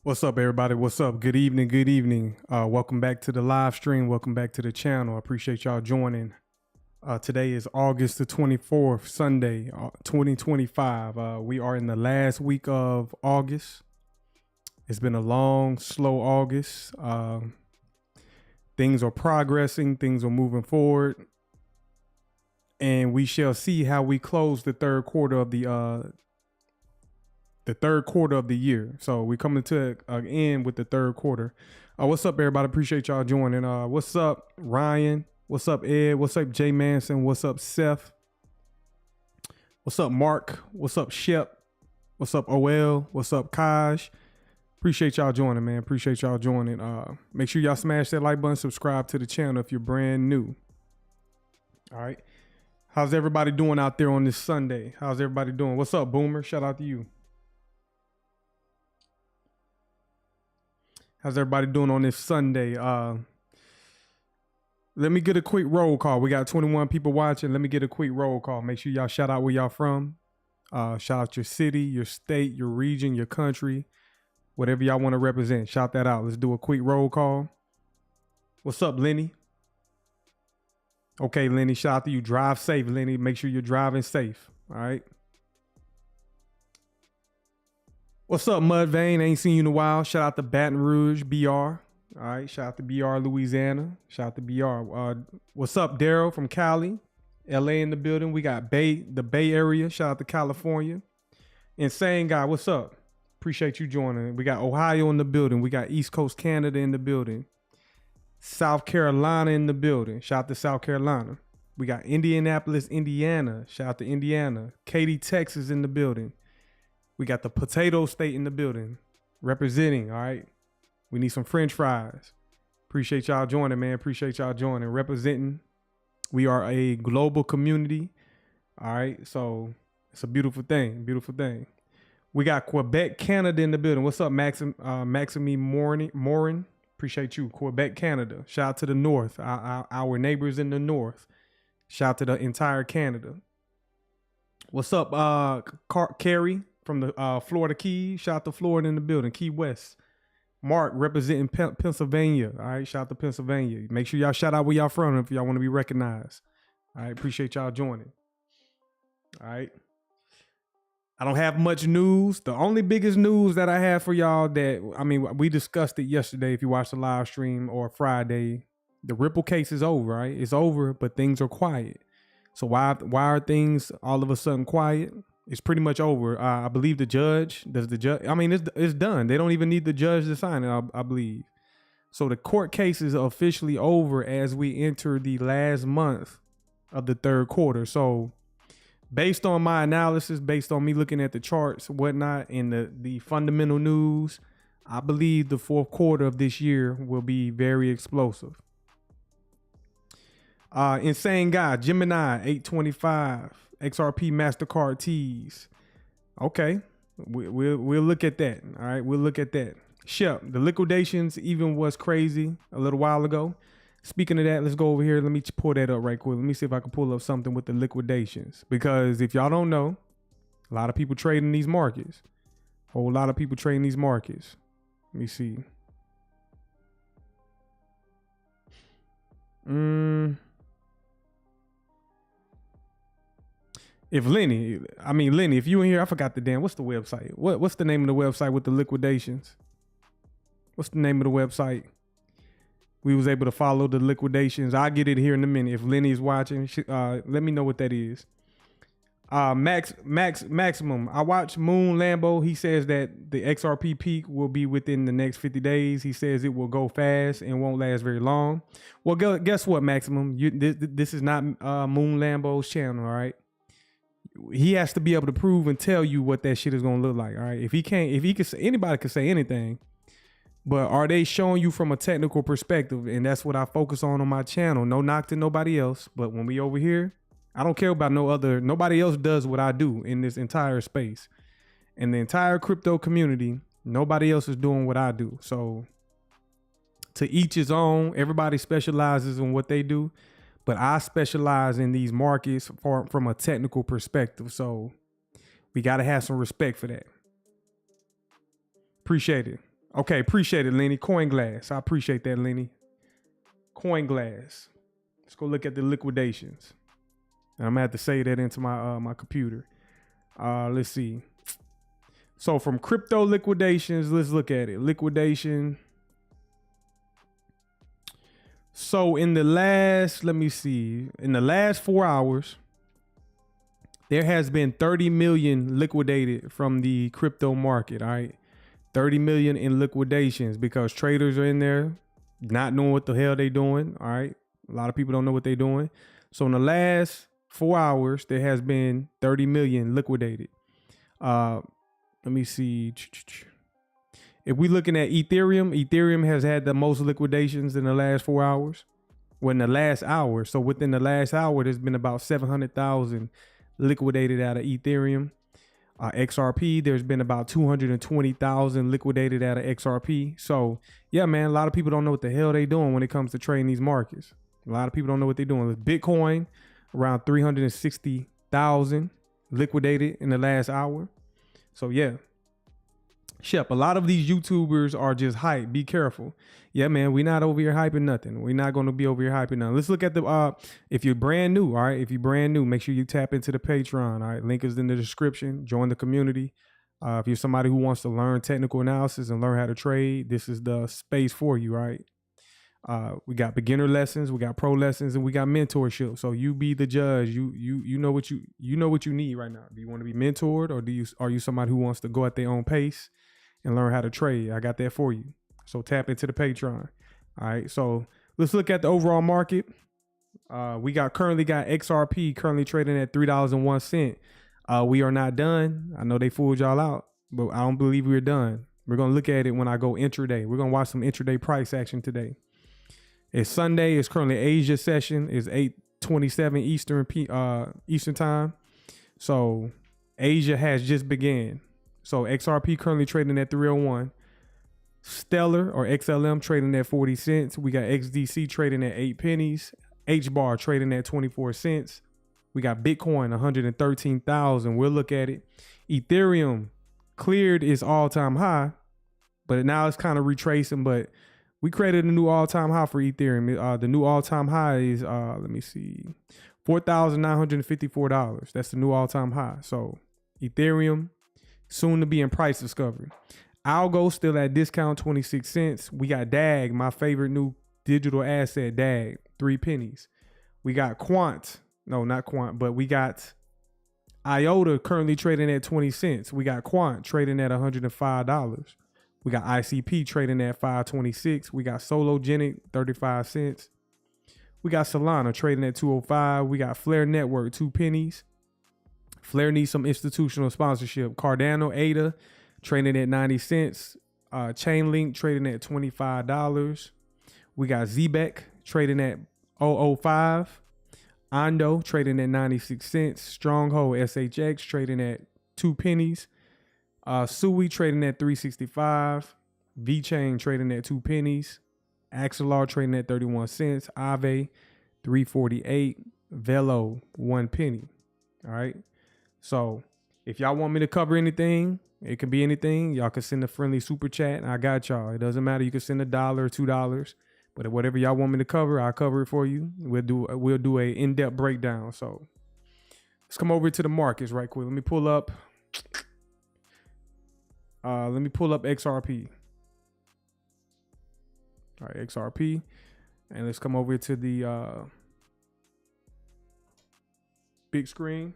What's up, everybody? What's up? Good evening. Good evening. Welcome back to the live stream. Welcome back to the channel. I appreciate y'all joining. Today is August the 24th, Sunday, 2025. We are in the last week of August. It's been a long, slow August. Things are progressing. Things are moving forward. And we shall see how we close the third quarter of the year. So we coming to an end with the third quarter. What's up, everybody? Appreciate y'all joining. What's up, Ryan? What's up, Ed? What's up, Jay Manson? What's up, Seth? What's up, Mark? What's up, Shep? What's up, OL? What's up, Kaj? Appreciate y'all joining, man. Appreciate y'all joining. Make sure y'all smash that like button, subscribe to the channel if you're brand new. All right. How's everybody doing out there on this Sunday? How's everybody doing? What's up, Boomer? Shout out to you. How's everybody doing on this Sunday? Let me get a quick roll call. We got 21 people watching. Let me get a quick roll call. Make sure y'all shout out where y'all from. Shout out your city, your state, your region, your country, whatever y'all want to represent. Shout that out. Let's do a quick roll call. What's up, Lenny? Okay, Lenny, shout out to you. Drive safe, Lenny. Make sure you're driving safe. All right. What's up, Mudvayne? Ain't seen you in a while. Shout out to Baton Rouge, BR. All right. Shout out to BR, Louisiana. Shout out to BR. What's up, Daryl from Cali? LA in the building. We got the Bay Area. Shout out to California. Insane Guy, what's up? Appreciate you joining. We got Ohio in the building. We got East Coast Canada in the building. South Carolina in the building. Shout out to South Carolina. We got Indianapolis, Indiana. Shout out to Indiana. Katy, Texas in the building. We got the Potato State in the building representing. All right. We need some French fries. Appreciate y'all joining, man. Appreciate y'all joining, representing. We are a global community. All right. So it's a beautiful thing. Beautiful thing. We got Quebec, Canada in the building. What's up, Maxime Morin? Appreciate you. Quebec, Canada. Shout out to the north, our neighbors in the north. Shout out to the entire Canada. What's up, Carrie from the Florida Keys? Shout out to Florida in the building. Key West. Mark representing Pennsylvania. All right, shout out to Pennsylvania. Make sure y'all shout out where y'all from if y'all want to be recognized. All right, appreciate y'all joining. All right. I don't have much news. The only biggest news that I have for y'all we discussed it yesterday if you watched the live stream, or Friday. The Ripple case is over, right? It's over, but things are quiet. So why are things all of a sudden quiet? It's pretty much over. I believe it's done. They don't even need the judge to sign it, I believe. So the court case is officially over as we enter the last month of the third quarter. So based on my analysis, based on me looking at the charts and whatnot, and the fundamental news, I believe the fourth quarter of this year will be very explosive. Insane Guy, Gemini, 825, XRP MasterCard tees. Okay, we'll look at that. All right, we'll look at that. Shep, the liquidations even was crazy a little while ago. Speaking of that, let's go over here. Let me pull that up right quick. Let me see if I can pull up something with the liquidations. Because if y'all don't know, a lot of people trading these markets. Whole lot of people trading these markets. Let me see. Lenny, if you in here, I forgot what's the website? What's the name of the website with the liquidations? What's the name of the website? We was able to follow the liquidations. I'll get it here in a minute. If Lenny is watching, let me know what that is. Maximum. I watched Moon Lambo. He says that the XRP peak will be within the next 50 days. He says it will go fast and won't last very long. Well, guess what, Maximum? This is not Moon Lambo's channel, all right? He has to be able to prove and tell you what that shit is going to look like, all right? Anybody could say anything. But are they showing you from a technical perspective? And that's what I focus on my channel. No knock to nobody else. But when we over here, I don't care about nobody else does what I do in this entire space. In the entire crypto community, nobody else is doing what I do. So to each his own, everybody specializes in what they do. But I specialize in these markets from a technical perspective. So we got to have some respect for that. Appreciate it. Okay, appreciate it, Lenny. Coin Glass. I appreciate that, Lenny. Coin Glass. Let's go look at the liquidations. And I'm gonna have to say that into my my computer. Let's see. So from crypto liquidations, let's look at it. Liquidation. So in the last, let me see, in the last 4 hours, there has been 30 million liquidated from the crypto market. All right. 30 million in liquidations because traders are in there not knowing what the hell they doing. All right. A lot of people don't know what they're doing. So in the last 4 hours, there has been 30 million liquidated. Let me see. If we're looking at Ethereum has had the most liquidations in the last 4 hours. Well, in the last hour. So within the last hour, there's been about 700,000 liquidated out of Ethereum. XRP, there's been about 220,000 liquidated out of XRP. So yeah, man, a lot of people don't know what the hell they doing when it comes to trading these markets. A lot of people don't know what they're doing. With Bitcoin, around 360,000 liquidated in the last hour. So yeah. Shep, a lot of these YouTubers are just hype. Be careful. Yeah, man, we're not over here hyping nothing. We're not going to be over here hyping nothing. Let's look at the, if you're brand new, all right? If you're brand new, make sure you tap into the Patreon, all right? Link is in the description. Join the community. If you're somebody who wants to learn technical analysis and learn how to trade, this is the space for you, right? We got beginner lessons, we got pro lessons, and we got mentorship. So you be the judge. You know what you need right now. Do you want to be mentored, or are you somebody who wants to go at their own pace and learn how to trade? I got that for you. So tap into the Patreon. All right. So let's look at the overall market. We currently got XRP currently trading at $3.01. We are not done. I know they fooled y'all out, but I don't believe we're done. We're going to look at it when I go intraday. We're going to watch some intraday price action today. It's Sunday. It's currently Asia session. It's 8:27 Eastern time. So Asia has just began. So XRP currently trading at 301. Stellar or XLM trading at 40 cents. We got XDC trading at 8 pennies. HBAR trading at 24 cents. We got Bitcoin 113,000. We'll look at it. Ethereum cleared its all-time high, but now it's kind of retracing. But we created a new all-time high for Ethereum. The new all-time high is let me see, $4,954. That's the new all-time high. So Ethereum soon to be in price discovery. Algo still at discount, 26 cents. We got DAG, my favorite new digital asset, DAG, 3 pennies. We got Quant. No, not Quant, but we got IOTA currently trading at 20 cents. We got Quant trading at $105. We got ICP trading at 526. We got Sologenic, 35 cents. We got Solana trading at 205. We got Flare Network, 2 pennies. Flare needs some institutional sponsorship. Cardano, ADA, trading at 90 cents. Chainlink trading at $25. We got Zbeck trading at 005. Ondo trading at 96 cents. Stronghold SHX trading at 2 pennies. Sui trading at 365. VeChain trading at 2 pennies. Axelar trading at 31 cents. Aave 348. Velo 1 penny. All right. So if y'all want me to cover anything, it can be anything. Y'all can send a friendly super chat. I got y'all. It doesn't matter. You can send $1 or $2. But whatever y'all want me to cover, I'll cover it for you. We'll do a in-depth breakdown. So let's come over to the markets right quick. Let me pull up XRP. All right, XRP. And let's come over to the big screen.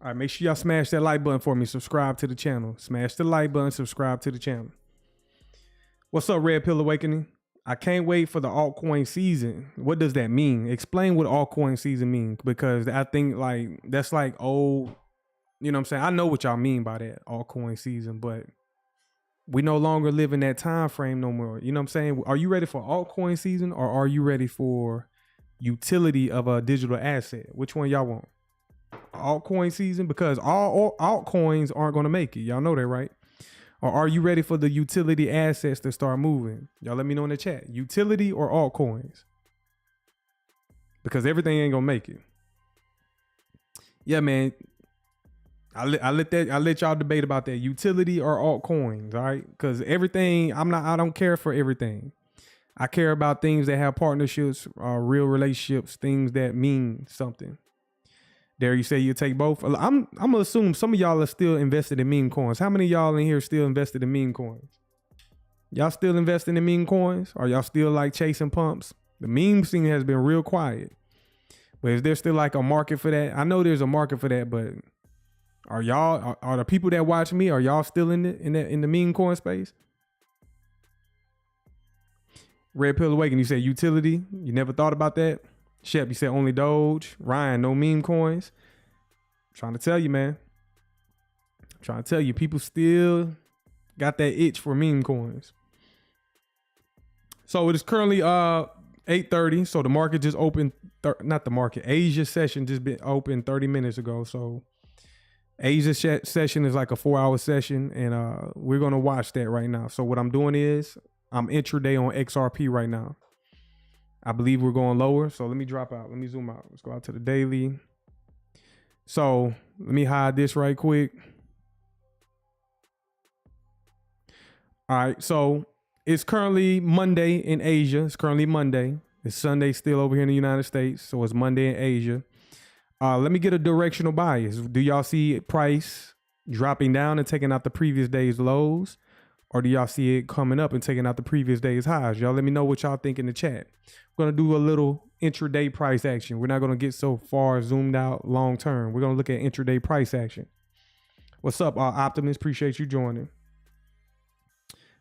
All right, make sure y'all smash that like button for me. Subscribe to the channel. Smash the like button. Subscribe to the channel. What's up, Red Pill Awakening? I can't wait for the altcoin season. What does that mean? Explain what altcoin season means, because I think that's like old. You know what I'm saying? I know what y'all mean by that, altcoin season, but we no longer live in that time frame no more. You know what I'm saying? Are you ready for altcoin season, or are you ready for utility of a digital asset? Which one y'all want? Altcoin season, because all altcoins aren't going to make it. Y'all know that, right? Or are you ready for the utility assets to start moving? Y'all let me know in the chat. Utility or altcoins? Because everything ain't going to make it. Yeah, man. I let y'all debate about that, utility or altcoins, all right? Because everything, I don't care for everything. I care about things that have partnerships, real relationships, things that mean something. There, you say you take both. I'm gonna assume some of y'all are still invested in meme coins. How many of y'all in here still invested in meme coins? Y'all still investing in meme coins? Or y'all still like chasing pumps? The meme scene has been real quiet. But is there still like a market for that? I know there's a market for that, but are the people that watch me, are y'all still in the meme coin space? Red Pill Awaken, you said utility. You never thought about that? Shep, you said only Doge. Ryan, no meme coins. I'm trying to tell you, man. I'm trying to tell you, people still got that itch for meme coins. So it is currently 8:30. So the market just opened. Not the market. Asia session just been open 30 minutes ago. So Asia session is like a 4-hour session, and we're gonna watch that right now. So what I'm doing is I'm intraday on XRP right now. I believe we're going lower. So let me drop out. Let me zoom out. Let's go out to the daily. So let me hide this right quick. All right. So it's currently Monday in Asia. It's currently Monday. It's Sunday still over here in the United States. So it's Monday in Asia. Let me get a directional bias. Do y'all see price dropping down and taking out the previous day's lows? Or do y'all see it coming up and taking out the previous day's highs? Y'all let me know what y'all think in the chat. We're going to do a little intraday price action. We're not going to get so far zoomed out long term. We're going to look at intraday price action. What's up, Optimus? Appreciate you joining.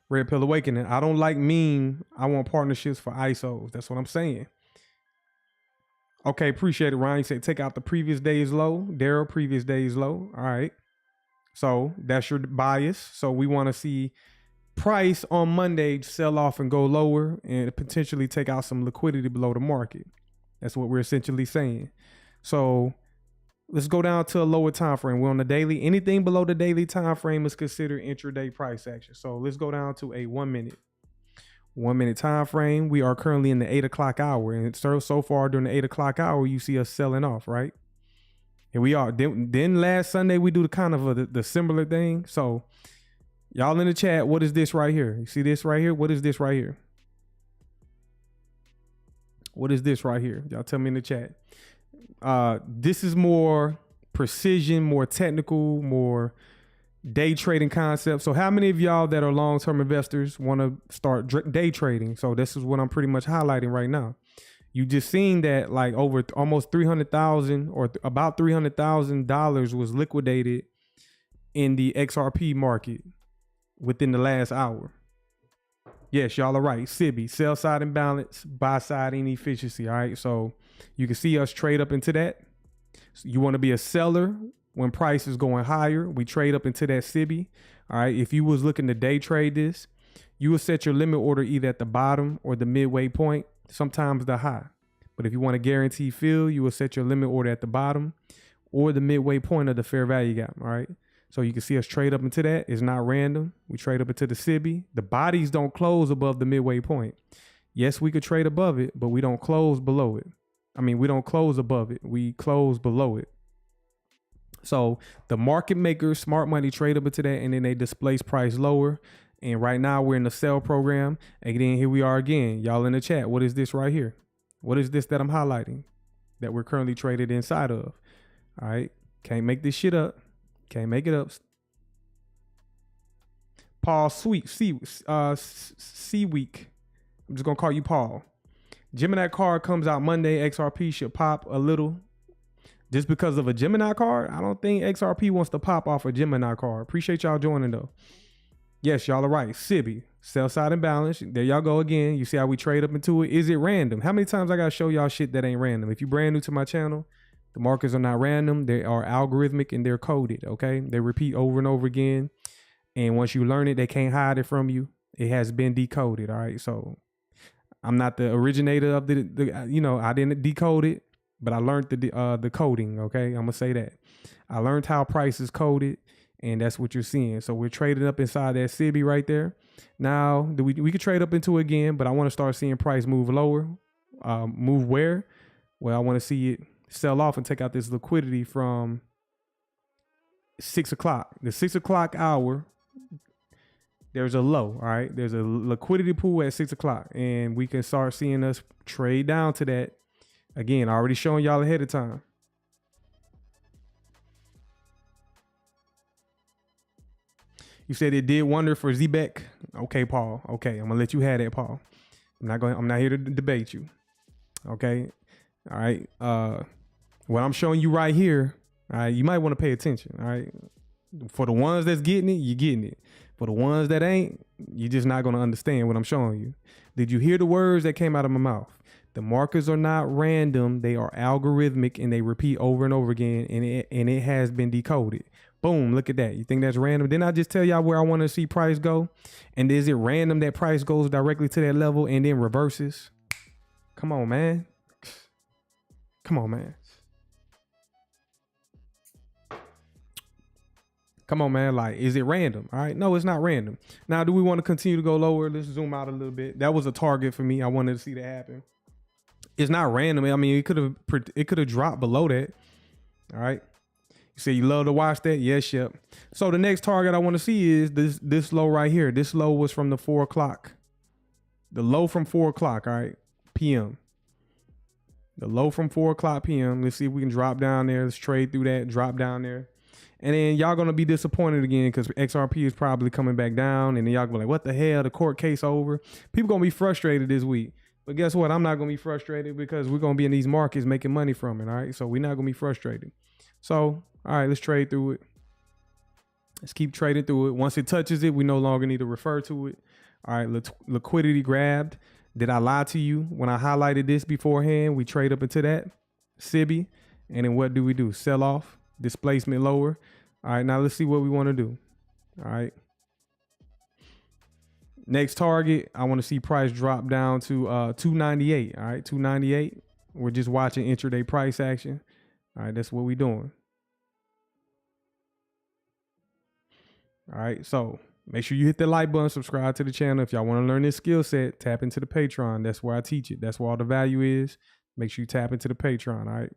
Red Pill Awakening. I don't like meme. I want partnerships for ISOs. That's what I'm saying. Okay, appreciate it, Ryan. You said take out the previous day's low. Daryl, previous day's low. All right. So that's your bias. So we want to see price on Monday sell off and go lower and potentially take out some liquidity below the market. That's what we're essentially saying. So let's go down to a lower time frame. We're on the daily. Anything below the daily time frame is considered intraday price action. So let's go down to a 1 minute time frame. We are currently in the 8 o'clock hour, and so far during the 8 o'clock hour, you see us selling off, right? Here we are. Then last Sunday we do the kind of the similar thing. So y'all in the chat, what is this right here? You see this right here? What is this right here? What is this right here? Y'all tell me in the chat. This is more precision, more technical, more day trading concept. So how many of y'all that are long-term investors want to start day trading? So this is what I'm pretty much highlighting right now. You just seen that like over almost 300,000 or about $300,000 was liquidated in the XRP market within the last hour. Yes, y'all are right. SIBI, sell side imbalance, buy side inefficiency. All right. So you can see us trade up into that. So you want to be a seller when price is going higher. We trade up into that SIBI. All right. If you was looking to day trade this, you will set your limit order either at the bottom or the midway point, sometimes the high. But if you want a guaranteed fill, you will set your limit order at the bottom or the midway point of the fair value gap. All right. So you can see us trade up into that. It's not random. We trade up into the SIBI. The bodies don't close above the midway point. Yes, we could trade above it, but we don't close below it. I mean, we don't close above it. We close below it. So the market makers, smart money, trade up into that, and then they displace price lower. And right now we're in the sell program. And then here we are again. Y'all in the chat. What is this right here? What is this that I'm highlighting that we're currently traded inside of? All right. Can't make this shit up. Can't make it up. Paul Sweet, C Week. I'm just going to call you Paul. Gemini card comes out Monday. XRP should pop a little. Just because of a Gemini card? I don't think XRP wants to pop off a Gemini card. Appreciate y'all joining though. Yes, y'all are right. SIBI, sell side imbalance. There y'all go again. You see how we trade up into it? Is it random? How many times I got to show y'all shit that ain't random? If you brand new to my channel, the markers are not random. They are algorithmic and they're coded, okay? They repeat over and over again. And once you learn it, they can't hide it from you. It has been decoded, all right? So I'm not the originator of I didn't decode it, but I learned the coding, okay? I'm going to say that. I learned how price is coded, and that's what you're seeing. So we're trading up inside that SIBI right there. Now, we could trade up into it again, but I want to start seeing price move lower. Move where? Well, I want to see it sell off and take out this liquidity from 6 o'clock. The 6 o'clock hour, there's a low, all right? There's a liquidity pool at 6 o'clock, and we can start seeing us trade down to that. Again, already showing y'all ahead of time. You said it did wonder for Zbeck. Okay, Paul. Okay, I'm gonna let you have that, Paul. I'm not here to debate you. Okay. All right. What I'm showing you right here, all right, you might want to pay attention. All right. For the ones that's getting it, you're getting it. For the ones that ain't, you're just not gonna understand what I'm showing you. Did you hear the words that came out of my mouth? The markers are not random, they are algorithmic, and they repeat over and over again, and it has been decoded. Boom, look at that. You think that's random? Didn't I just tell y'all where I want to see price go? And is it random that price goes directly to that level and then reverses? Come on, man. Come on, man. Come on, man. Like, is it random? All right. No, it's not random. Now, do we want to continue to go lower? Let's zoom out a little bit. That was a target for me. I wanted to see that happen. It's not random. I mean, it could have dropped below that. All right. You say you love to watch that? Yes, yep. So the next target I want to see is this low right here. This low was from the 4 o'clock. The low from 4 o'clock, all right, PM. The low from 4 o'clock PM. Let's see if we can drop down there. Let's trade through that, drop down there. And then y'all going to be disappointed again because XRP is probably coming back down. And then y'all going to be like, what the hell? The court case over. People going to be frustrated this week. But guess what? I'm not going to be frustrated because we're going to be in these markets making money from it, all right? So we're not going to be frustrated. So, all right, let's trade through it. Let's keep trading through it. Once it touches it, we no longer need to refer to it. All right, liquidity grabbed. Did I lie to you when I highlighted this beforehand? We trade up into that, SIBI. And then what do? Sell off, displacement lower. All right, now let's see what we want to do. All right. Next target, I want to see price drop down to 298. All right, 298. We're just watching intraday price action. All right, that's what we're doing. All right, so make sure you hit the like button, subscribe to the channel. If y'all want to learn this skill set, tap into the Patreon. That's where I teach it. That's where all the value is. Make sure you tap into the Patreon, all right?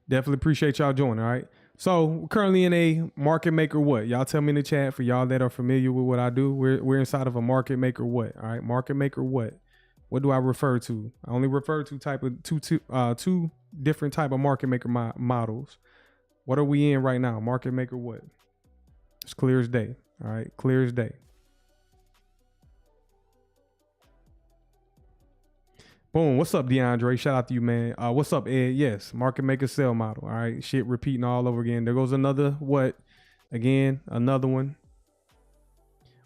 Definitely appreciate y'all joining, all right? So we're currently in a market maker what? Y'all tell me in the chat for y'all that are familiar with what I do. We're inside of a market maker what? All right, market maker what? What do I refer to? I only refer to two different type of market maker models. What are we in right now? Market maker what? It's clear as day. All right, clear as day. Boom. What's up, DeAndre? Shout out to you, man. What's up, Ed? Yes, market maker sell model. All right, shit repeating all over again. There goes another what? Again, another one.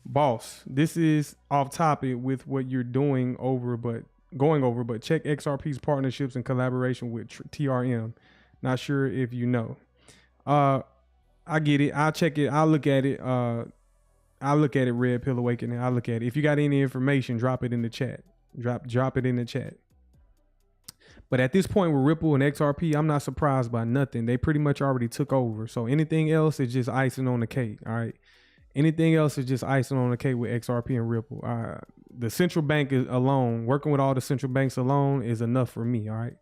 Boss, this is off topic with what you're doing going over, but check XRP's partnerships and collaboration with TRM. Not sure if you know. I get it. I'll check it. I'll look at it. I'll look at it. Red Pill Awakening. I'll look at it. If you got any information, drop it in the chat. Drop it in the chat. But at this point with Ripple and XRP, I'm not surprised by nothing. They pretty much already took over. So anything else is just icing on the cake. All right. Anything else is just icing on the cake with XRP and Ripple. The central bank is alone, working with all the central banks alone is enough for me. All right.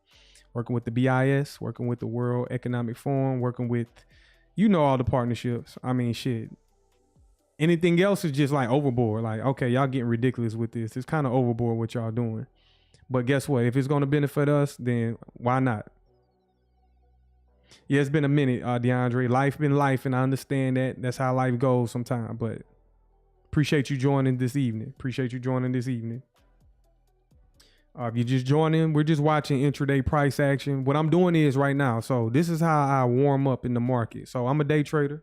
Working with the BIS, working with the World Economic Forum, working with, all the partnerships. I mean, shit. Anything else is just like overboard. Like, okay, y'all getting ridiculous with this. It's kind of overboard what y'all doing. But guess what? If it's going to benefit us, then why not? Yeah, it's been a minute, DeAndre. Life been life, and I understand that. That's how life goes sometimes. But appreciate you joining this evening. If you just joining, we're just watching intraday price action. What I'm doing is right now. So this is how I warm up in the market. So I'm a day trader.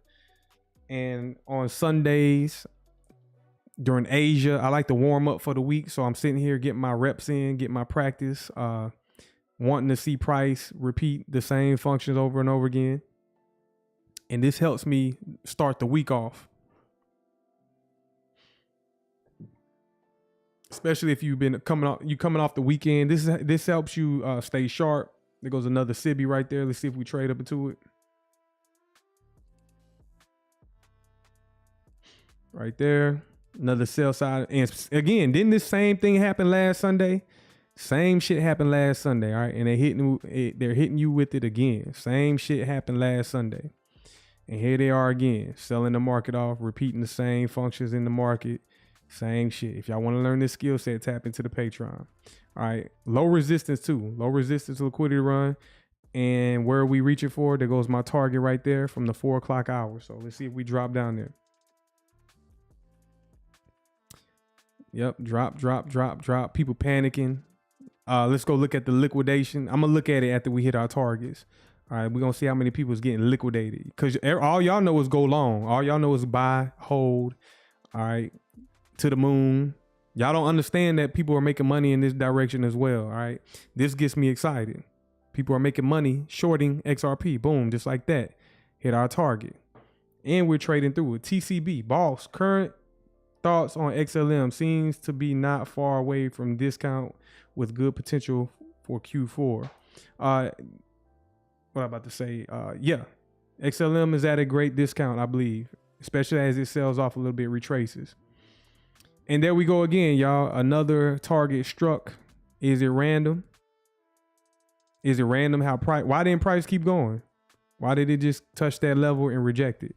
And on Sundays during Asia, I like to warm up for the week. So I'm sitting here getting my reps in, getting my practice, wanting to see price repeat the same functions over and over again. And this helps me start the week off. Especially if you've been coming off the weekend. This helps you stay sharp. There goes another SIBI right there. Let's see if we trade up into it. Right there. Another sell side. And again, didn't this same thing happen last Sunday? Same shit happened last Sunday, all right? And they're hitting you with it again. Same shit happened last Sunday. And here they are again, selling the market off, repeating the same functions in the market. Same shit. If y'all want to learn this skill set, tap into the Patreon. All right. Low resistance too. Low resistance liquidity run. And where are we reaching for? There goes my target right there from the 4 o'clock hour. So let's see if we drop down there. Yep. Drop. People panicking. Let's go look at the liquidation. I'm going to look at it after we hit our targets. All right. We're going to see how many people is getting liquidated. Because all y'all know is go long. All y'all know is buy, hold. All right. To the moon. Y'all don't understand that people are making money in this direction as well. All right. This gets me excited. People are making money shorting XRP. Boom. Just like that. Hit our target. And we're trading through it. TCB. Boss. Current thoughts on XLM seems to be not far away from discount with good potential for Q4. What I'm about to say. Yeah. XLM is at a great discount, I believe. Especially as it sells off a little bit, retraces. And there we go again, y'all. Another target struck. Is it random? Is it random how price? Why didn't price keep going? Why did it just touch that level and reject it?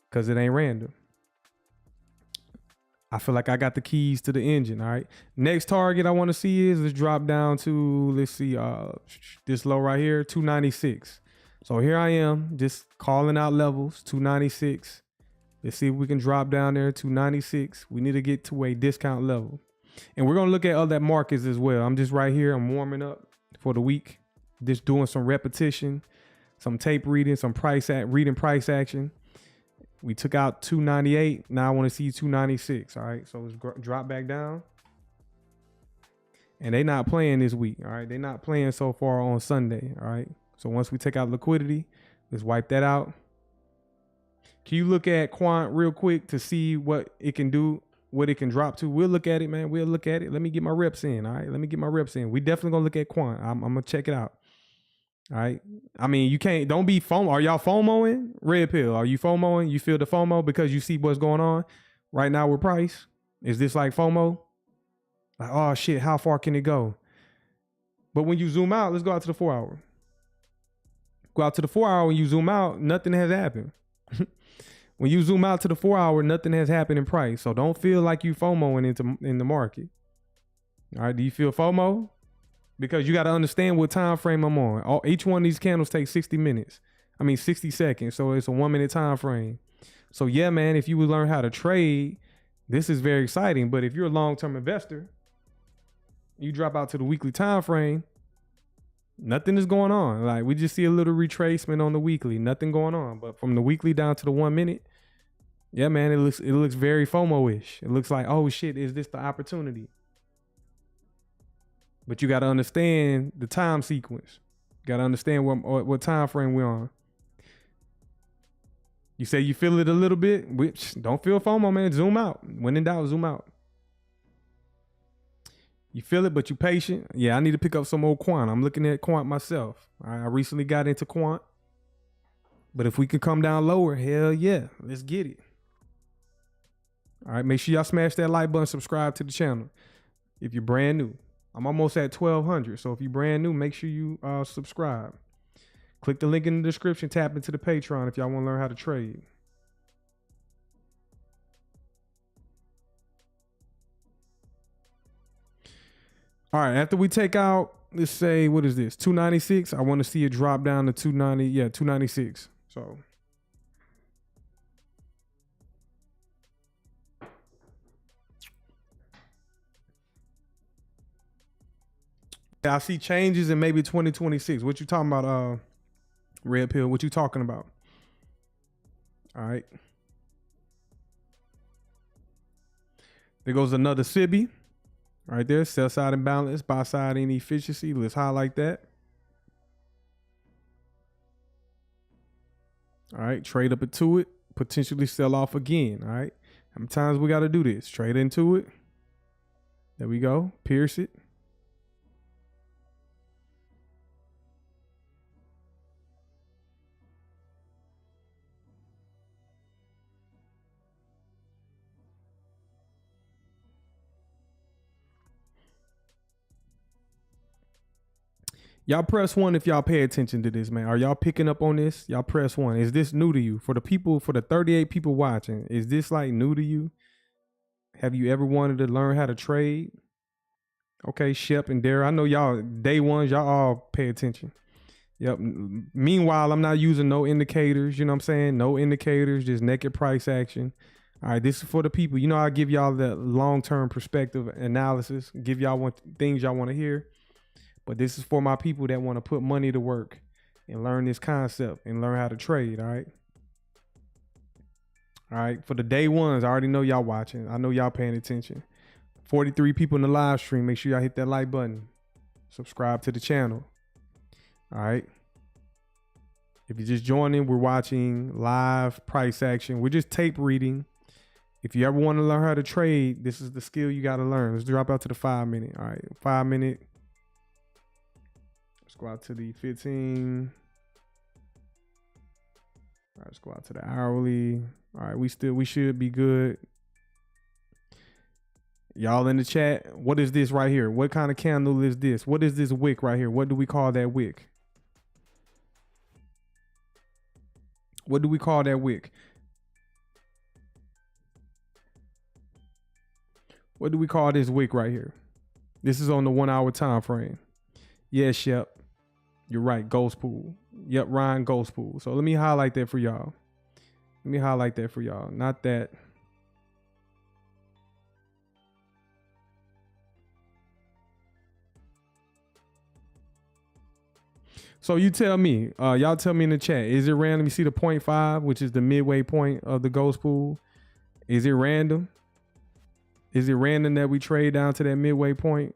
Because it ain't random. I feel like I got the keys to the engine. All right. Next target I want to see is let's drop down to, let's see, this low right here, 296. So here I am just calling out levels, 296. Let's see if we can drop down there to 96. We need to get to a discount level. And we're going to look at other markets as well. I'm just right here. I'm warming up for the week. Just doing some repetition, some tape reading, some reading price action. We took out 298. Now I want to see 296. All right. So let's drop back down. And they're not playing this week. All right. They're not playing so far on Sunday. All right. So once we take out liquidity, let's wipe that out. Can you look at Quant real quick to see what it can do, what it can drop to? We'll look at it, man. We'll look at it. Let me get my reps in. All right. Let me get my reps in. We definitely going to look at Quant. I'm going to check it out. All right. I mean, you can't, don't be FOMO. Are y'all FOMOing? Red pill. Are you FOMOing? You feel the FOMO because you see what's going on right now with price? Is this like FOMO? Like, oh shit, how far can it go? But when you zoom out, let's go out to the 4 hour. Go out to the 4 hour. When you zoom out, nothing has happened. When you zoom out to the 4 hour, nothing has happened in price. So don't feel like you FOMOing in the market. All right. Do you feel FOMO? Because you got to understand what time frame I'm on. Each one of these candles takes 60 minutes. I mean, 60 seconds. So it's a 1 minute time frame. So yeah, man, if you would learn how to trade, this is very exciting. But if you're a long-term investor, you drop out to the weekly time frame, nothing is going on. Like we just see a little retracement on the weekly, nothing going on. But from the weekly down to the 1 minute, yeah, man, it looks very FOMO-ish. It looks like, oh shit, is this the opportunity? But you got to understand the time sequence. You got to understand what time frame we're on. You say you feel it a little bit, which don't feel FOMO, man. Zoom out. When in doubt, zoom out. You feel it, but you patient. Yeah, I need to pick up some old Quant. I'm looking at Quant myself. I recently got into Quant. But if we can come down lower, hell yeah, let's get it. All right, make sure y'all smash that like button, subscribe to the channel if you're brand new. I'm almost at 1,200. So if you're brand new, make sure you subscribe. Click the link in the description. Tap into the Patreon if y'all want to learn how to trade. All right. After we take out, let's say, what is this? 296. I want to see it drop down to 290. Yeah, 296. So. I see changes in maybe 2026. What you talking about, Red Pill? What you talking about? All right. There goes another SIBI. Right there. Sell side imbalance, buy side inefficiency. Let's highlight that. All right. Trade up into it. Potentially sell off again. All right. How many times we got to do this? Trade into it. There we go. Pierce it. Y'all press one if y'all pay attention to this, man. Are y'all picking up on this? Y'all press one. Is this new to you? For the people, for the 38 people watching, is this like new to you? Have you ever wanted to learn how to trade? Okay, Shep and Dara, I know y'all day ones, y'all all pay attention. Yep. Meanwhile, I'm not using no indicators, you know what I'm saying? No indicators, just naked price action. All right, this is for the people. You know, I give y'all the long-term perspective analysis, give y'all things y'all want to hear. But this is for my people that want to put money to work and learn this concept and learn how to trade, all right? All right, for the day ones, I already know y'all watching. I know y'all paying attention. 43 people in the live stream. Make sure y'all hit that like button. Subscribe to the channel. All right. If you're just joining, we're watching live price action. We're just tape reading. If you ever want to learn how to trade, this is the skill you got to learn. Let's drop out to the 5 minute. All right, 5 minute. Let's go out to the 15. All right, let's go out to the hourly. All right, we should be good. Y'all in the chat, what is this right here? What kind of candle is this? What is this wick right here? What do we call that wick? What do we call that wick? What do we call this wick right here? This is on the 1 hour time frame. Yes, Shep. You're right. Ghost pool. Yep, Ryan, ghost pool. So let me highlight that for y'all. Let me highlight that for y'all. Not that. So you tell me, y'all tell me in the chat, is it random? You see the 0.5, which is the midway point of the ghost pool. Is it random? Is it random that we trade down to that midway point?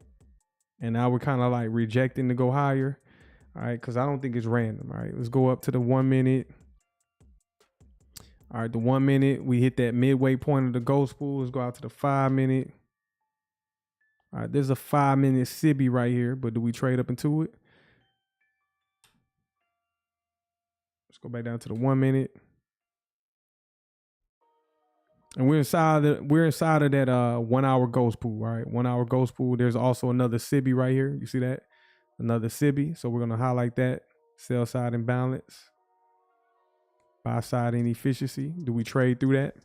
And now we're kind of like rejecting to go higher. All right, because I don't think it's random. All right, let's go up to the 1 minute. All right, the 1 minute, we hit that midway point of the ghost pool. Let's go out to the 5 minute. All right, there's a 5 minute SIBI right here, but do we trade up into it? Let's go back down to the 1 minute. And we're inside of that 1 hour ghost pool, right? 1 hour ghost pool. There's also another SIBI right here. You see that? Another SIBI. So we're gonna highlight that. Sell side imbalance. Buy side inefficiency. Do we trade through that?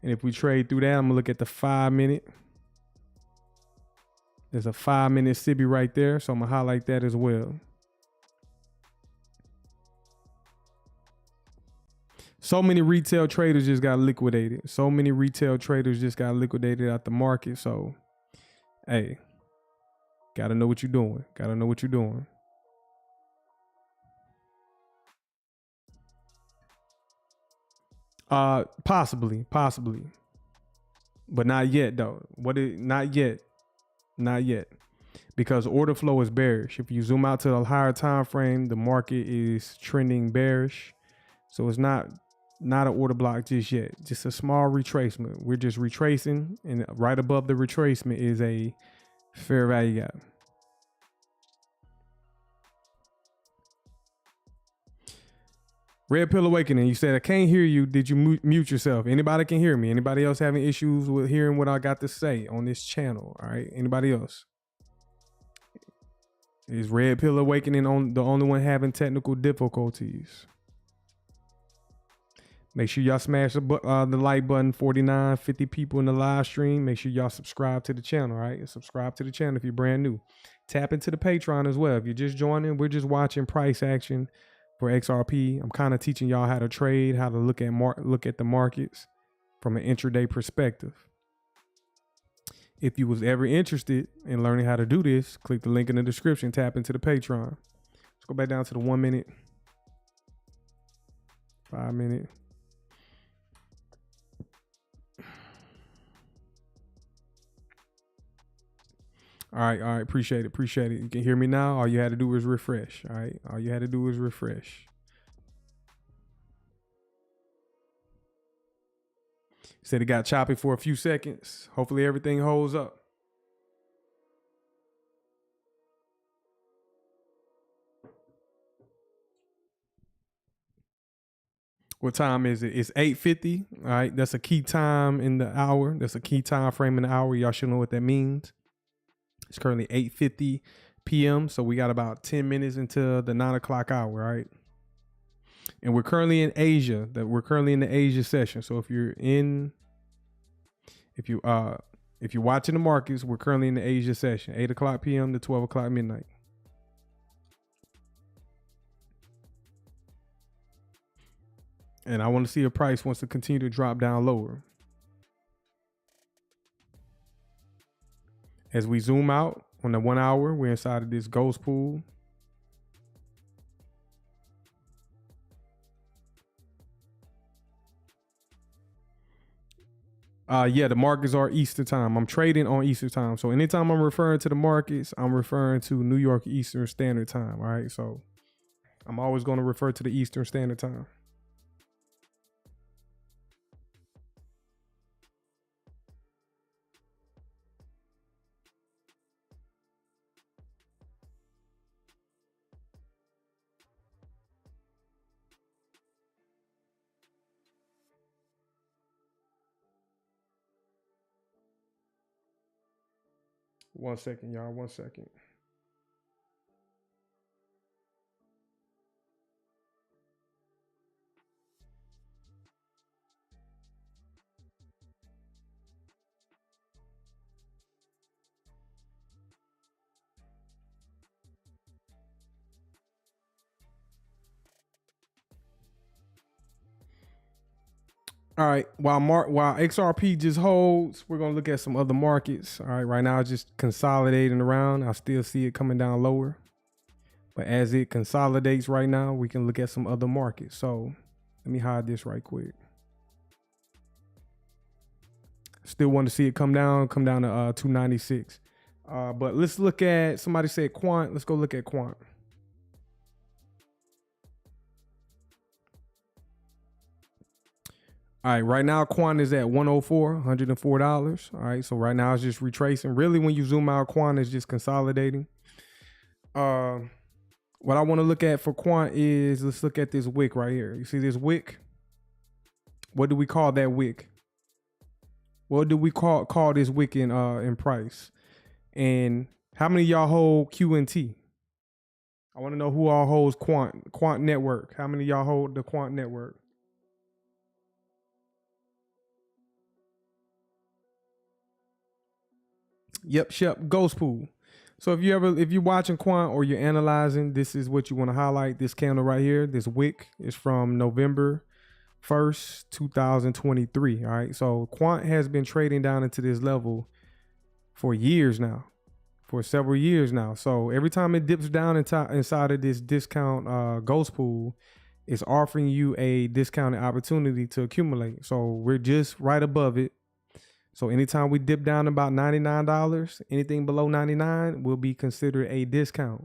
And if we trade through that, I'm gonna look at the 5 minute. There's a 5 minute SIBI right there. So I'm gonna highlight that as well. So many retail traders just got liquidated. So many retail traders just got liquidated out the market. So, hey, gotta know what you're doing. Gotta know what you're doing. Possibly, but not yet though. Not yet, because order flow is bearish. If you zoom out to the higher time frame, the market is trending bearish. So it's not an order block just yet, just a small retracement. We're just retracing, and right above the retracement is a fair value gap. Red Pill Awakening, you said, I can't hear you. Did you mute yourself? Anybody can hear me? Anybody else having issues with hearing what I got to say on this channel? All right, anybody else? Is Red Pill Awakening the only one having technical difficulties? Make sure y'all smash the like button. 49, 50 people in the live stream. Make sure y'all subscribe to the channel, right? Subscribe to the channel if you're brand new. Tap into the Patreon as well. If you're just joining, we're just watching price action for XRP. I'm kind of teaching y'all how to trade, how to look at the markets from an intraday perspective. If you was ever interested in learning how to do this, click the link in the description, tap into the Patreon. Let's go back down to the 1 minute, 5 minute. All right. Appreciate it. You can hear me now. All you had to do was refresh. All right. All you had to do was refresh. Said it got choppy for a few seconds. Hopefully everything holds up. What time is it? It's 8:50. All right. That's a key time in the hour. That's a key time frame in the hour. Y'all should know what that means. It's currently 8:50 p.m. So we got about 10 minutes until the 9 o'clock hour, right? And we're currently in Asia. We're currently in the Asia session. So if you're watching the markets, we're currently in the Asia session, 8 o'clock p.m. to 12 o'clock midnight. And I want to see a price wants to continue to drop down lower. As we zoom out on the 1 hour, we're inside of this ghost pool. Yeah, the markets are Eastern time. I'm trading on Eastern time. So anytime I'm referring to the markets, I'm referring to New York Eastern Standard Time. All right. So I'm always going to refer to the Eastern Standard Time. One second, y'all. 1 second. All right. While XRP just holds, we're gonna look at some other markets. All right. Right now, it's just consolidating around. I still see it coming down lower, but as it consolidates right now, we can look at some other markets. So let me hide this right quick. Still want to see it come down to 296. But let's look at, somebody said Quant. Let's go look at Quant. All right, right now Quant is at 104, $104. All right, so right now it's just retracing. Really, when you zoom out, Quant is just consolidating. What I want to look at for Quant is, let's look at this wick right here. You see this wick? What do we call that wick? What do we call this wick in price? And how many of y'all hold QNT? I want to know who all holds Quant Network. How many of y'all hold the Quant Network? Yep, Ghost Pool. So if you're watching Quant or you're analyzing, this is what you want to highlight. This candle right here, this wick is from November 1st, 2023. All right. So Quant has been trading down into this level for years now, for several years now. So every time it dips down inside of this discount Ghost Pool, it's offering you a discounted opportunity to accumulate. So we're just right above it. So anytime we dip down about $99, anything below 99 will be considered a discount.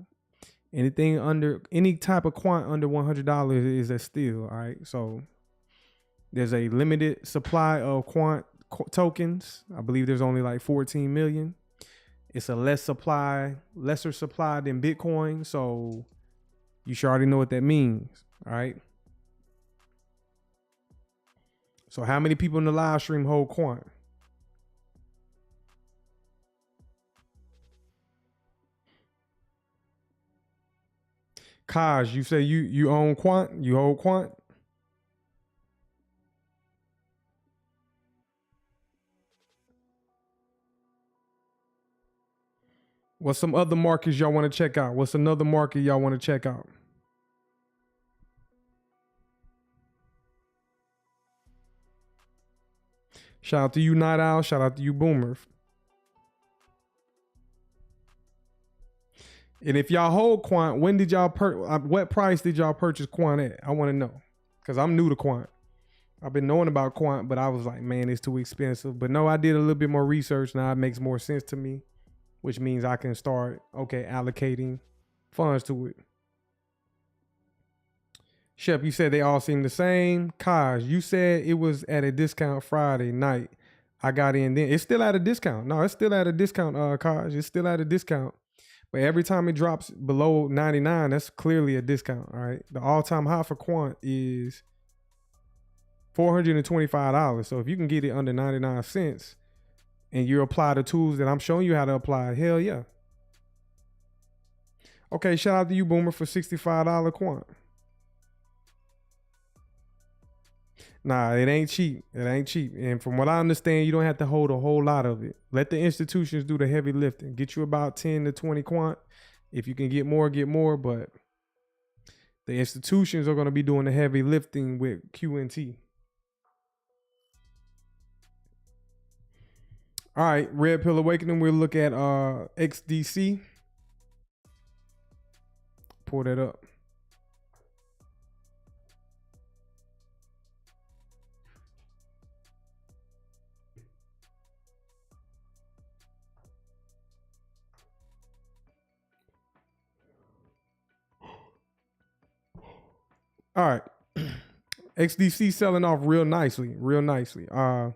Anything under, any type of Quant under $100 is a steal. All right. So there's a limited supply of Quant tokens. I believe there's only like 14 million. It's a lesser supply than Bitcoin. So you should already know what that means. All right. So how many people in the live stream hold Quant? Kaj, you say you own Quant? You hold Quant? What's some other markets y'all want to check out? What's another market y'all want to check out? Shout out to you, Night Owl. Shout out to you, Boomer. And if y'all hold Quant, when did y'all what price did y'all purchase Quant at? I want to know, because I'm new to Quant. I've been knowing about Quant, but I was like, man, it's too expensive. But no, I did a little bit more research. Now it makes more sense to me, which means I can start, allocating funds to it. Shep, you said they all seem the same. Kaj, you said it was at a discount Friday night. I got in then. It's still at a discount. No, it's still at a discount, Kaj. It's still at a discount. But every time it drops below 99, that's clearly a discount, all right? The all-time high for Quant is $425. So if you can get it under 99 cents and you apply the tools that I'm showing you how to apply, hell yeah. Okay, shout out to you, Boomer, for $65 quant. Nah, it ain't cheap. It ain't cheap. And from what I understand, you don't have to hold a whole lot of it. Let the institutions do the heavy lifting. Get you about 10 to 20 quant. If you can get more, get more. But the institutions are going to be doing the heavy lifting with QNT. All right, Red Pill Awakening. We'll look at XDC. Pull that up. All right. XDC selling off real nicely. On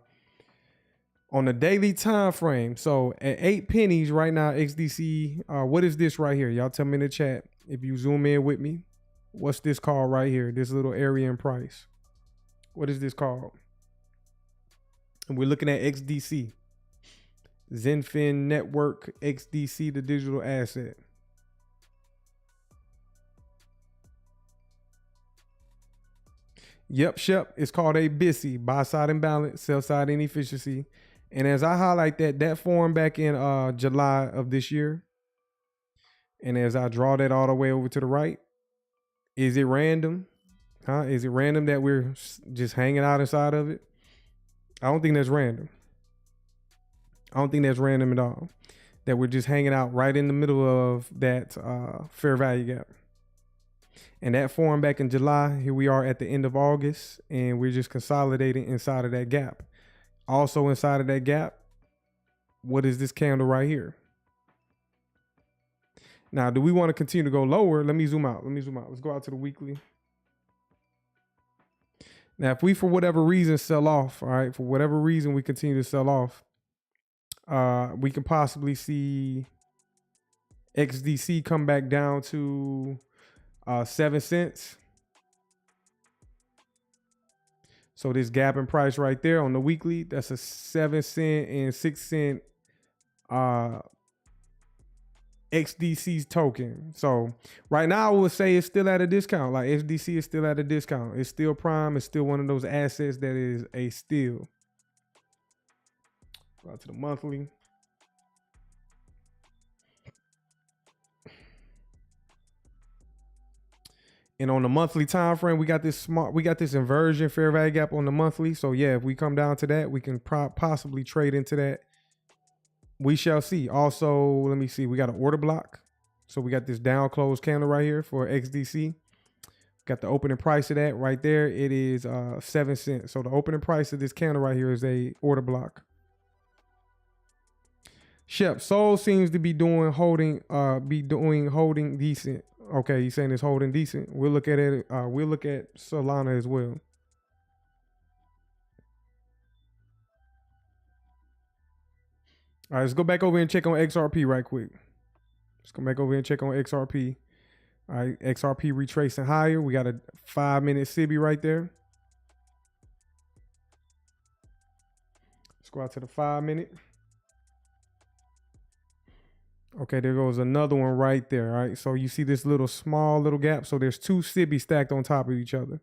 the daily time frame. So at 8 pennies right now, XDC, what is this right here? Y'all tell me in the chat. If you zoom in with me, what's this called right here? This little area in price. What is this called? And we're looking at XDC. Zenfin Network XDC, the digital asset. Yep, Shep. It's called a BTC, buy side imbalance, sell side inefficiency. And as I highlight that formed back in July of this year. And as I draw that all the way over to the right, is it random? Is it random that we're just hanging out inside of it? I don't think that's random. I don't think that's random at all. That we're just hanging out right in the middle of that fair value gap. And that formed back in July. Here we are at the end of August, and we're just consolidating inside of that gap. Also inside of that gap, what is this candle right here? Now, do we want to continue to go lower? Let me zoom out. Let's go out to the weekly. Now, if we, for whatever reason, sell off, all right, for whatever reason we continue to sell off, we can possibly see XDC come back down to 7 cents. So this gap in price right there on the weekly, that's a 7 cent and 6 cent XDC's token. So right now I would say it's still at a discount. Like XDC is still at a discount. It's still prime. It's still one of those assets that is a steal. Go out to the monthly. And on the monthly time frame, we got this inversion fair value gap on the monthly. So yeah, if we come down to that, we can possibly trade into that. We shall see. Also, let me see. We got an order block. So we got this down close candle right here for XDC. Got the opening price of that right there. It is 7 cents. So the opening price of this candle right here is a order block. Shep, Sol seems to be holding decent. Okay, he's saying it's holding decent. We'll look at it. We'll look at Solana as well. All right, let's go back over and check on XRP right quick. Let's go back over and check on XRP. All right, XRP retracing higher. We got a 5-minute SIBI right there. Let's go out to the 5-minute. Okay, there goes another one right there. All right, so you see this small little gap. So there's 2 SIBI stacked on top of each other.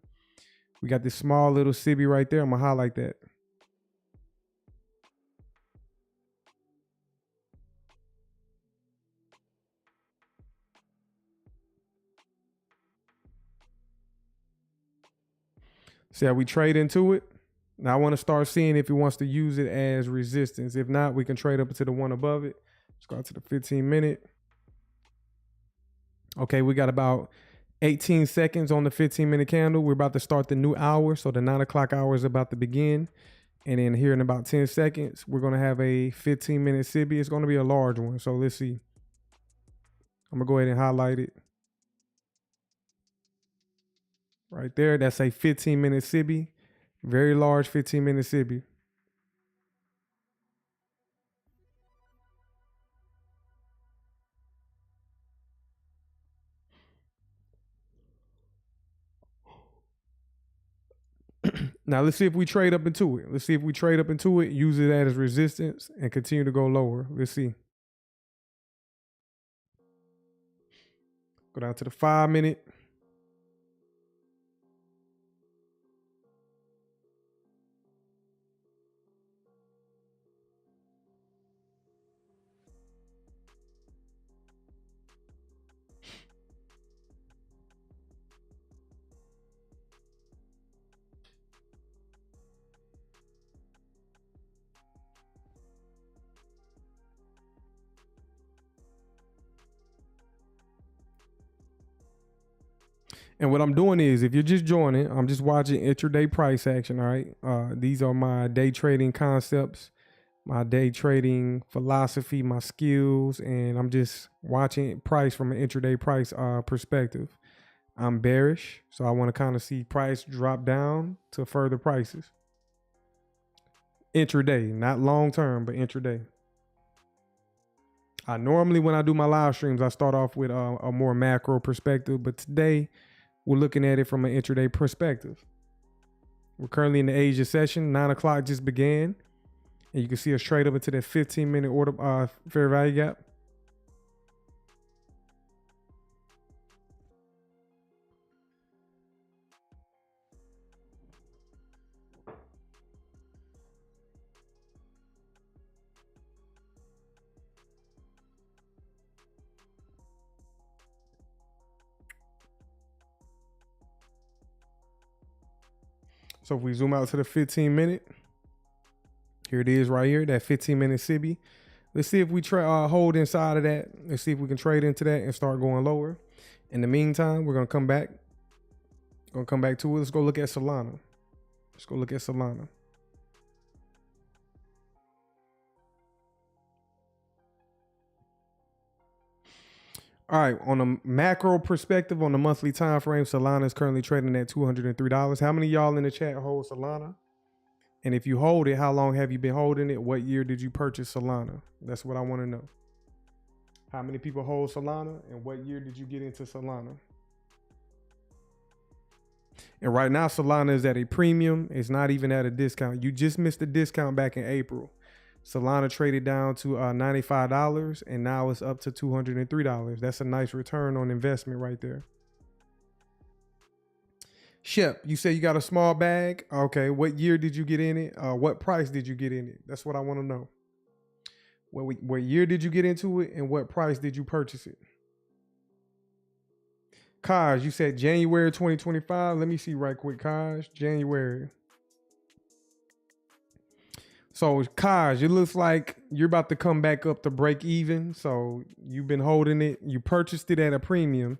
We got this small little SIBI right there. I'm gonna highlight that. See how we trade into it? Now I want to start seeing if he wants to use it as resistance. If not, we can trade up to the one above it. Let's go out to the 15-minute. Okay, we got about 18 seconds on the 15-minute candle. We're about to start the new hour. So the 9 o'clock hour is about to begin. And then here in about 10 seconds, we're going to have a 15-minute SIBI. It's going to be a large one. So let's see. I'm going to go ahead and highlight it. Right there, that's a 15-minute SIBI. Very large 15-minute SIBI. Now let's see if we trade up into it. Let's see if we trade up into it, use it as resistance, and continue to go lower. Let's see. Go down to the 5 minute. And what I'm doing is, if you're just joining, I'm just watching intraday price action, all right? These are my day trading concepts, my day trading philosophy, my skills, and I'm just watching price from an intraday price perspective. I'm bearish, so I want to kind of see price drop down to further prices. Intraday, not long term, but intraday. Normally when I do my live streams, I start off with a more macro perspective, but today we're looking at it from an intraday perspective. We're currently in the Asia session. 9 o'clock just began. And you can see us trade up into that 15-minute order fair value gap. So if we zoom out to the 15-minute, here it is right here, that 15-minute SIBI. Let's see if we hold inside of that. Let's see if we can trade into that and start going lower. In the meantime, we're going to come back. Going to come back to it. Let's go look at Solana. Let's go look at Solana. All right, on a macro perspective, on the monthly time frame, Solana is currently trading at $203. How many of y'all in the chat hold Solana? And if you hold it, how long have you been holding it? What year did you purchase Solana? That's what I want to know. How many people hold Solana, and what year did you get into Solana? And right now, Solana is at a premium. It's not even at a discount. You just missed the discount back in April. Solana traded down to $95, and now it's up to $203. That's a nice return on investment right there. Shep, you say you got a small bag. Okay, what year did you get in it? What price did you get in it? That's what I want to know. What year did you get into it, and what price did you purchase it? Kaj, you said January 2025. Let me see right quick, Kaj. January. So Kaj, it looks like you're about to come back up to break even. So you've been holding it. You purchased it at a premium.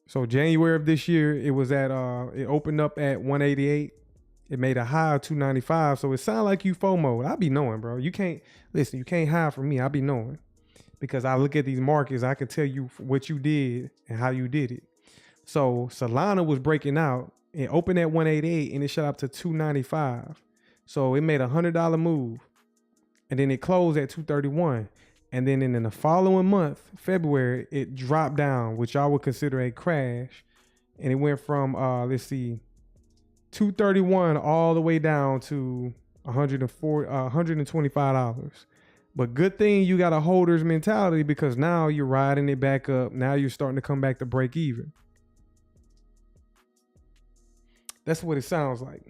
So January of this year, it was at it opened up at 188. It made a high of 295. So it sounds like you FOMO'd. I be knowing, bro. You can't listen. You can't hide from me. I be knowing, because I look at these markets. I can tell you what you did and how you did it. So Solana was breaking out. It opened at 188 and it shot up to 295. So it made $100 move, and then it closed at 231. And then in the following month, February, it dropped down, which I would consider a crash. And it went from, let's see, 231 all the way down to $125. But good thing you got a holder's mentality, because now you're riding it back up. Now you're starting to come back to break even. That's what it sounds like.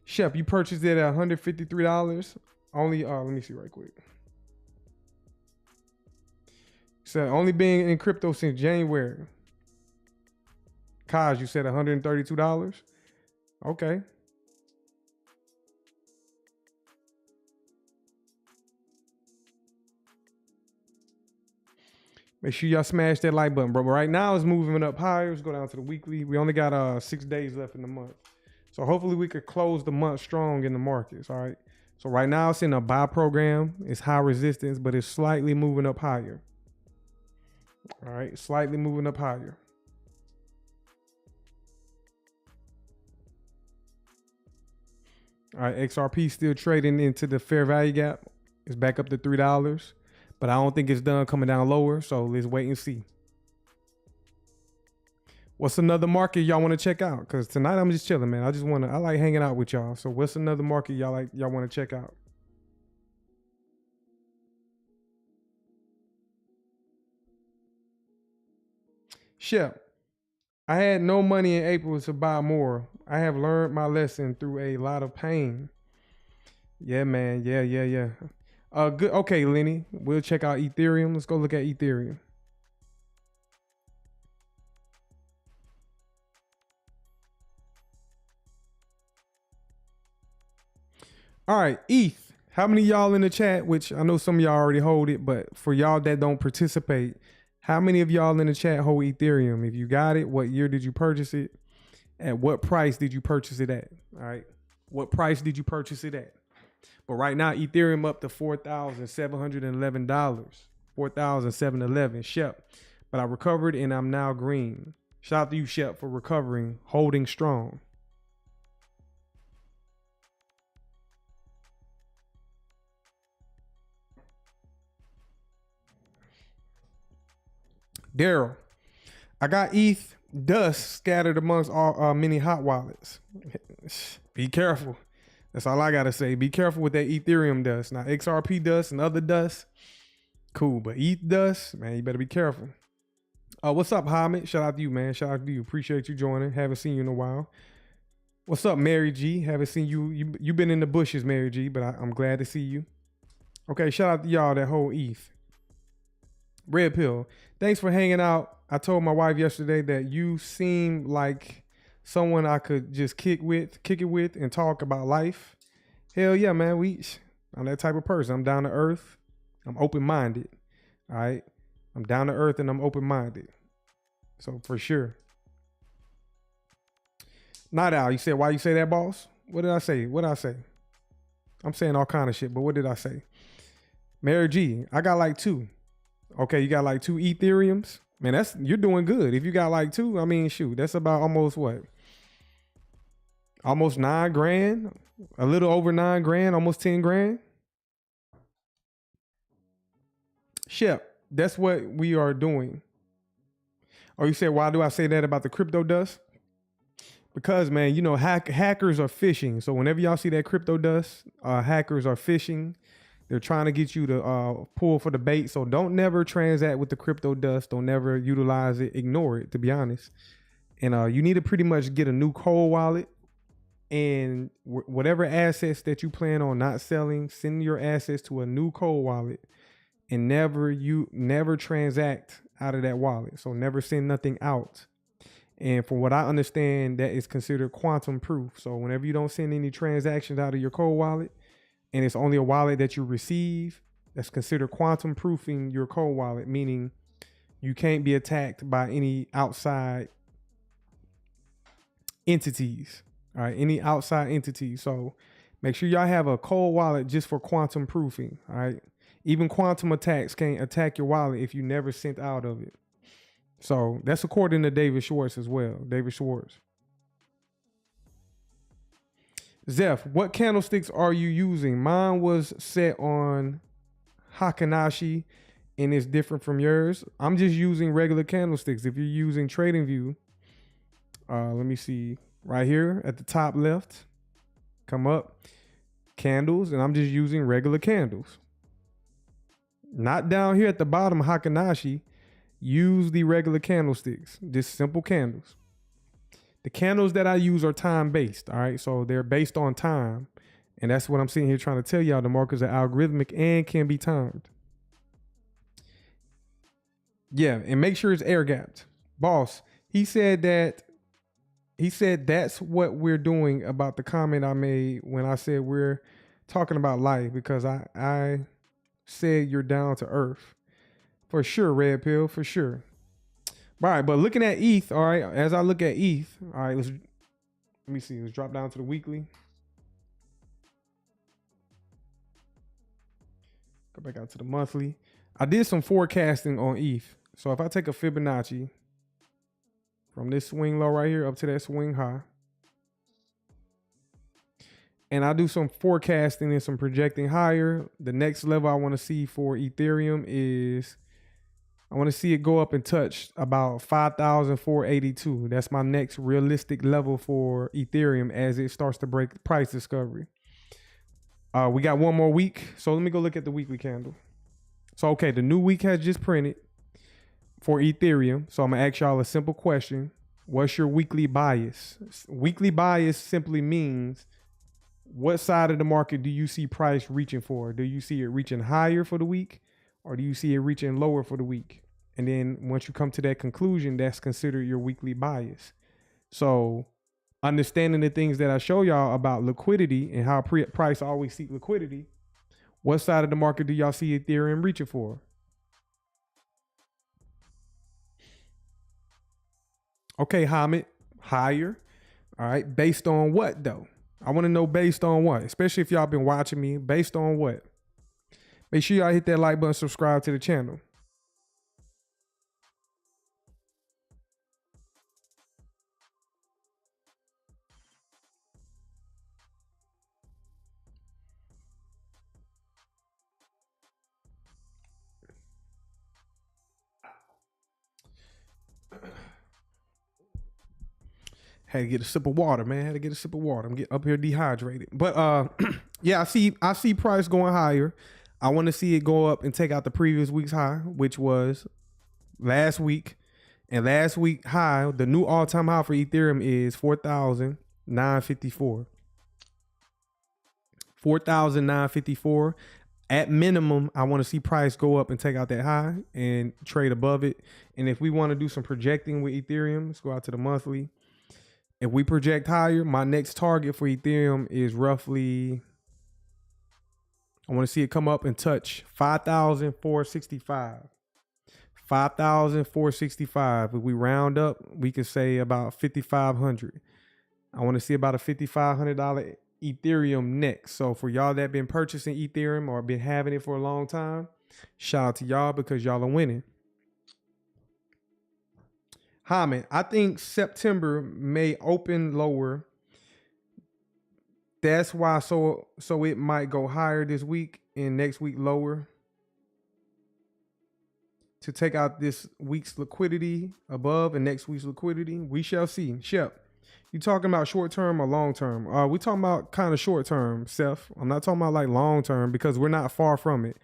Shep, you purchased it at $153. Only, let me see right quick. So only being in crypto since January. Kaj, you said $132. Okay. Make sure y'all smash that like button, bro. But right now it's moving up higher. Let's go down to the weekly. We only got 6 days left in the month. So hopefully we could close the month strong in the markets, all right? So right now it's in a buy program. It's high resistance, but it's slightly moving up higher. All right, slightly moving up higher. All right, XRP still trading into the fair value gap. It's back up to $3, but I don't think it's done coming down lower, so let's wait and see. What's another market y'all want to check out? Because tonight I'm just chilling, man. I like hanging out with y'all. So what's another market y'all want to check out? Shep, I had no money in April to buy more. I have learned my lesson through a lot of pain. Yeah, man. Yeah. Good. Okay, Lenny. We'll check out Ethereum. Let's go look at Ethereum. All right, ETH. How many of y'all in the chat, which I know some of y'all already hold it, but for y'all that don't participate, how many of y'all in the chat hold Ethereum? If you got it, what year did you purchase it? At what price did you purchase it at? All right. What price did you purchase it at? But right now, Ethereum up to $4,711. $4,711. Shep. But I recovered and I'm now green. Shout out to you, Shep, for recovering, holding strong. Daryl, I got ETH dust scattered amongst all many hot wallets. Be careful. That's all I gotta say. Be careful with that Ethereum dust. Now XRP dust and other dust, cool, but ETH dust, man, you better be careful. What's up, Hamid? Shout out to you, man. Shout out to you. Appreciate you joining. Haven't seen you in a while. What's up, Mary G? Haven't seen you. You've been in the bushes, Mary G, but I'm glad to see you. Okay, shout out to y'all that whole ETH. Red Pill, thanks for hanging out. I told my wife yesterday that you seem like someone I could just kick it with and talk about life. Hell yeah, man. I'm that type of person. I'm down to earth. I'm open-minded. All right. I'm down to earth and I'm open-minded. So for sure. Not Al. You said, why you say that, boss? What did I say? I'm saying all kind of shit, but what did I say? Mary G, I got like 2. Okay, you got like 2 Ethereums. Man, you're doing good. If you got like 2, I mean, shoot, that's about almost what? Almost 9 grand, a little over 9 grand, almost 10 grand. Shep, that's what we are doing. Oh, you said, why do I say that about the crypto dust? Because, man, you know, hackers are phishing. So whenever y'all see that crypto dust, hackers are phishing. They're trying to get you to pull for the bait. So don't never transact with the crypto dust. Don't never utilize it. Ignore it, to be honest. And you need to pretty much get a new cold wallet. And whatever assets that you plan on not selling, send your assets to a new cold wallet. And never transact out of that wallet. So never send nothing out. And from what I understand, that is considered quantum proof. So whenever you don't send any transactions out of your cold wallet, and it's only a wallet that you receive, that's considered quantum proofing your cold wallet, meaning you can't be attacked by any outside entities, all right? Any outside entities. So make sure y'all have a cold wallet just for quantum proofing, all right? Even quantum attacks can't attack your wallet if you never sent out of it. So that's according to David Schwartz as well, David Schwartz. Zeph, what candlesticks are you using? Mine was set on Hakanashi and it's different from yours. I'm just using regular candlesticks. If you're using TradingView, let me see right here at the top left, come up, candles, and I'm just using regular candles. Not down here at the bottom, Hakanashi, use the regular candlesticks, just simple candles. The candles that I use are time-based, all right? So they're based on time. And that's what I'm sitting here trying to tell y'all. The markets are algorithmic and can be timed. Yeah, and make sure it's air-gapped. Boss, he said that's what we're doing about the comment I made when I said we're talking about life, because I said you're down to earth. For sure, Red Pill, for sure. All right, but looking at ETH, all right, as I look at ETH, all right, let me see, let's drop down to the weekly. Go back out to the monthly. I did some forecasting on ETH. So if I take a Fibonacci from this swing low right here up to that swing high, and I do some forecasting and some projecting higher, the next level I want to see for Ethereum is I want to see it go up and touch about 5,482. That's my next realistic level for Ethereum as it starts to break price discovery. We got one more week. So let me go look at the weekly candle. So, okay, the new week has just printed for Ethereum. So I'm going to ask y'all a simple question. What's your weekly bias? Weekly bias simply means what side of the market do you see price reaching for? Do you see it reaching higher for the week, or do you see it reaching lower for the week? And then once you come to that conclusion, that's considered your weekly bias. So understanding the things that I show y'all about liquidity and how price always seek liquidity, what side of the market do y'all see Ethereum reaching for? Okay, Hamid, higher. All right, based on what though? I want to know based on what, especially if y'all been watching me, based on what? Make sure y'all hit that like button, subscribe to the channel. Had to get a sip of water, man. Had to get a sip of water. I'm getting up here dehydrated. But yeah, I see price going higher. I want to see it go up and take out the previous week's high, which was last week. And last week high, the new all-time high for Ethereum is 4,954. 4,954. At minimum, I want to see price go up and take out that high and trade above it. And if we want to do some projecting with Ethereum, let's go out to the monthly. If we project higher, my next target for Ethereum is roughly, I want to see it come up and touch 5,465. 5,465. If we round up, we can say about 5,500. I want to see about a $5,500 Ethereum next. So for y'all that been purchasing Ethereum or been having it for a long time, shout out to y'all because y'all are winning. Hamid, I think September may open lower. That's why so it might go higher this week and next week lower to take out this week's liquidity above and next week's liquidity. We shall see. Shep, you talking about short term or long term? We talking about kind of short term, Seth. I'm not talking about like long term because we're not far from it.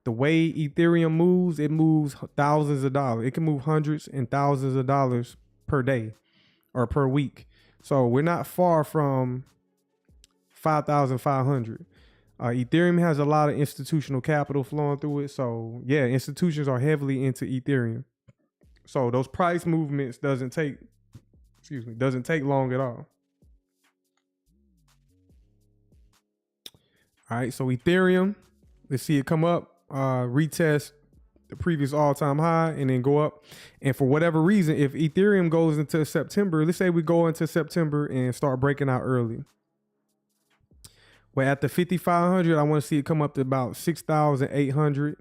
The way Ethereum moves, it moves thousands of dollars. It can move hundreds and thousands of dollars per day or per week. So we're not far from 5,500. Ethereum has a lot of institutional capital flowing through it. So yeah, institutions are heavily into Ethereum. So those price movements doesn't take long at all. All right, so Ethereum, let's see it come up. Retest the previous all-time high and then go up. And for whatever reason, if Ethereum goes into September, let's say we go into September and start breaking out early. Well, at the 5,500, I want to see it come up to about 6,800.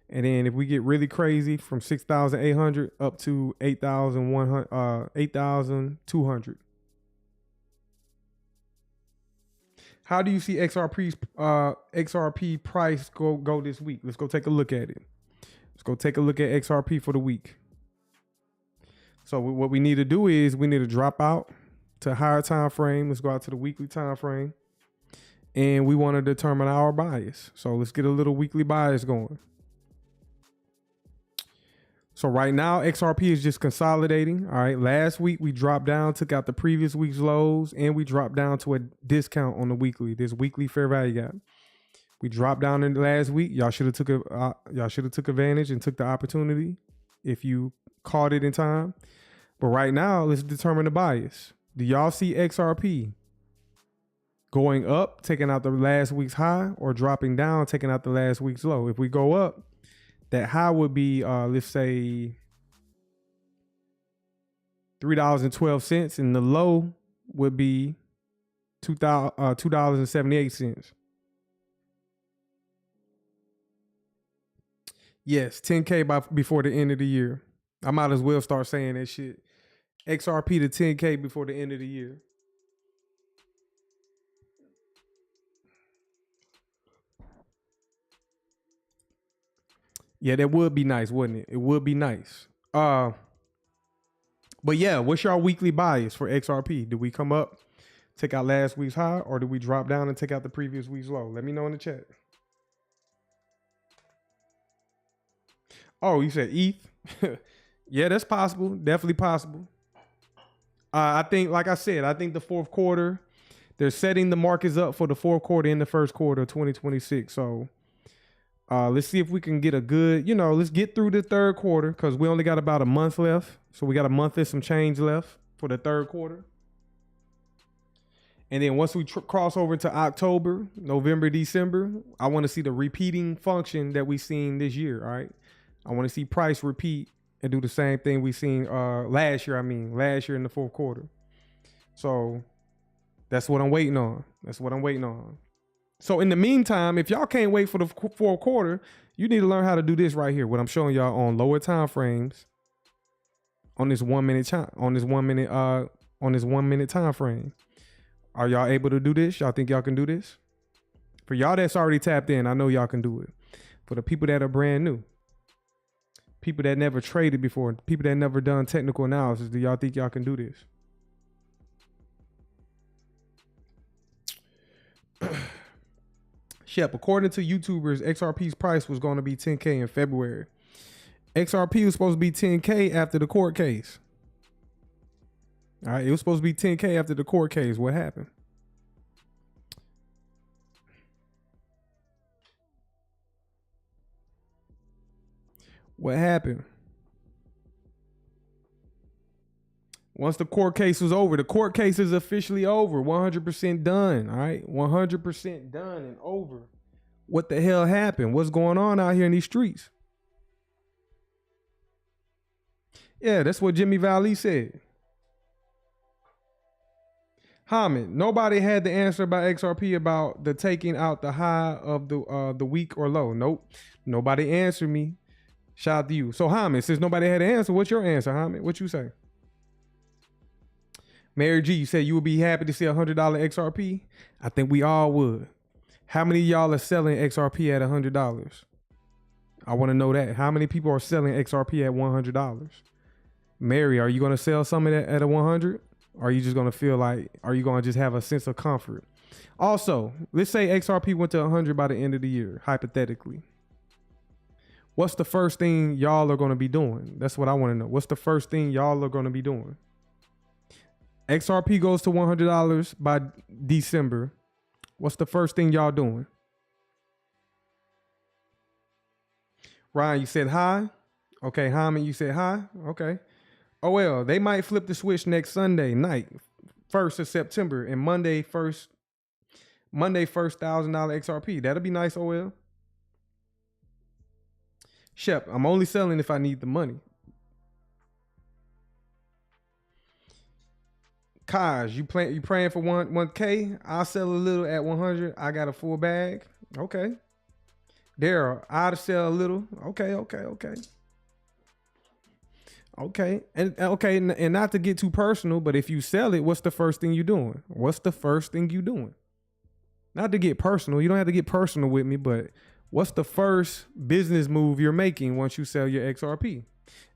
And then if we get really crazy from 6,800 up to 8,200. How do you see XRP price go this week? Let's go take a look at it. Let's go take a look at XRP for the week. So what we need to do is we need to drop out to a higher time frame. Let's go out to the weekly time frame. And we want to determine our bias. So let's get a little weekly bias going. So right now, XRP is just consolidating. All right. Last week, we dropped down, took out the previous week's lows, and we dropped down to a discount on the weekly, this weekly fair value gap. We dropped down in the last week. Y'all should have took advantage and took the opportunity if you caught it in time. But right now, let's determine the bias. Do y'all see XRP going up, taking out the last week's high, or dropping down, taking out the last week's low? If we go up, that high would be, let's say, $3.12, and the low would be $2.78. Yes, 10K before the end of the year. I might as well start saying that shit. XRP to 10K before the end of the year. Yeah, that would be nice, wouldn't it? It would be nice. But yeah, what's your weekly bias for XRP? Did we come up, take out last week's high, or did we drop down and take out the previous week's low? Let me know in the chat. Oh, you said ETH? Yeah, that's possible. Definitely possible. I think, like I said, I think the fourth quarter, they're setting the markets up for the fourth quarter and the first quarter of 2026. So let's see if we can get a good, let's get through the third quarter because we only got about a month left. So we got a month and some change left for the third quarter. And then once we cross over to October, November, December, I want to see the repeating function that we seen this year, all right? I want to see price repeat and do the same thing we seen last year in the fourth quarter. So that's what I'm waiting on. So in the meantime, if y'all can't wait for the fourth quarter, you need to learn how to do this right here. What I'm showing y'all on lower time frames on this 1 minute time, on this 1 minute time frame. Are y'all able to do this? Y'all think y'all can do this? For y'all that's already tapped in, I know y'all can do it. For the people that are brand new, people that never traded before, people that never done technical analysis, do y'all think y'all can do this? Shep, according to YouTubers, XRP's price was going to be 10K in February. XRP was supposed to be 10K after the court case. All right, it was supposed to be 10K after the court case. What happened? What happened? Once the court case was over, the court case is officially over. 100% done. All right, 100% done and over. What the hell happened? What's going on out here in these streets? Yeah, that's what Jimmy Valley said. Hamid, nobody had the answer about XRP about the taking out the high of the week or low. Nope, nobody answered me. Shout out to you. So Hamid, since nobody had an answer, what's your answer, Hamid? What you say? Mary G, you said you would be happy to see $100 XRP. I think we all would. How many of y'all are selling XRP at $100? I want to know that. How many people are selling XRP at $100? Mary, are you going to sell some of that at a 100? Or are you just going to feel like, are you going to just have a sense of comfort? Also, let's say XRP went to 100 by the end of the year, hypothetically. What's the first thing y'all are going to be doing? That's what I want to know. What's the first thing y'all are going to be doing? XRP goes to $100 by December. What's the first thing y'all doing? Ryan, you said hi. Okay, Hamid, you said hi. Okay. Oh, well, they might flip the switch next Sunday night, 1st of September, and Monday first $1,000 XRP. That'll be nice, OL. Shep, I'm only selling if I need the money. Kaj, you praying for 1K? I'll sell a little at 100. I got a full bag. Okay. Daryl, I'll sell a little. Okay. And not to get too personal, but if you sell it, what's the first thing you're doing? Not to get personal. You don't have to get personal with me, but what's the first business move you're making once you sell your XRP?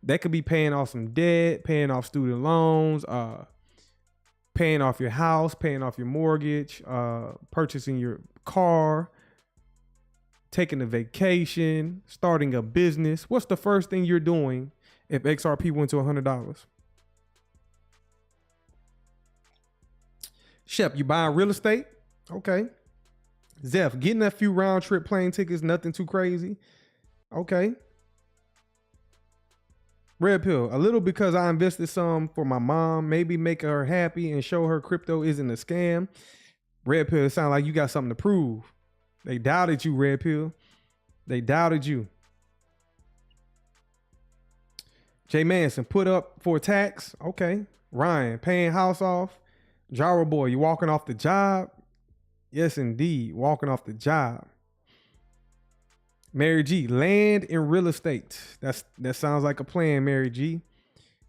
That could be paying off some debt, paying off student loans, paying off your house, paying off your mortgage, purchasing your car, taking a vacation, starting a business. What's the first thing you're doing if XRP went to $100? Shep, you buying real estate? Okay. Zeph, getting a few round trip plane tickets, nothing too crazy. Okay. Red Pill, a little because I invested some for my mom, maybe make her happy and show her crypto isn't a scam. Red Pill, it sounds like you got something to prove. They doubted you, Red Pill. They doubted you. Jay Manson, put up for tax. Okay. Ryan, paying house off. Jara Boy, you walking off the job? Yes, indeed. Walking off the job. Mary G, land and real estate. That sounds like a plan, Mary G.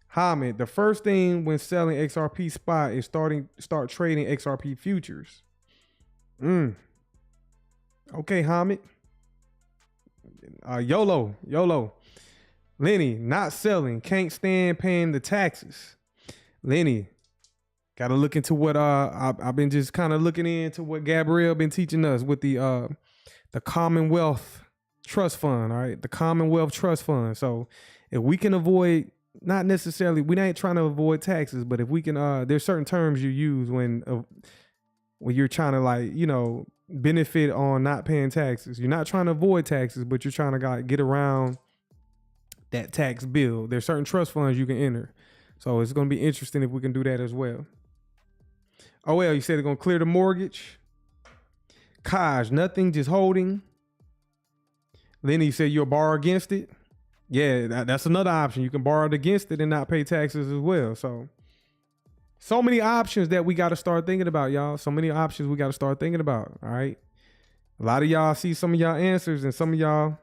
Hamid, the first thing when selling XRP spot is start trading XRP futures. Okay, Hamid. YOLO. Lenny, not selling. Can't stand paying the taxes. Lenny, gotta look into what I've been just kind of looking into what Gabrielle been teaching us with the Commonwealth Trust Fund. All right, the Commonwealth Trust Fund. So if we can avoid, not necessarily, we ain't trying to avoid taxes, but if we can, there's certain terms you use when you're trying to, like, you know, benefit on not paying taxes. You're not trying to avoid taxes, but you're trying to get around that tax bill. There's certain trust funds you can enter. So it's going to be interesting if we can do that as well. Oh, well, you said they're going to clear the mortgage. Kaj, nothing, just holding. Lenny said you'll borrow against it. Yeah, that's another option. You can borrow against it and not pay taxes as well. So many options that we got to start thinking about, y'all. So many options we got to start thinking about, all right? A lot of y'all see some of y'all answers and some of y'all,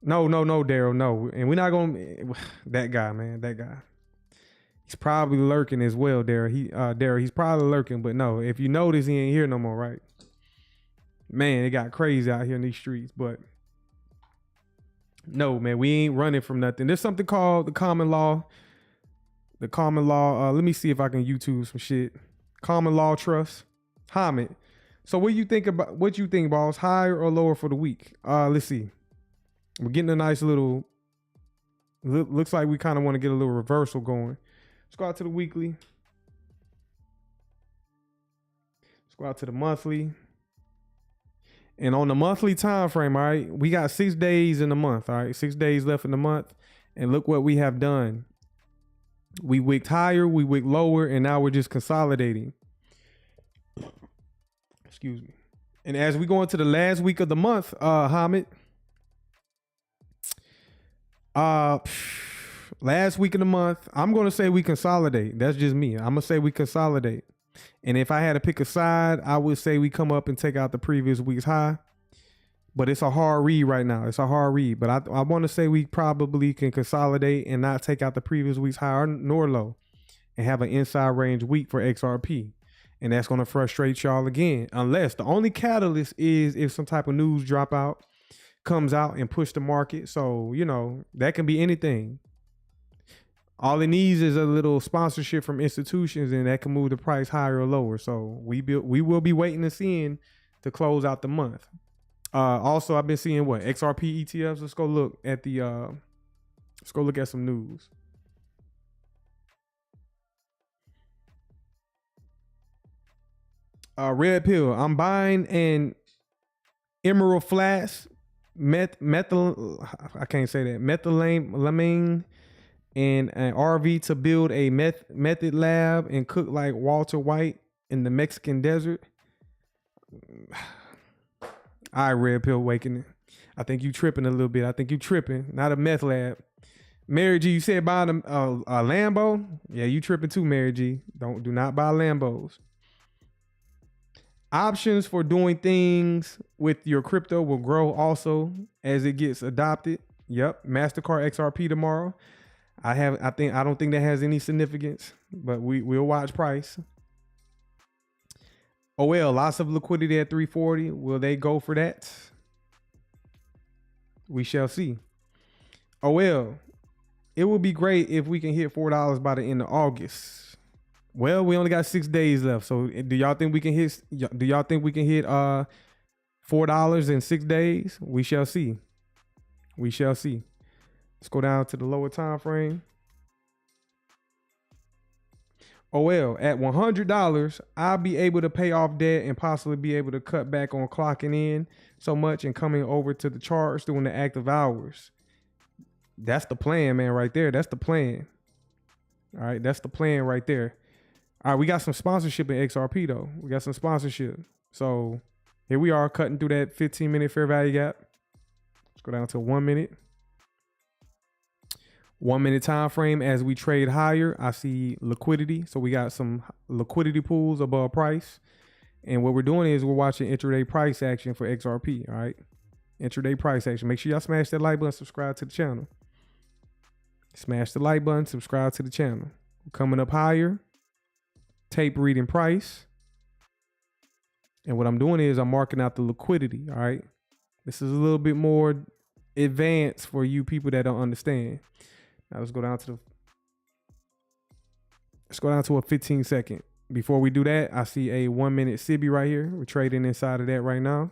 no, Daryl, no. And we're not going to, that guy, man, that guy. He's probably lurking as well, Daryl. He's probably lurking, but no, if you notice, he ain't here no more, right? Man, it got crazy out here in these streets, but no, man, we ain't running from nothing. There's something called the common law. The common law, let me see if I can YouTube some shit. Common law trust. Hamid. So what you think, boss? Higher or lower for the week? Let's see. We're getting a nice little, looks like we kind of want to get a little reversal going. Let's go out to the weekly. Let's go out to the monthly. And on the monthly time frame, all right, we got 6 days in the month, all right? 6 days left in the month. And look what we have done. We wicked higher, we wicked lower, and now we're just consolidating. Excuse me. And as we go into the last week of the month, Hamid, last week of the month, I'm going to say we consolidate. That's just me. I'm going to say we consolidate. And if I had to pick a side, I would say we come up and take out the previous week's high. But it's a hard read right now. It's a hard read. But I want to say we probably can consolidate and not take out the previous week's high nor low and have an inside range week for XRP. And that's going to frustrate y'all again. Unless the only catalyst is if some type of news comes out and push the market. So, you know, that can be anything. All it needs is a little sponsorship from institutions, and that can move the price higher or lower. So we will be waiting and seeing to close out the month. Also, I've been seeing what XRP ETFs. Let's go look at let's go look at some news. Red pill. I'm buying an emerald flask, methylamine and an RV to build a method lab and cook like Walter White in the Mexican desert. All right, Red Pill Awakening. I think you tripping a little bit. I think you tripping. Not a meth lab. Mary G, you said buy a Lambo? Yeah, you tripping too, Mary G. Do not buy Lambos. Options for doing things with your crypto will grow also as it gets adopted. Yep, MasterCard XRP tomorrow. I don't think that has any significance, but we'll watch price. Oh well, lots of liquidity at 340. Will they go for that? We shall see. Oh well, it would be great if we can hit $4 by the end of August. Well, we only got 6 days left. So do y'all think we can hit $4 in 6 days? We shall see. We shall see. Let's go down to the lower time frame. Oh well, at $100, I'll be able to pay off debt and possibly be able to cut back on clocking in so much and coming over to the charts during the active hours. That's the plan, man, right there. That's the plan. All right, that's the plan right there. All right, we got some sponsorship in XRP though. We got some sponsorship. So here we are cutting through that 15-minute fair value gap. Let's go down to 1 minute. 1 minute time frame as we trade higher. I see liquidity. So we got some liquidity pools above price. And what we're doing is we're watching intraday price action for XRP. All right. Intraday price action. Make sure y'all smash that like button, subscribe to the channel. Smash the like button, subscribe to the channel. Coming up higher. Tape reading price. And what I'm doing is I'm marking out the liquidity. All right. This is a little bit more advanced for you people that don't understand. Now let's go down to a 15-second. Before we do that, I see a 1 minute SIBI right here. We're trading inside of that right now.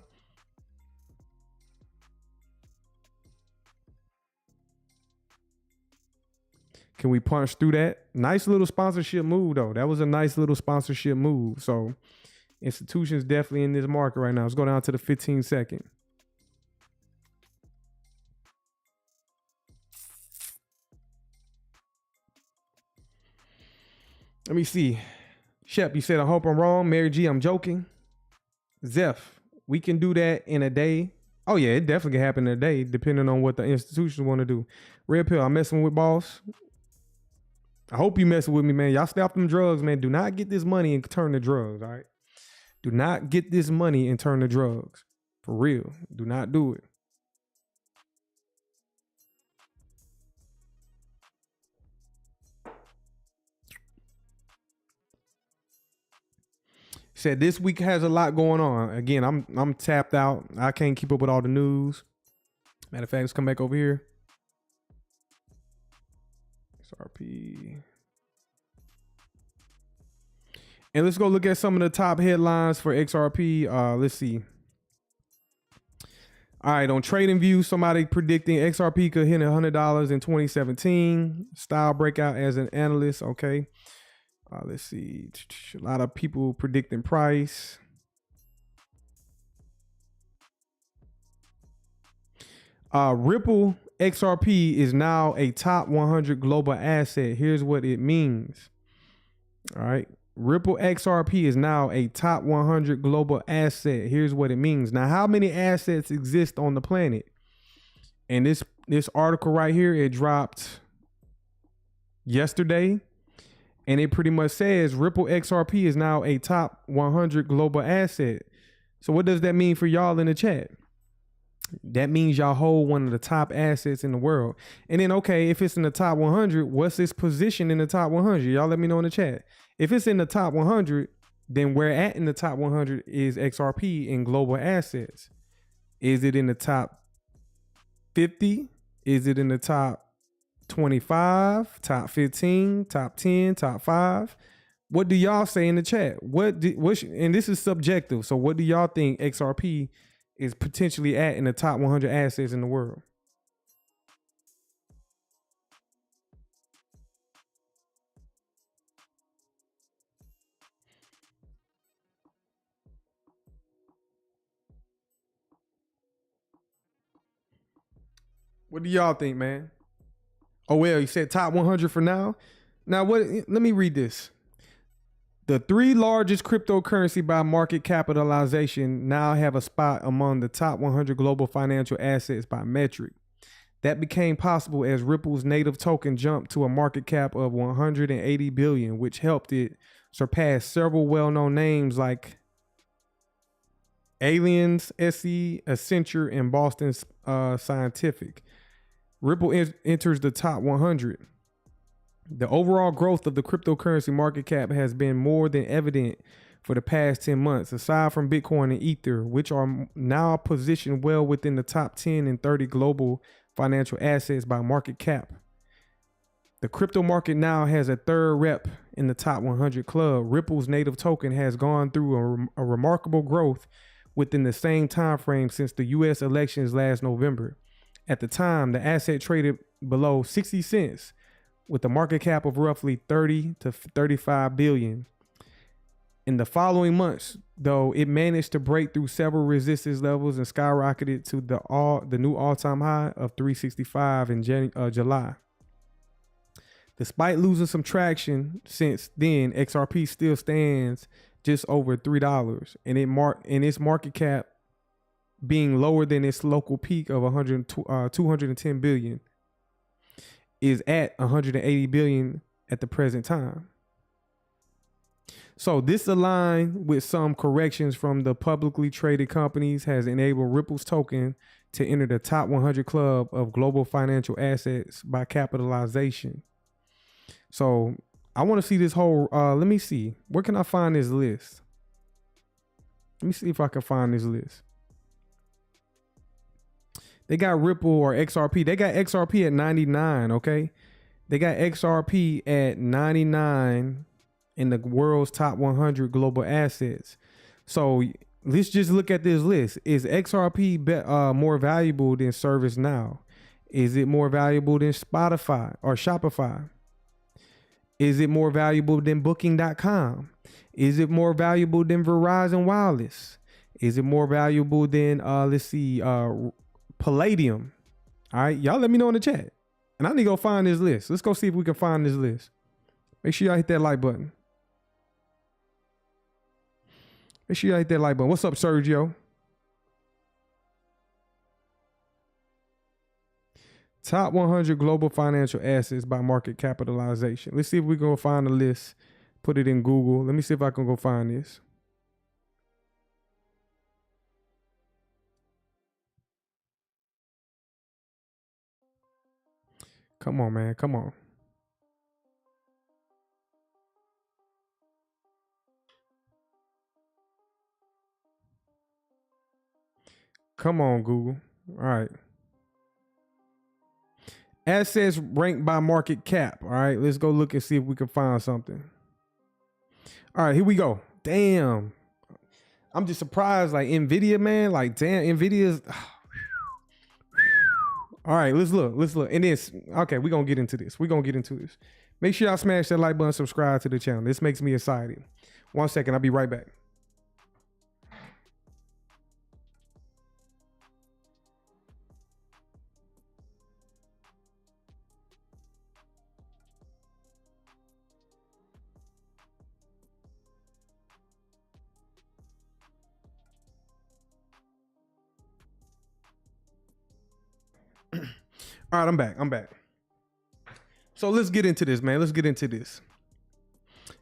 Can we punch through that? Nice little sponsorship move though. That was a nice little sponsorship move. So institutions definitely in this market right now. Let's go down to the 15-second. Let me see. Shep, you said, I hope I'm wrong. Mary G, I'm joking. Zeph, we can do that in a day. Oh yeah, it definitely can happen in a day, depending on what the institutions want to do. Red Pill, I'm messing with boss. I hope you messing with me, man. Y'all stay off them drugs, man. Do not get this money and turn to drugs, all right? Do not get this money and turn to drugs. For real. Do not do it. Said this week has a lot going on. Again, I'm tapped out. I can't keep up with all the news. Matter of fact, let's come back over here. XRP. And let's go look at some of the top headlines for XRP. Let's see. All right, on TradingView, somebody predicting XRP could hit $100 in 2017. Style breakout as an analyst. Okay. Let's see. A lot of people predicting price. Ripple XRP is now a top 100 global asset. Here's what it means. All right. Ripple XRP is now a top 100 global asset. Here's what it means. Now, how many assets exist on the planet? And this article right here, it dropped yesterday. And it pretty much says Ripple XRP is now a top 100 global asset. So what does that mean for y'all in the chat? That means y'all hold one of the top assets in the world. And then, okay, if it's in the top 100, what's its position in the top 100? Y'all let me know in the chat. If it's in the top 100, then where at in the top 100 is XRP in global assets? Is it in the top 50? Is it in the top 25, top 15, top 10, top 5? What do y'all say in the chat? And this is subjective. So what do y'all think XRP is potentially at in the top 100 assets in the world? What do y'all think, man? Oh, well, you said top 100 for now. Now, let me read this. The 3 largest cryptocurrency by market capitalization now have a spot among the top 100 global financial assets by metric. That became possible as Ripple's native token jumped to a market cap of 180 billion, which helped it surpass several well-known names like Aliens, SE, Accenture, and Boston Scientific. Ripple enters the top 100. The overall growth of the cryptocurrency market cap has been more than evident for the past 10 months, aside from Bitcoin and Ether, which are now positioned well within the top 10 and 30 global financial assets by market cap. The crypto market now has a third rep in the top 100 club. Ripple's native token has gone through a remarkable growth within the same time frame since the U.S. elections last November. At the time, the asset traded below 60 cents with a market cap of roughly 30 to 35 billion. In the following months, though, it managed to break through several resistance levels and skyrocketed to the new all-time high of 365 in July. Despite losing some traction since then, XRP still stands just over $3, and its market cap being lower than its local peak of 210 billion is at 180 billion at the present time. So this aligned with some corrections from the publicly traded companies has enabled Ripple's token to enter the top 100 club of global financial assets by capitalization. So I want to see this whole, let me see, where can I find this list? Let me see if I can find this list. They got Ripple or XRP. They got XRP at 99, okay? They got XRP at 99 in the world's top 100 global assets. So let's just look at this list. Is XRP more valuable than ServiceNow? Is it more valuable than Spotify or Shopify? Is it more valuable than Booking.com? Is it more valuable than Verizon Wireless? Is it more valuable than, Palladium? All right, y'all let me know in the chat. And I need to go find this list. Let's go see if we can find this list. Make sure y'all hit that like button. Make sure y'all hit that like button. What's up, Sergio? Top 100 global financial assets by market capitalization. Let's see if we can go find a list. Put it in Google. Let me see if I can go find this. Come on, man. Come on. Come on, Google. All right. Assets ranked by market cap. All right. Let's go look and see if we can find something. All right. Here we go. Damn. I'm just surprised. Like NVIDIA, man. Like, damn, NVIDIA's. All right. Let's look. Let's look. And then, okay, we're going to get into this. We're going to get into this. Make sure y'all smash that like button, subscribe to the channel. This makes me excited. 1 second. I'll be right back. All right, I'm back. I'm back. So let's get into this, man. Let's get into this.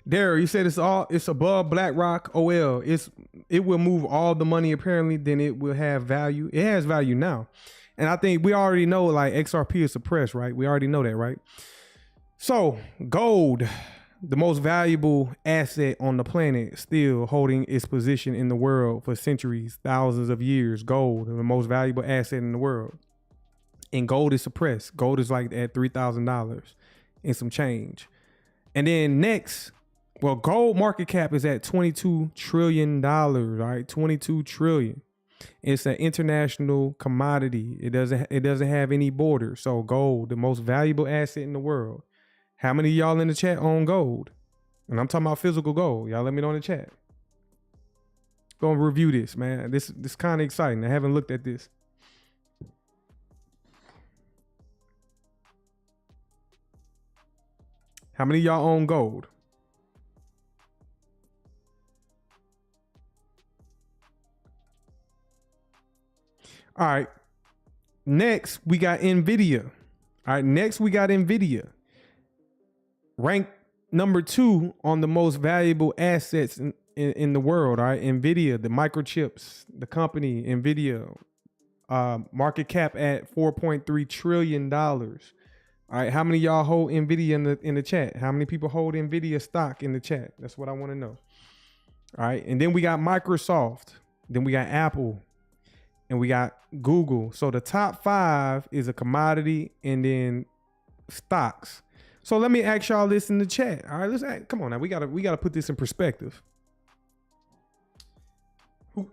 Daryl, you said it's above BlackRock. OL. It will move all the money apparently, then it will have value. It has value now. And I think we already know like XRP is suppressed, right? We already know that, right? So gold, the most valuable asset on the planet, still holding its position in the world for centuries, thousands of years. Gold, the most valuable asset in the world. And gold is suppressed. Gold is like at $3,000 and some change. And then next, well, gold market cap is at $22 trillion, right? 22 trillion. It's an international commodity. It doesn't have any borders. So gold, the most valuable asset in the world. How many of y'all in the chat own gold? And I'm talking about physical gold. Y'all let me know in the chat. Gonna review this, man. This kind of exciting. I haven't looked at this. How many of y'all own gold? All right. Next, we got NVIDIA. All right. Next, we got NVIDIA. Ranked number 2 on the most valuable assets in the world. All right. NVIDIA, the microchips, the company, NVIDIA, market cap at $4.3 trillion. All right, how many of y'all hold NVIDIA in the chat? How many people hold NVIDIA stock in the chat? That's what I want to know. All right, and then we got Microsoft, then we got Apple, and we got Google. So the top 5 is a commodity and then stocks. So let me ask y'all this in the chat. All right, come on now. We gotta put this in perspective.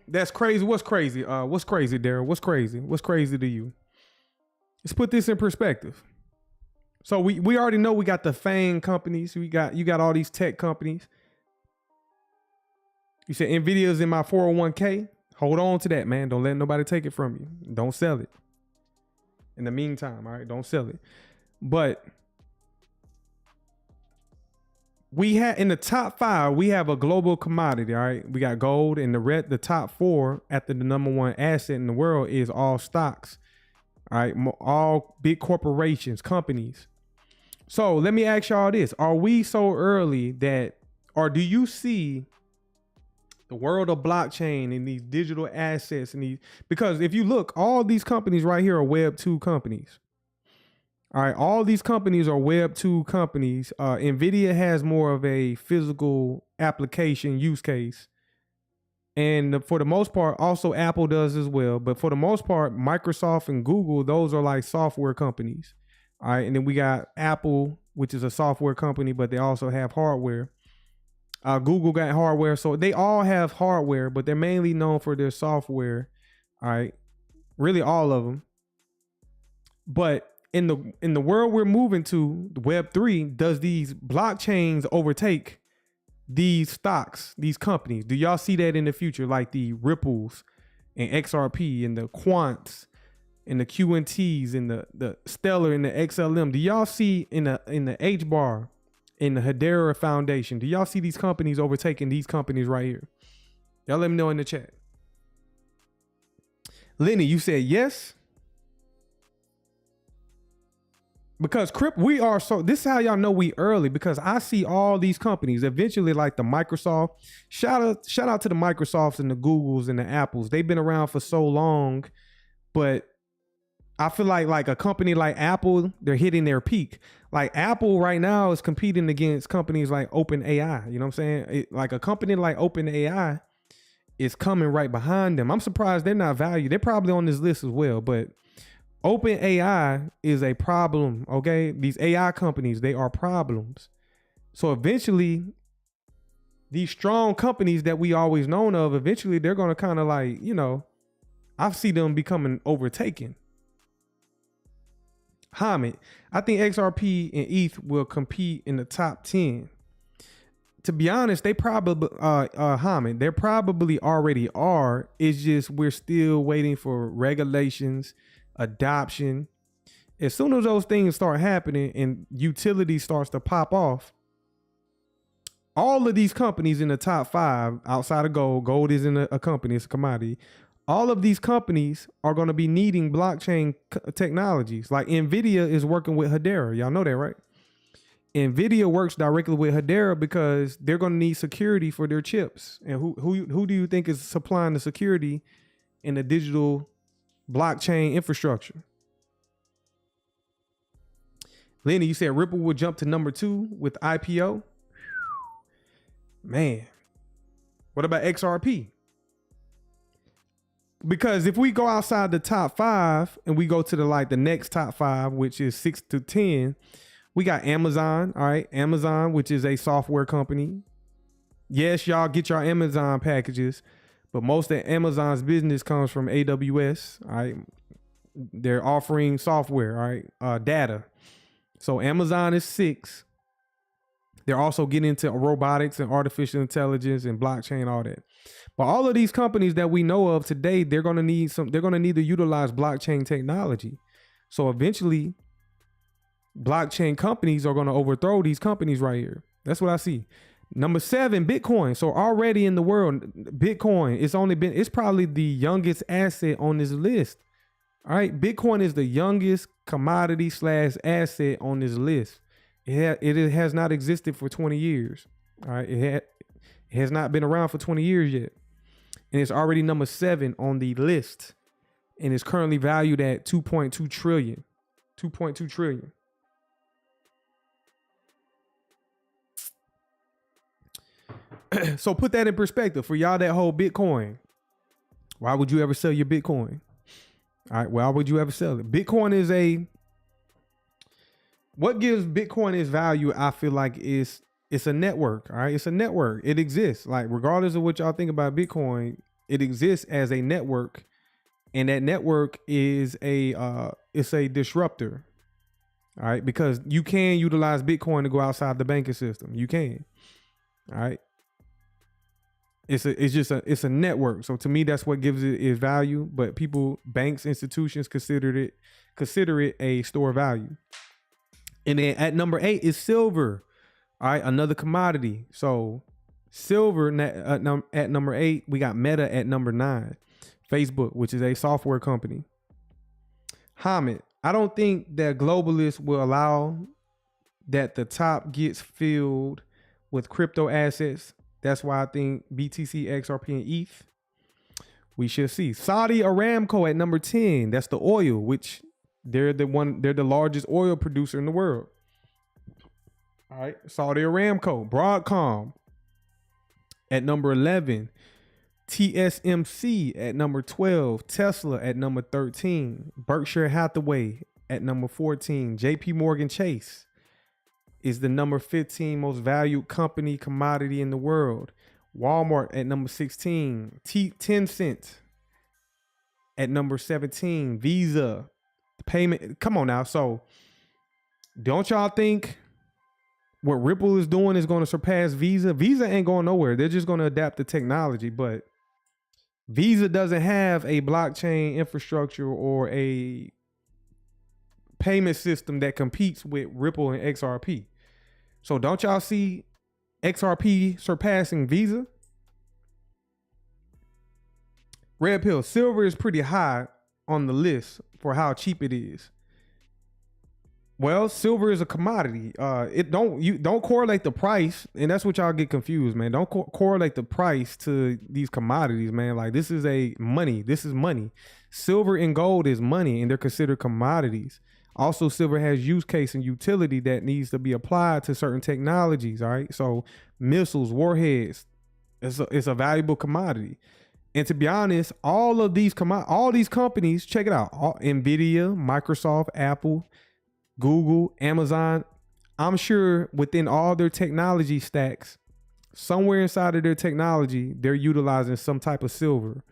That's crazy. What's crazy? What's crazy, Daryl? What's crazy? What's crazy to you? Let's put this in perspective. So we already know we got the FANG companies. You got all these tech companies. You said NVIDIA is in my 401k. Hold on to that, man. Don't let nobody take it from you. Don't sell it. In the meantime, all right, don't sell it. But we have in the top 5, we have a global commodity. All right, we got gold, and the top 4 after the number 1 asset in the world is all stocks. All right, all big corporations, companies. So let me ask y'all this. Are we so early that, or do you see the world of blockchain and these digital assets and these, because if you look, all these companies right here are Web 2 companies. All right, all these companies are Web 2 companies. NVIDIA has more of a physical application use case. And for the most part, also Apple does as well. But for the most part, Microsoft and Google, those are like software companies. All right. And then we got Apple, which is a software company, but they also have hardware. Google got hardware. So they all have hardware, but they're mainly known for their software. All right. Really all of them. But in the world we're moving to, Web3, does these blockchains overtake these stocks, these companies? Do y'all see that in the future, like the Ripples and XRP and the Quants and the QNTs and the Stellar and the XLM? Do y'all see in the HBAR, in the Hedera Foundation, do y'all see these companies overtaking these companies right here? Y'all let me know in the chat. Lenny, you said yes? Because we are so, this is how y'all know we early, because I see all these companies eventually, like the Microsoft, shout out to the Microsofts and the Googles and the Apples. They've been around for so long, but I feel like a company like Apple, they're hitting their peak. Like Apple right now is competing against companies like OpenAI. You know what I'm saying? Like a company like OpenAI is coming right behind them. I'm surprised they're not valued. They're probably on this list as well, but OpenAI is a problem, okay? These AI companies, they are problems. So eventually, these strong companies that we always known of, eventually they're going to kind of like, you know, I see them becoming overtaken. Hamid, I think XRP and ETH will compete in the top 10. To be honest, they probably, Hamid, they probably already are. It's just we're still waiting for regulations, adoption. As soon as those things start happening and utility starts to pop off, all of these companies in the top 5 outside of gold isn't a company, it's a commodity. All of these companies are going to be needing blockchain technologies. Like Nvidia is working with Hedera. Y'all know that, right? Nvidia works directly with Hedera because they're going to need security for their chips. And who do you think is supplying the security in the digital blockchain infrastructure? Lenny, you said Ripple would jump to number 2 with IPO. Man, what about XRP? Because if we go outside the top 5 and we go to the next top 5, which is 6 to 10, we got Amazon. All right, Amazon, which is a software company. Yes, y'all get your Amazon packages, but most of Amazon's business comes from AWS. All right, they're offering software. All right, data. So Amazon is 6. They're also getting into robotics and artificial intelligence and blockchain, all that. But all of these companies that we know of today, they're going to need to utilize blockchain technology. So eventually, blockchain companies are going to overthrow these companies right here. That's what I see. Number 7, Bitcoin. So already in the world, Bitcoin, it's probably the youngest asset on this list. All right. Bitcoin is the youngest commodity / asset on this list. It has not existed for 20 years. All right. It has not been around for 20 years yet. And it's already number 7 on the list. And it's currently valued at 2.2 trillion. 2.2 trillion. So put that in perspective for y'all that hold Bitcoin. Why would you ever sell your Bitcoin? All right, why would you ever sell it? Bitcoin is what gives Bitcoin its value, I feel like, it's a network. All right, it's a network. It exists. Like, regardless of what y'all think about Bitcoin, it exists as a network, and that network is it's a disruptor. All right, because you can utilize Bitcoin to go outside the banking system. You can. All right. It's a network. So to me, that's what gives it its value. But banks, institutions consider it a store of value. And then at number 8 is silver. All right, another commodity. So silver at number 8. We got Meta at number 9. Facebook, which is a software company. Hamid, I don't think that globalists will allow that the top gets filled with crypto assets. That's why I think BTC, XRP, and ETH, we should see. Saudi Aramco at number 10. That's the oil, which they're the largest oil producer in the world. All right. Saudi Aramco. Broadcom at number 11. TSMC at number 12, Tesla at number 13, Berkshire Hathaway at number 14, JP Morgan Chase is the number 15 most valued company commodity in the world. Walmart at number 16, Tencent at number 17, Visa payment. Come on now. So don't y'all think what Ripple is doing is going to surpass Visa? Visa ain't going nowhere. They're just going to adapt the technology, but Visa doesn't have a blockchain infrastructure or a payment system that competes with Ripple and XRP. So don't y'all see XRP surpassing Visa? Red pill, silver is pretty high on the list for how cheap it is. Well, silver is a commodity. You don't correlate the price, and that's what y'all get confused, man. Don't correlate the price to these commodities, man. Like this is money. This is money. Silver and gold is money, and they're considered commodities. Also, silver has use case and utility that needs to be applied to certain technologies. All right, so missiles, warheads, it's a valuable commodity. And to be honest, all these companies, check it out: Nvidia, Microsoft, Apple, Google, Amazon, I'm sure within all their technology stacks, somewhere inside of their technology, they're utilizing some type of silver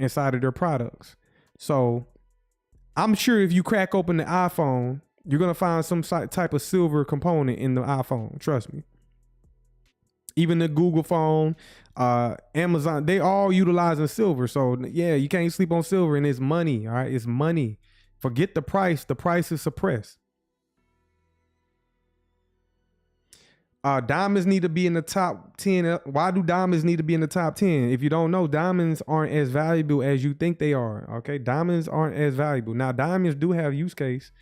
inside of their products. So I'm sure if you crack open the iPhone, you're going to find some type of silver component in the iPhone. Trust me. Even the Google phone, Amazon, they all utilizing silver. So yeah, you can't sleep on silver, and it's money. All right. It's money. Forget the price. The price is suppressed. Diamonds need to be in the top 10. Why do diamonds need to be in the top 10? If you don't know, diamonds aren't as valuable as you think they are. Okay. Diamonds aren't as valuable. Now, diamonds do have use case,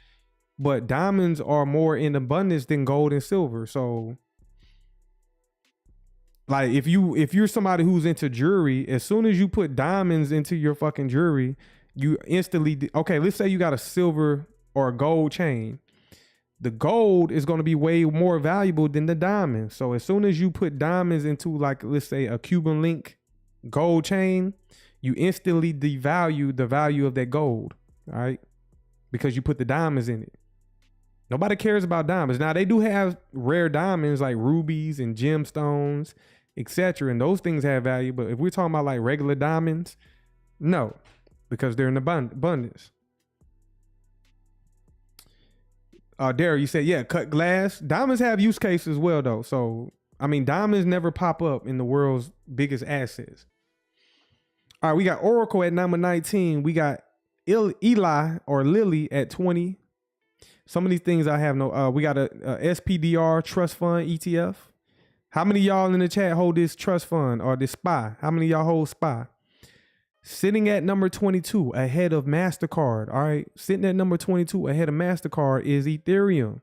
but diamonds are more in abundance than gold and silver. So like if you're somebody who's into jewelry, as soon as you put diamonds into your fucking jewelry, you instantly, okay, let's say you got a silver or a gold chain. The gold is going to be way more valuable than the diamond. So as soon as you put diamonds into, like, let's say a Cuban link gold chain, you instantly devalue the value of that gold, all right? Because you put the diamonds in it. Nobody cares about diamonds. Now, they do have rare diamonds like rubies and gemstones, etc. And those things have value. But if we're talking about like regular diamonds, no, because they're in abundance. Darryl, you said, yeah, cut glass. Diamonds have use cases as well, though. So, I mean, diamonds never pop up in the world's biggest assets. All right, we got Oracle at number 19. We got Eli or Lily at 20. Some of these things I have no, we got a SPDR trust fund ETF. How many of y'all in the chat hold this trust fund or this SPY? How many of y'all hold SPY? Sitting at number 22 ahead of MasterCard. All right. Sitting at number 22 ahead of MasterCard is Ethereum.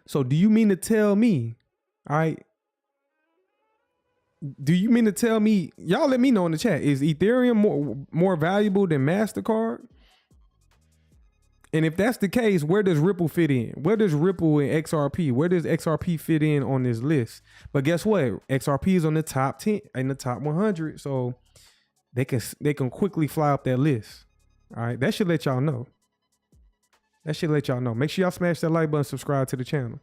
So do you mean to tell me, all right, do you mean to tell me, y'all let me know in the chat, is Ethereum more valuable than MasterCard? And if that's the case, where does Ripple fit in? Where does Ripple and XRP, where does XRP fit in on this list? But guess what? XRP is on the top 10, in the top 100. So they can quickly fly up that list. All right. That should let y'all know. That should let y'all know. Make sure y'all smash that like button, subscribe to the channel.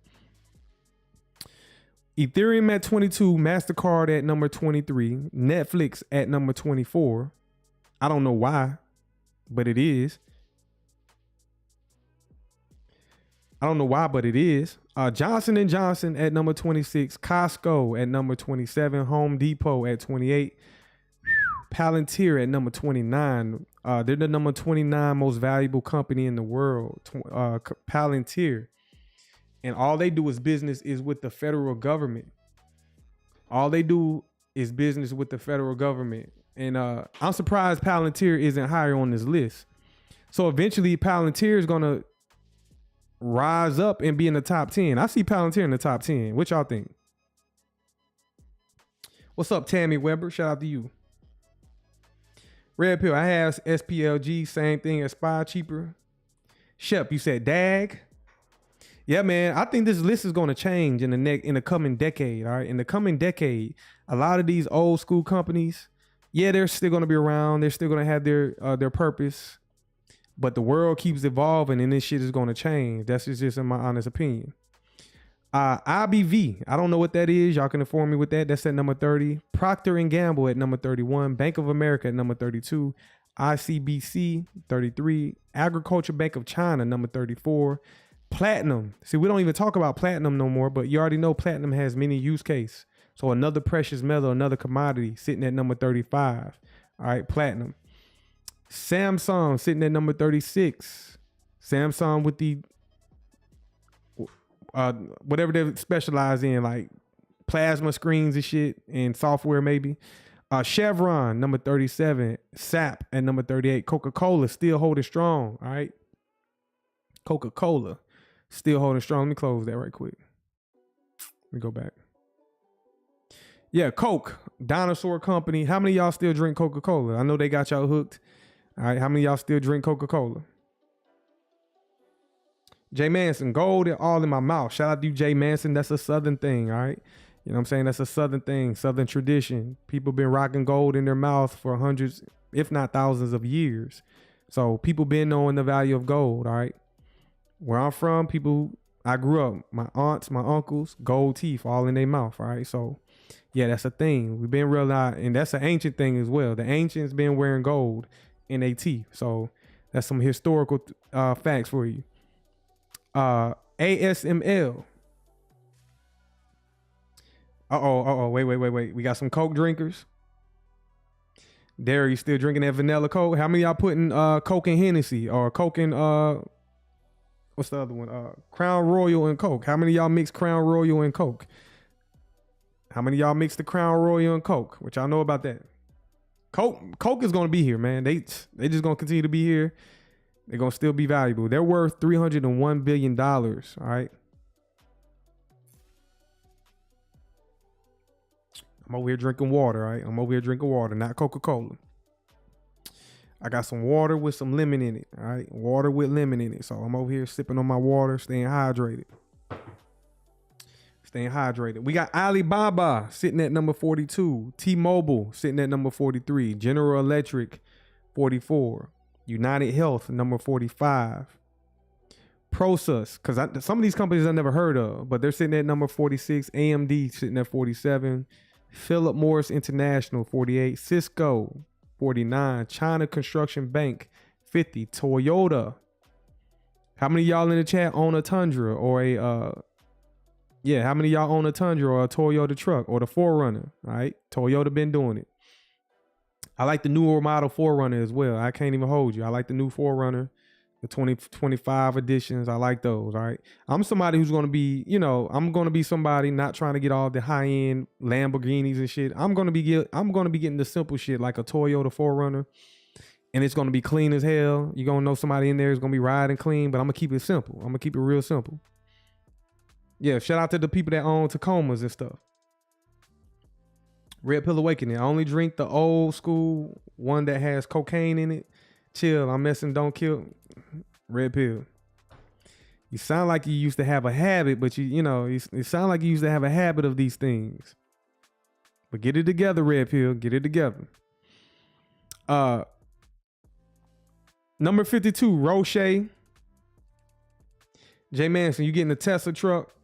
Ethereum at 22, MasterCard at number 23, Netflix at number 24. I don't know why, but it is. I don't know why, but it is. Johnson & Johnson at number 26, Costco at number 27, Home Depot at 28, Palantir at number 29. They're the number 29 most valuable company in the world, Palantir. And all they do is business is with the federal government. All they do is business with the federal government. And I'm surprised Palantir isn't higher on this list. So eventually Palantir is going to rise up and be in the top 10. I see Palantir in the top 10. What y'all think? What's up, Tammy Weber? Shout out to you. Red Pill, I have SPLG, same thing as SPY, cheaper. Shep, you said DAG. Yeah, man. I think this list is going to change in the coming decade. All right, in the coming decade, a lot of these old school companies, yeah, they're still going to be around. They're still going to have their purpose, but the world keeps evolving, and this shit is going to change. That's just in my honest opinion. IBV, I don't know what that is. Y'all can inform me with that. That's at number 30. Procter & Gamble at number 31. Bank of America at number 32. ICBC 33. Agriculture Bank of China number 34. Platinum. See, we don't even talk about platinum no more, but you already know platinum has many use cases. So another precious metal, another commodity sitting at number 35. All right, platinum. Samsung sitting at number 36. Samsung with the whatever they specialize in, like plasma screens and shit and software maybe. Chevron, number 37. SAP at number 38. Coca-Cola still holding strong, all right? Coca-Cola still holding strong. Let me close that right quick. Let me go back. Yeah, Coke, dinosaur company. How many of y'all still drink Coca-Cola? I know they got y'all hooked. All right, how many of y'all still drink Coca-Cola? Jay Manson, gold all in my mouth. Shout out to you, Jay Manson. That's a Southern thing, all right? You know what I'm saying? That's a Southern thing, Southern tradition. People been rocking gold in their mouth for hundreds, if not thousands of years. So people been knowing the value of gold, all right? Where I'm from, I grew up, my aunts, my uncles, gold teeth all in their mouth, all right? So yeah, that's a thing. We've been realizing, and that's an ancient thing as well. The ancients been wearing gold in their teeth. So that's some historical facts for you. ASML. Wait. We got some Coke drinkers. Derry, you still drinking that vanilla Coke? How many y'all putting Coke and Hennessy or Coke and what's the other one? Crown Royal and Coke. How many y'all mix Crown Royal and Coke? How many y'all mix the Crown Royal and Coke? What y'all know about that? Coke is gonna be here, man. They just gonna continue to be here. They're going to still be valuable. They're worth $301 billion, all right? I'm over here drinking water, all right? I'm over here drinking water, not Coca-Cola. I got some water with some lemon in it, all right? Water with lemon in it. So I'm over here sipping on my water, staying hydrated. Staying hydrated. We got Alibaba sitting at number 42. T-Mobile sitting at number 43. General Electric, 44. United Health, number 45. Prosus, because some of these companies I never heard of, but they're sitting at number 46. AMD sitting at 47. Philip Morris International, 48. Cisco, 49. China Construction Bank, 50. Toyota. How many of y'all in the chat own a Tundra or a, how many of y'all own a Tundra or a Toyota truck or the 4Runner, all right? Toyota been doing it. I like the newer model 4Runner as well. I can't even hold you. I like the new 4Runner, the 2025 editions. I like those, all right? I'm somebody who's going to be, I'm going to be somebody not trying to get all the high-end Lamborghinis and shit. I'm going to be getting the simple shit like a Toyota 4Runner, and it's going to be clean as hell. You're going to know somebody in there is going to be riding clean, but I'm going to keep it simple. I'm going to keep it real simple. Yeah, shout out to the people that own Tacomas and stuff. Red Pill Awakening. I only drink the old school one that has cocaine in it. Chill. I'm messing. Don't kill. Red Pill. You sound like you used to have a habit, but you sound like you used to have a habit of these things. But get it together, Red Pill. Get it together. Number 52, Roche. Jay Manson, you getting a Tesla truck?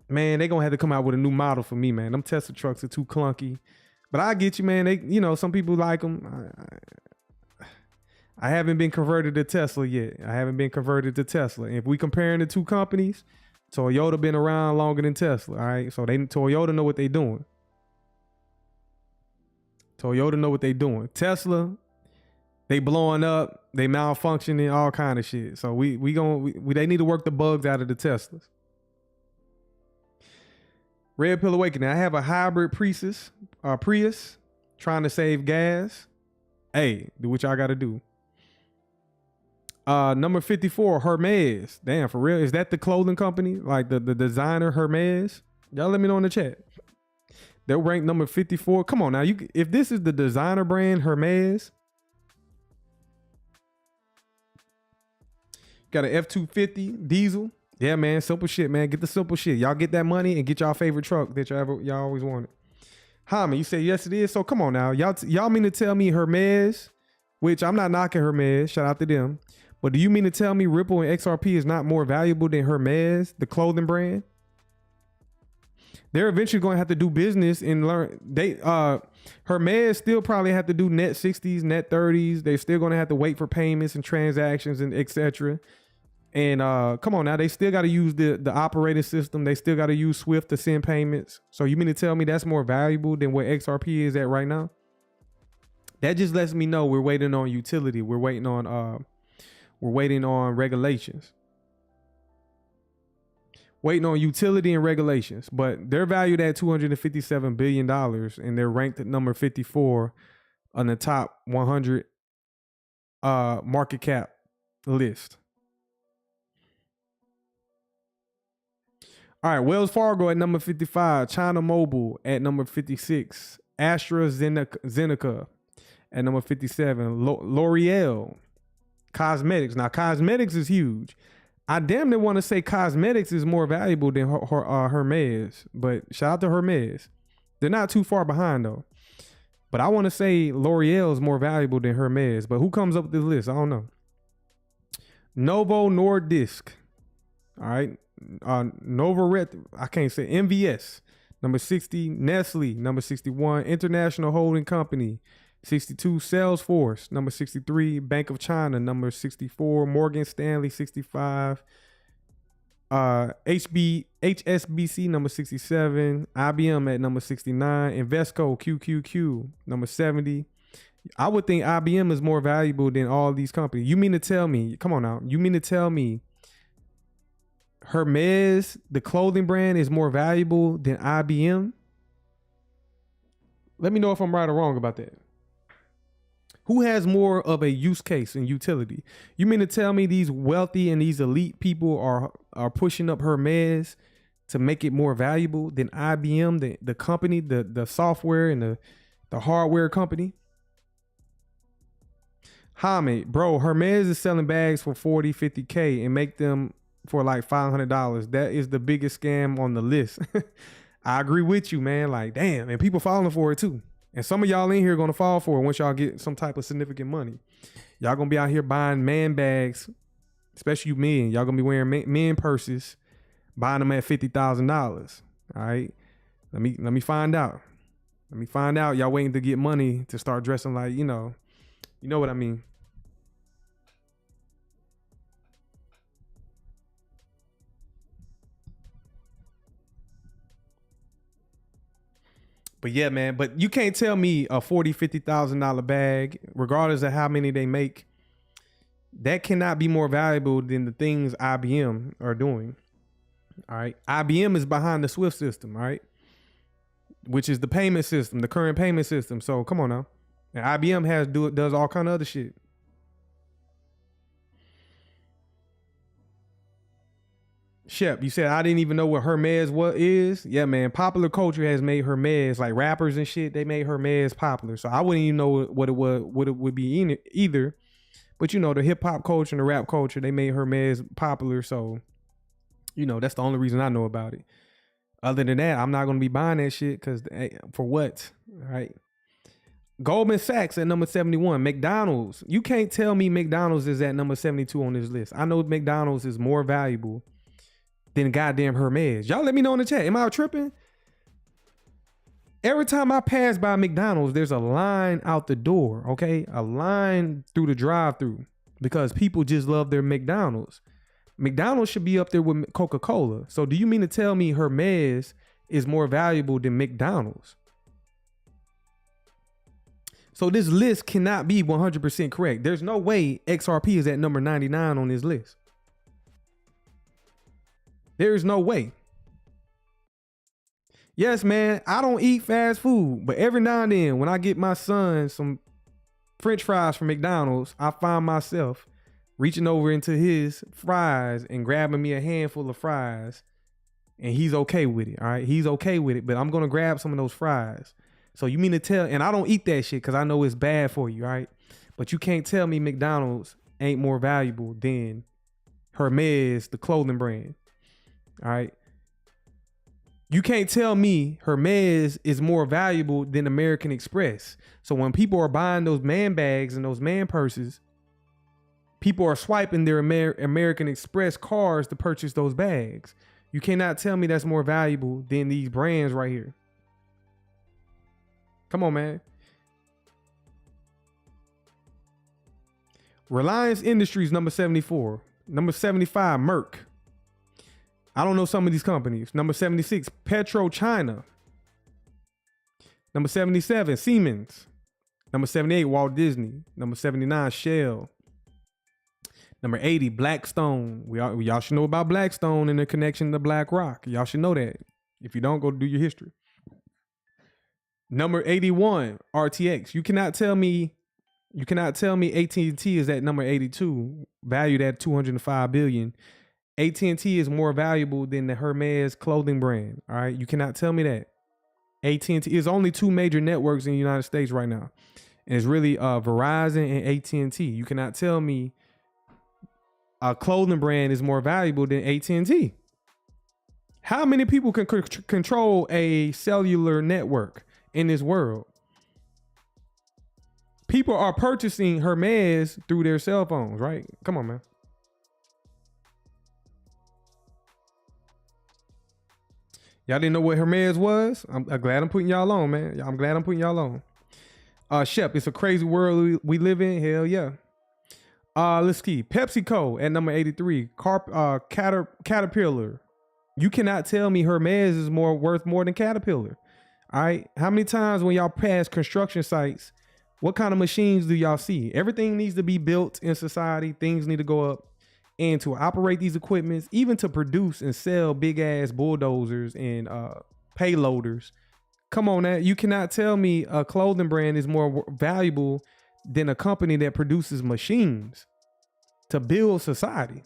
Man, they gonna have to come out with a new model for me, man. Them Tesla trucks are too clunky. But I get you, man. They, some people like them. I haven't been converted to Tesla yet. If we comparing the two companies, Toyota been around longer than Tesla, all right? So Toyota know what they doing. Tesla, they blowing up, they malfunctioning, all kind of shit. So they need to work the bugs out of the Teslas. Red Pill Awakening. I have a hybrid Prius, trying to save gas. Hey, do what y'all got to do. Number 54, Hermes. Damn, for real? Is that the clothing company? Like the designer Hermes? Y'all let me know in the chat. They're ranked number 54. Come on now. If this is the designer brand Hermes, got an F-250 diesel. Yeah, man. Simple shit, man. Get the simple shit. Y'all get that money and get y'all favorite truck that y'all always wanted. Hamid, you say yes, it is. So come on now. Y'all mean to tell me Hermes, which I'm not knocking Hermes, shout out to them. But do you mean to tell me Ripple and XRP is not more valuable than Hermes, the clothing brand? They're eventually going to have to do business and learn. Hermes still probably have to do net 60s, net 30s. They're still going to have to wait for payments and transactions and etc. And come on now, they still got to use the operating system. They still got to use Swift to send payments. So you mean to tell me that's more valuable than where XRP is at right now? That just lets me know we're waiting on utility. We're waiting on regulations. Waiting on utility and regulations. But they're valued at $257 billion and they're ranked at number 54 on the top 100 market cap list. All right, Wells Fargo at number 55, China Mobile at number 56, AstraZeneca at number 57, L'Oreal, Cosmetics. Now, cosmetics is huge. I damn near want to say cosmetics is more valuable than Hermes, but shout out to Hermes. They're not too far behind though. But I want to say L'Oreal is more valuable than Hermes. But who comes up with this list? I don't know. Novo Nordisk. All right. I can't say MVS, number 60, Nestle, number 61, International Holding Company, 62, Salesforce, number 63, Bank of China, number 64, Morgan Stanley, 65, HSBC, number 67, IBM at number 69, Invesco, QQQ, number 70. I would think IBM is more valuable than all these companies. You mean to tell me, come on now, you mean to tell me Hermes, the clothing brand, is more valuable than IBM? Let me know if I'm right or wrong about that. Who has more of a use case and utility? You mean to tell me these wealthy and these elite people are pushing up Hermes to make it more valuable than IBM, the company, the software and the hardware company? Hamid, bro, Hermes is selling bags for 40, 50K and make them for like $500. That is the biggest scam on the list. I agree with you, man. Like, damn, and people falling for it too. And some of y'all in here are gonna fall for it once y'all get some type of significant money. Y'all gonna be out here buying man bags, especially you men. Y'all gonna be wearing men purses, buying them at $50,000. All right, let me find out. Let me find out. Y'all waiting to get money to start dressing like you know what I mean. But yeah, man, but you can't tell me a $40,000, $50,000 bag, regardless of how many they make, that cannot be more valuable than the things IBM are doing. All right. IBM is behind the Swift system, all right, which is the payment system, the current payment system. So come on now. And IBM does all kind of other shit. Shep, you said I didn't even know what Hermes is. Yeah, man. Popular culture has made Hermes, like rappers and shit. They made Hermes popular, so I wouldn't even know what it would be either. But the hip hop culture and the rap culture, they made Hermes popular. So, that's the only reason I know about it. Other than that, I'm not gonna be buying that shit because for what? All right. Goldman Sachs at number 71. McDonald's. You can't tell me McDonald's is at number 72 on this list. I know McDonald's is more valuable than goddamn Hermes. Y'all let me know in the chat. Am I tripping? Every time I pass by McDonald's, there's a line out the door, okay? A line through the drive-thru because people just love their McDonald's. McDonald's should be up there with Coca-Cola. So do you mean to tell me Hermes is more valuable than McDonald's? So this list cannot be 100% correct. There's no way XRP is at number 99 on this list. There's no way. Yes, man, I don't eat fast food, but every now and then when I get my son some French fries from McDonald's, I find myself reaching over into his fries and grabbing me a handful of fries, and he's okay with it, all right? He's okay with it, but I'm going to grab some of those fries. So you mean to tell, and I don't eat that shit because I know it's bad for you, all right? But you can't tell me McDonald's ain't more valuable than Hermes, the clothing brand. All right. You can't tell me Hermes is more valuable than American Express. So when people are buying those man bags and those man purses, people are swiping their American Express cards to purchase those bags. You cannot tell me that's more valuable than these brands right here. Come on, man. Reliance Industries, number 74. Number 75, Merck. I don't know some of these companies. Number 76, PetroChina. Number 77, Siemens. Number 78, Walt Disney. Number 79, Shell. Number 80, Blackstone. Y'all should know about Blackstone and the connection to BlackRock. Y'all should know that. If you don't, go do your history. Number 81, RTX. You cannot tell me AT&T is at number 82, valued at $205 billion. AT&T is more valuable than the Hermes clothing brand. All right, you cannot tell me that. AT&T is only two major networks in the United States right now, and it's really Verizon and AT&T. You cannot tell me a clothing brand is more valuable than AT&T. How many people can control a cellular network in this world? People are purchasing Hermes through their cell phones, right? Come on, man. Y'all didn't know what Hermes was? I'm glad I'm putting y'all on, man. I'm glad I'm putting y'all on. Shep, it's a crazy world we live in. Hell yeah. Let's see. PepsiCo at number 83. Caterpillar. You cannot tell me Hermes is worth more than Caterpillar. All right. How many times when y'all pass construction sites, what kind of machines do y'all see? Everything needs to be built in society. Things need to go up. And to operate these equipments, even to produce and sell big ass bulldozers and payloaders. Come on now. You cannot tell me a clothing brand is more valuable than a company that produces machines to build society.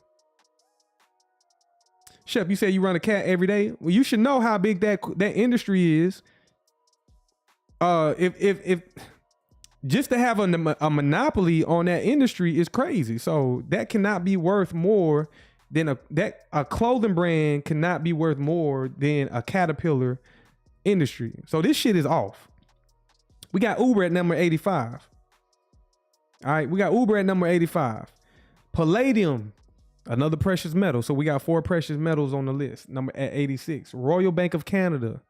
Shep, you say you run a cat every day. Well, you should know how big that industry is. If just to have a monopoly on that industry is crazy. So that cannot be worth more than a clothing brand cannot be worth more than a Caterpillar industry. So this shit is off. We got Uber at number 85. All right, we got Uber at number 85. Palladium, another precious metal. So we got 4 precious metals on the list. Number at 86. Royal Bank of Canada.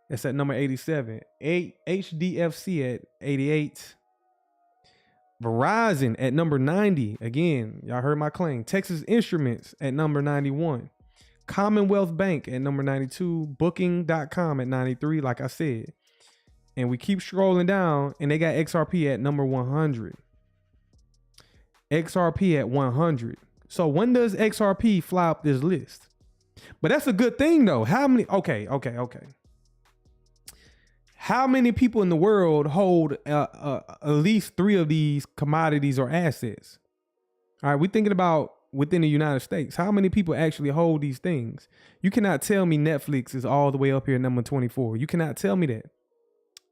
That's at number 87. HDFC at 88. Verizon at number 90. Again, y'all heard my claim. Texas Instruments at number 91. Commonwealth Bank at number 92. Booking.com at 93, like I said. And we keep scrolling down, and they got XRP at number 100. XRP at 100. So when does XRP fly up this list? But that's a good thing, though. How many? Okay. How many people in the world hold at least 3 of these commodities or assets? All right, we're thinking about within the United States. How many people actually hold these things? You cannot tell me Netflix is all the way up here at number 24. You cannot tell me that.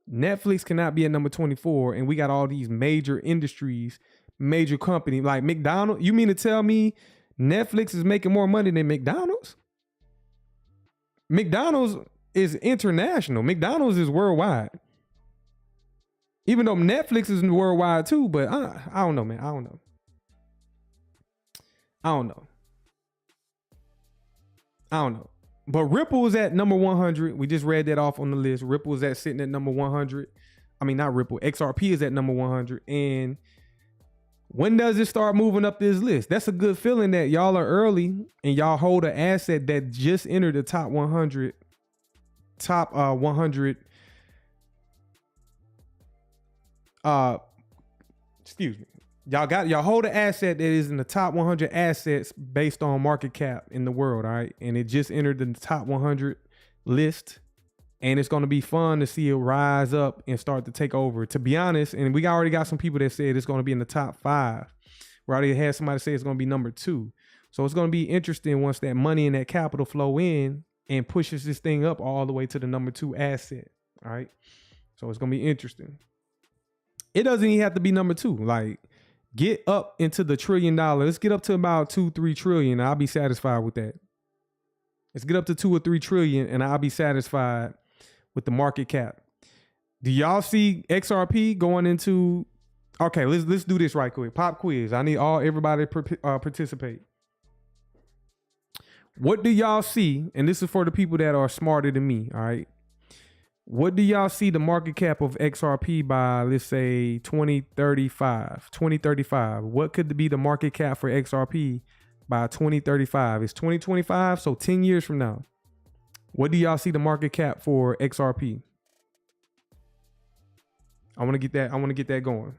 Netflix cannot be at number 24, and we got all these major industries, major companies like McDonald's. You mean to tell me Netflix is making more money than McDonald's? McDonald's is international. McDonald's is worldwide. Even though Netflix is worldwide too, but I don't know, man. I don't know. But Ripple is at number 100. We just read that off on the list. Ripple is sitting at number 100. I mean, not Ripple. XRP is at number 100. And when does it start moving up this list? That's a good feeling that y'all are early and y'all hold an asset that just entered the top 100. Top 100. Excuse me. Y'all hold an asset that is in the top 100 assets based on market cap in the world, all right? And it just entered the top 100 list, and it's going to be fun to see it rise up and start to take over. To be honest, and we already got some people that said it's going to be in the top 5. We already had somebody say it's going to be number 2. So it's going to be interesting once that money and that capital flow in and pushes this thing up all the way to the number 2 asset, all right? So it's going to be interesting. It doesn't even have to be number 2. Like, get up into the $1 trillion. Let's get up to about 2-3 trillion. I'll be satisfied with that. Let's get up to 2 or 3 trillion and I'll be satisfied with the market cap. Do y'all see XRP going into, okay, let's do this right quick. Pop quiz. I need everybody to participate. What do y'all see? And this is for the people that are smarter than me, all right? What do y'all see the market cap of XRP by, let's say, 2035? 2035. What could be the market cap for XRP by 2035? It's 2025, so 10 years from now. What do y'all see the market cap for XRP? I want to get that going.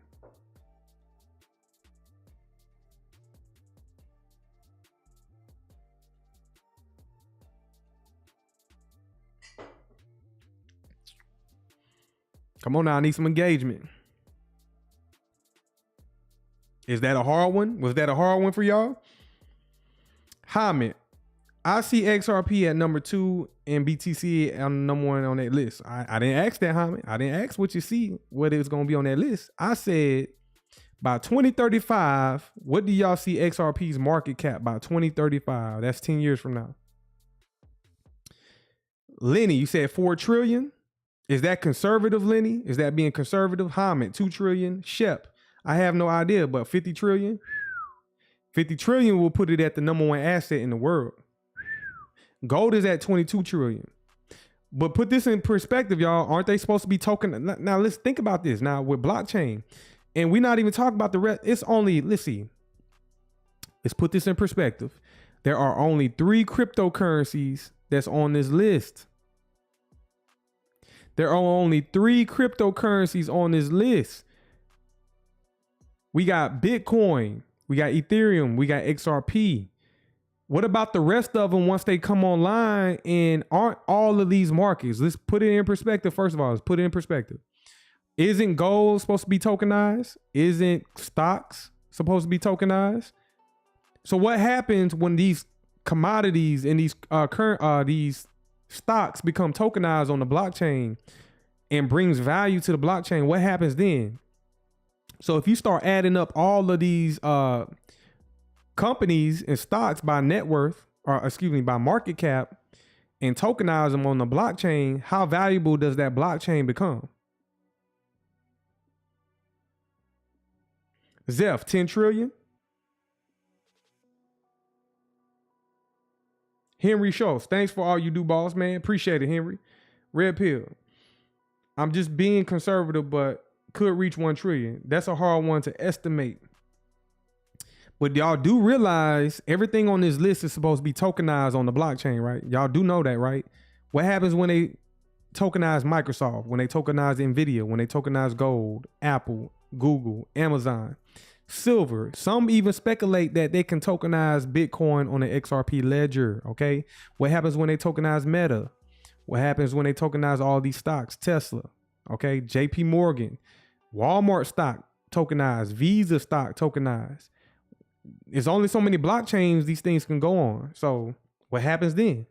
Come on now, I need some engagement. Is that a hard one? Was that a hard one for y'all? Hamid, I see XRP at number 2 and BTC on number 1 on that list. I didn't ask that, Hamid. I didn't ask what you see, what it's going to be on that list. I said by 2035, what do y'all see XRP's market cap by 2035? That's 10 years from now. Lenny, you said 4 trillion. Is that conservative, Lenny? Is that being conservative? Hamid, 2 trillion. Shep, I have no idea, but 50 trillion? 50 trillion will put it at the number 1 asset in the world. Gold is at 22 trillion. But put this in perspective, y'all. Aren't they supposed to be token? Now, let's think about this now with blockchain. And we're not even talking about the rest. It's only, let's see. Let's put this in perspective. There are only 3 cryptocurrencies that's on this list. There are only 3 cryptocurrencies on this list. We got Bitcoin, we got Ethereum, we got XRP. What about the rest of them once they come online, and aren't all of these markets? Let's put it in perspective. First of all, let's put it in perspective. Isn't gold supposed to be tokenized? Isn't stocks supposed to be tokenized? So what happens when these commodities and these these stocks become tokenized on the blockchain and brings value to the blockchain? What happens then? So if you start adding up all of these companies and stocks by net worth, or excuse me, by market cap, and tokenize them on the blockchain, how valuable does that blockchain become? Zeph, 10 trillion. Henry Schultz, thanks for all you do, boss, man. Appreciate it, Henry. Red Pill, I'm just being conservative, but could reach 1 trillion. That's a hard one to estimate. But y'all do realize everything on this list is supposed to be tokenized on the blockchain, right? Y'all do know that, right? What happens when they tokenize Microsoft, when they tokenize Nvidia, when they tokenize gold, Apple, Google, Amazon, silver? Some even speculate that they can tokenize Bitcoin on the XRP ledger, okay? What happens when they tokenize Meta? What happens when they tokenize all these stocks? Tesla, okay? JP Morgan, Walmart stock tokenized, Visa stock tokenized. There's only so many blockchains these things can go on. So what happens then?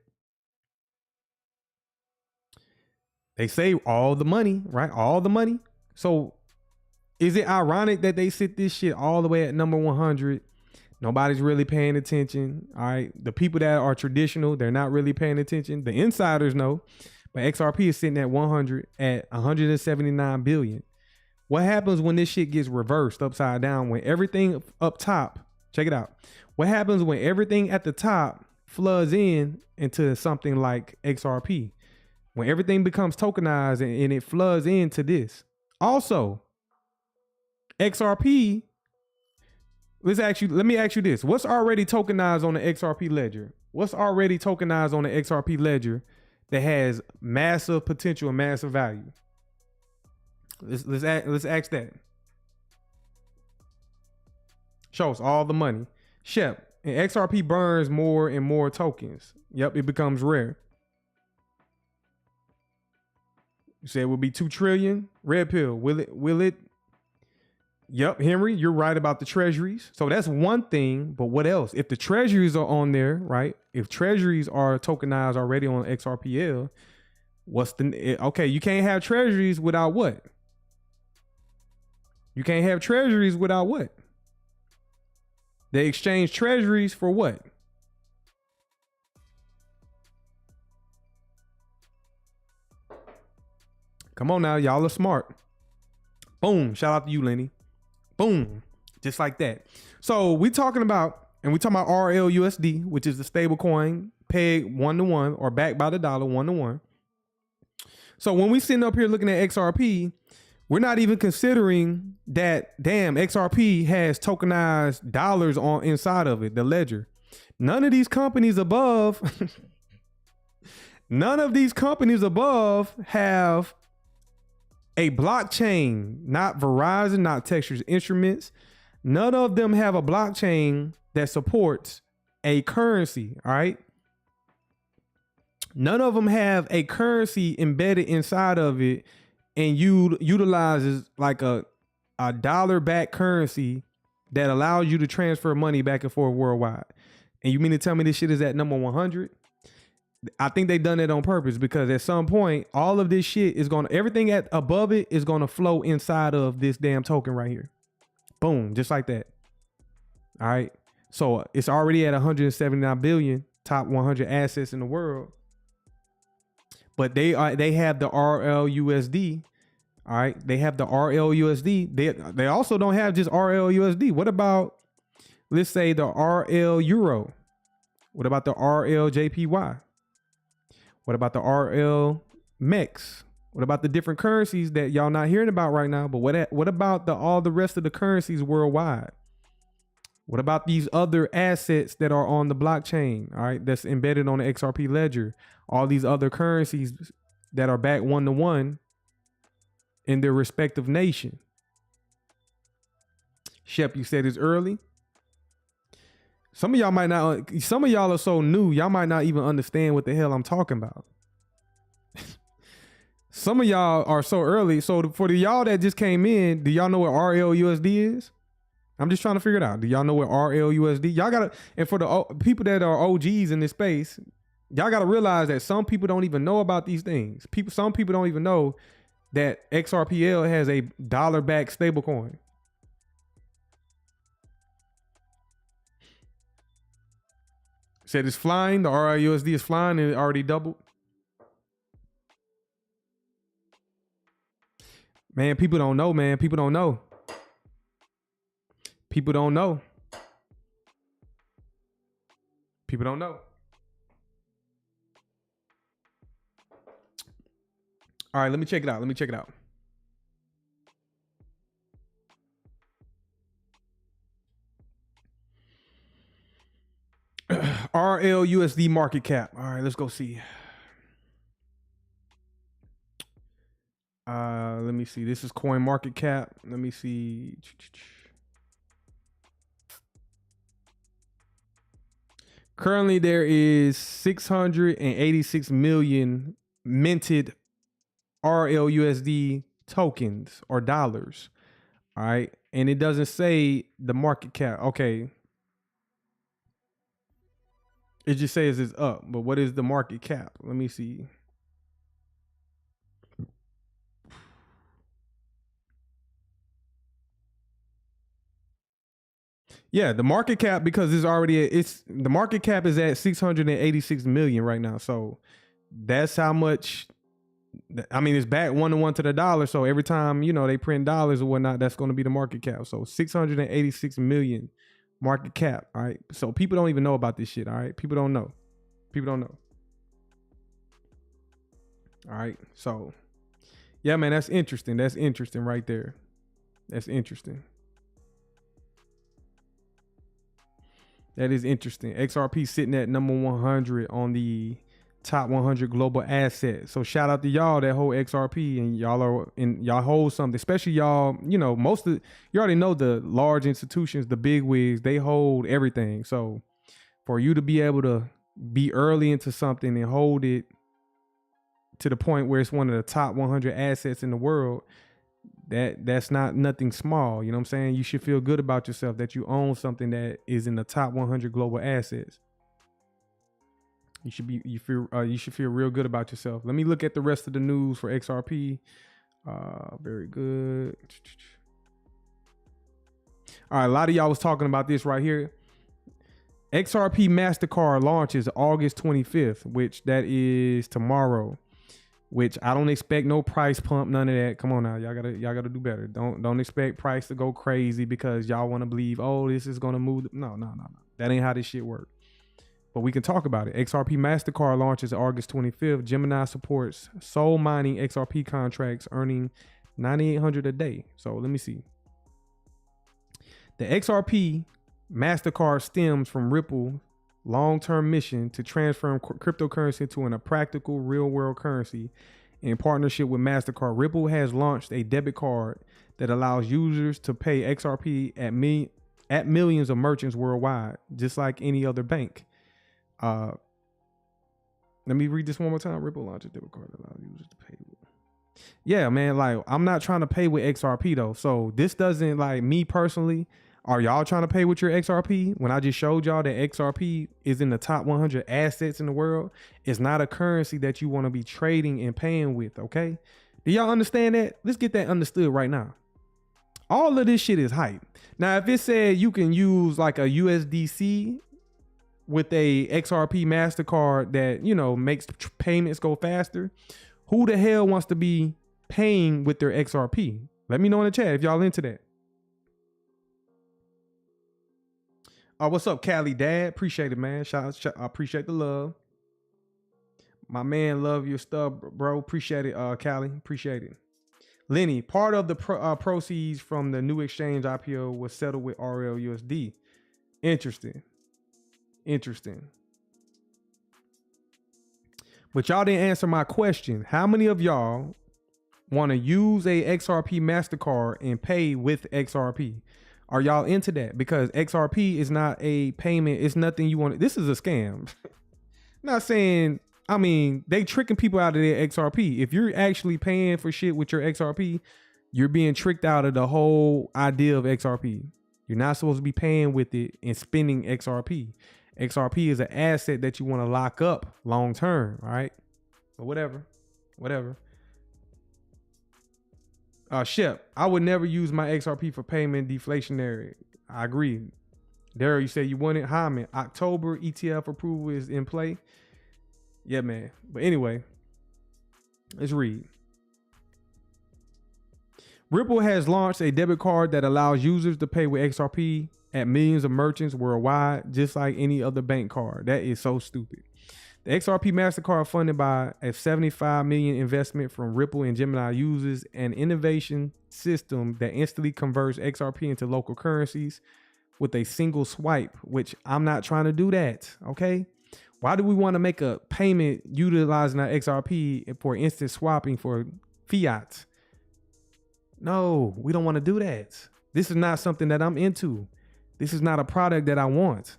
They say all the money, right? All the money. So is it ironic that they sit this shit all the way at number 100? Nobody's really paying attention. All right. The people that are traditional, they're not really paying attention. The insiders know, but XRP is sitting at 100 at 179 billion. What happens when this shit gets reversed upside down, when everything up top, check it out. What happens when everything at the top floods into something like XRP? When everything becomes tokenized and it floods into this. Also, XRP, let me ask you this. What's already tokenized on the XRP ledger? What's already tokenized on the XRP ledger that has massive potential and massive value? Let's ask that. Shows all the money. Shep, and XRP burns more and more tokens. Yep, it becomes rare. You said it will be 2 trillion. Red Pill, will it? Yep, Henry, you're right about the treasuries. So that's one thing, but what else? If the treasuries are on there, right? If treasuries are tokenized already on XRPL, okay, you can't have treasuries without what? You can't have treasuries without what? They exchange treasuries for what? Come on now, y'all are smart. Boom. Shout out to you, Lenny. Boom. Just like that. So we talking about RLUSD, which is the stable coin pegged 1-to-1 or backed by the dollar 1-to-1. So when we sitting up here looking at XRP, we're not even considering that, damn, XRP has tokenized dollars on inside of it, the ledger. None of these companies above, have a blockchain, not Verizon, not Texas Instruments. None of them have a blockchain that supports a currency, all right? None of them have a currency embedded inside of it and utilizes like a dollar-backed currency that allows you to transfer money back and forth worldwide. And you mean to tell me this shit is at number 100? I think they done it on purpose because at some point, all of this shit is everything above it is gonna flow inside of this damn token right here. Boom, just like that. All right. So it's already at 179 billion, top 100 assets in the world. But they have the RLUSD. All right. They have the RLUSD. They also don't have just RLUSD. What about, let's say, the RL Euro? What about the RLJPY? What about the RL MEX? What about the different currencies that y'all not hearing about right now? But what about all the rest of the currencies worldwide? What about these other assets that are on the blockchain, all right, that's embedded on the XRP ledger? All these other currencies that are back 1-to-1 in their respective nation. Shep, you said it's early. Some of y'all are so new, y'all might not even understand what the hell I'm talking about. Some of y'all are so early. So for the y'all that just came in, do y'all know what RLUSD is? I'm just trying to figure it out. Do y'all know what RLUSD? Y'all gotta, and for the people that are OGs in this space, y'all gotta realize that some people don't even know about these things. Some people don't even know that XRPL has a dollar-backed stablecoin. Said it's flying. The RLUSD is flying and it already doubled. Man, people don't know, man. People don't know. People don't know. People don't know. All right, let me check it out. RLUSD market cap. All right, let's go see. Let me see. This is coin market cap. Let me see. Currently, there is 686 million minted RLUSD tokens or dollars. All right. And it doesn't say the market cap. Okay. It just says it's up. But what is the market cap? Let me see. Yeah, the market cap, because the market cap is at 686 million right now. So that's how much, I mean, it's back 1-to-1 to the dollar. So every time, they print dollars or whatnot, that's going to be the market cap. So 686 million market cap. All right. So people don't even know about this shit. All right. People don't know. All right. So yeah, man, that's interesting. That's interesting right there. That's interesting. That is interesting. XRP sitting at number 100 on the top 100 global assets. So shout out to y'all that hold XRP, and y'all hold something, especially y'all, you already know the large institutions, the big wigs, they hold everything. So for you to be able to be early into something and hold it to the point where it's one of the top 100 assets in the world, that's not nothing small. You know what I'm saying? You should feel good about yourself that you own something that is in the top 100 global assets. You should feel real good about yourself. Let me look at the rest of the news for XRP. Very good. All right, a lot of y'all was talking about this right here. XRP MasterCard launches August 25th, which that is tomorrow, which I don't expect no price pump, none of that. Come on now, y'all gotta do better. Don't expect price to go crazy because y'all want to believe, oh, this is gonna move. No. That ain't how this shit work. But we can talk about it. XRP MasterCard launches August 25th. Gemini supports soul mining XRP contracts, earning 9,800 a day. So let me see. The XRP MasterCard stems from Ripple long-term mission to transform cryptocurrency into a practical real-world currency in partnership with MasterCard. Ripple has launched a debit card that allows users to pay XRP at millions of merchants worldwide, just like any other bank. Let me read this one more time. Ripple launched a debit card that allows users to pay with. Yeah, man, like I'm not trying to pay with XRP though. So this doesn't, like, me personally. Are y'all trying to pay with your XRP? When I just showed y'all that XRP is in the top 100 assets in the world, it's not a currency that you want to be trading and paying with, okay? Do y'all understand that? Let's get that understood right now. All of this shit is hype. Now, if it said you can use like a USDC with a XRP MasterCard that, you know, makes payments go faster, who the hell wants to be paying with their XRP? Let me know in the chat if y'all into that. What's up, Cali Dad? Appreciate it, man. I appreciate the love. My man, love your stuff, bro. Appreciate it, Cali. Appreciate it. Lenny, part of the proceeds from the new exchange IPO was settled with RLUSD. Interesting. But y'all didn't answer my question. How many of y'all want to use a XRP MasterCard and pay with XRP? Are y'all into that? Because XRP is not a payment. It's nothing you want. This is a scam. Not saying, I mean, they tricking people out of their XRP. If you're actually paying for shit with your XRP, you're being tricked out of the whole idea of XRP. You're not supposed to be paying with it and spending XRP. XRP is an asset that you want to lock up long term, all right? But whatever. Shep, I would never use my XRP for payment deflationary. I agree. Daryl, you said you want it. Hyman, October ETF approval is in play. Yeah, man. But anyway, let's read. Ripple has launched a debit card that allows users to pay with XRP at millions of merchants worldwide, just like any other bank card. That is so stupid. The XRP MasterCard, funded by a $75 million investment from Ripple and Gemini, uses an innovation system that instantly converts XRP into local currencies with a single swipe, which I'm not trying to do that, okay? Why do we want to make a payment utilizing our XRP for instant swapping for fiat? No, we don't want to do that. This is not something that I'm into. This is not a product that I want,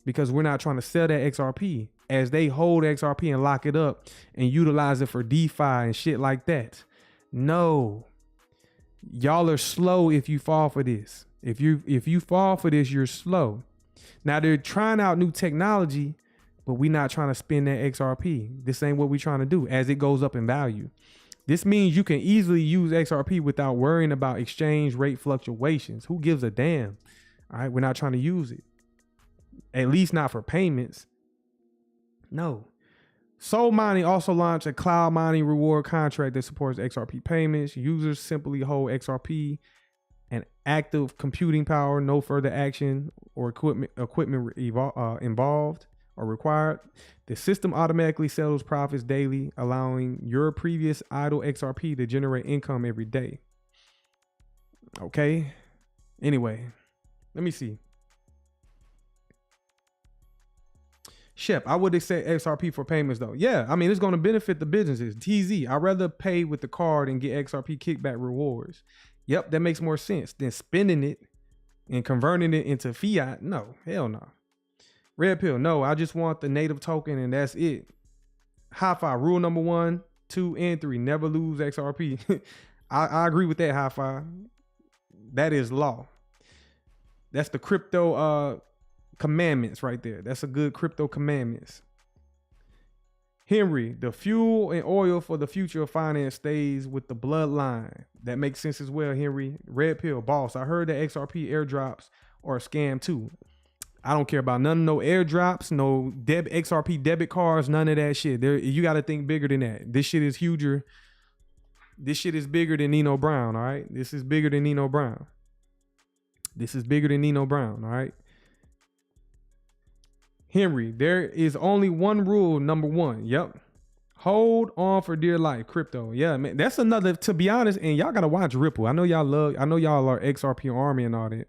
because we're not trying to sell that XRP, as they hold XRP and lock it up and utilize it for DeFi and shit like that. No, y'all are slow if you fall for this. If you fall for this, you're slow. Now they're trying out new technology, but we're not trying to spend that XRP. This ain't what we're trying to do as it goes up in value. This means you can easily use XRP without worrying about exchange rate fluctuations. Who gives a damn? All right, we're not trying to use it. At least not for payments. No. Soul Mining also launched a cloud mining reward contract that supports XRP payments. Users simply hold XRP and active computing power. No further action or equipment involved or required. The system automatically settles profits daily, allowing your previous idle XRP to generate income every day. Okay. Anyway, let me see. Shep, I would accept XRP for payments though. Yeah, I mean, it's going to benefit the businesses. TZ, I'd rather pay with the card and get XRP kickback rewards. Yep, that makes more sense than spending it and converting it into fiat. No, hell no. Red Pill, no, I just want the native token and that's it. High five, rule number 1, 2, and 3, never lose XRP. I agree with that, high five. That is law. That's the crypto commandments right there. That's a good crypto commandments. Henry, the fuel and oil for the future of finance stays with the bloodline. That makes sense as well, Henry. Red Pill, boss, I heard that XRP airdrops are a scam too. I don't care about none of no airdrops, no XRP debit cards, none of that shit. You got to think bigger than that. This shit is huger. This shit is bigger than Nino Brown, all right? This is bigger than Nino Brown. This is bigger than Nino Brown, all right? Henry, there is only one rule, number one. Yep. Hold on for dear life, crypto. Yeah, man. That's another, to be honest, and y'all got to watch Ripple. I know y'all are XRP army and all that.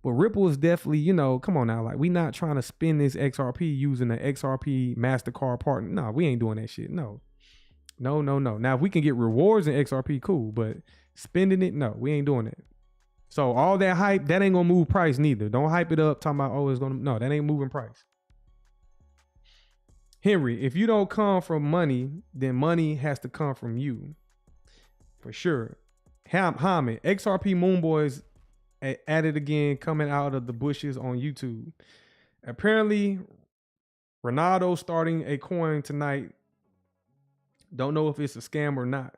But Ripple is definitely, you know, come on now. Like, we not trying to spend this XRP using the XRP MasterCard partner. No, we ain't doing that shit. No. Now, if we can get rewards in XRP, cool. But spending it, no, we ain't doing it. So all that hype, that ain't going to move price neither. Don't hype it up talking about, oh, it's going to, no, that ain't moving price. Henry, if you don't come from money, then money has to come from you. For sure. Hamid, XRP Moonboys at it again, coming out of the bushes on YouTube. Apparently, Ronaldo starting a coin tonight. Don't know if it's a scam or not.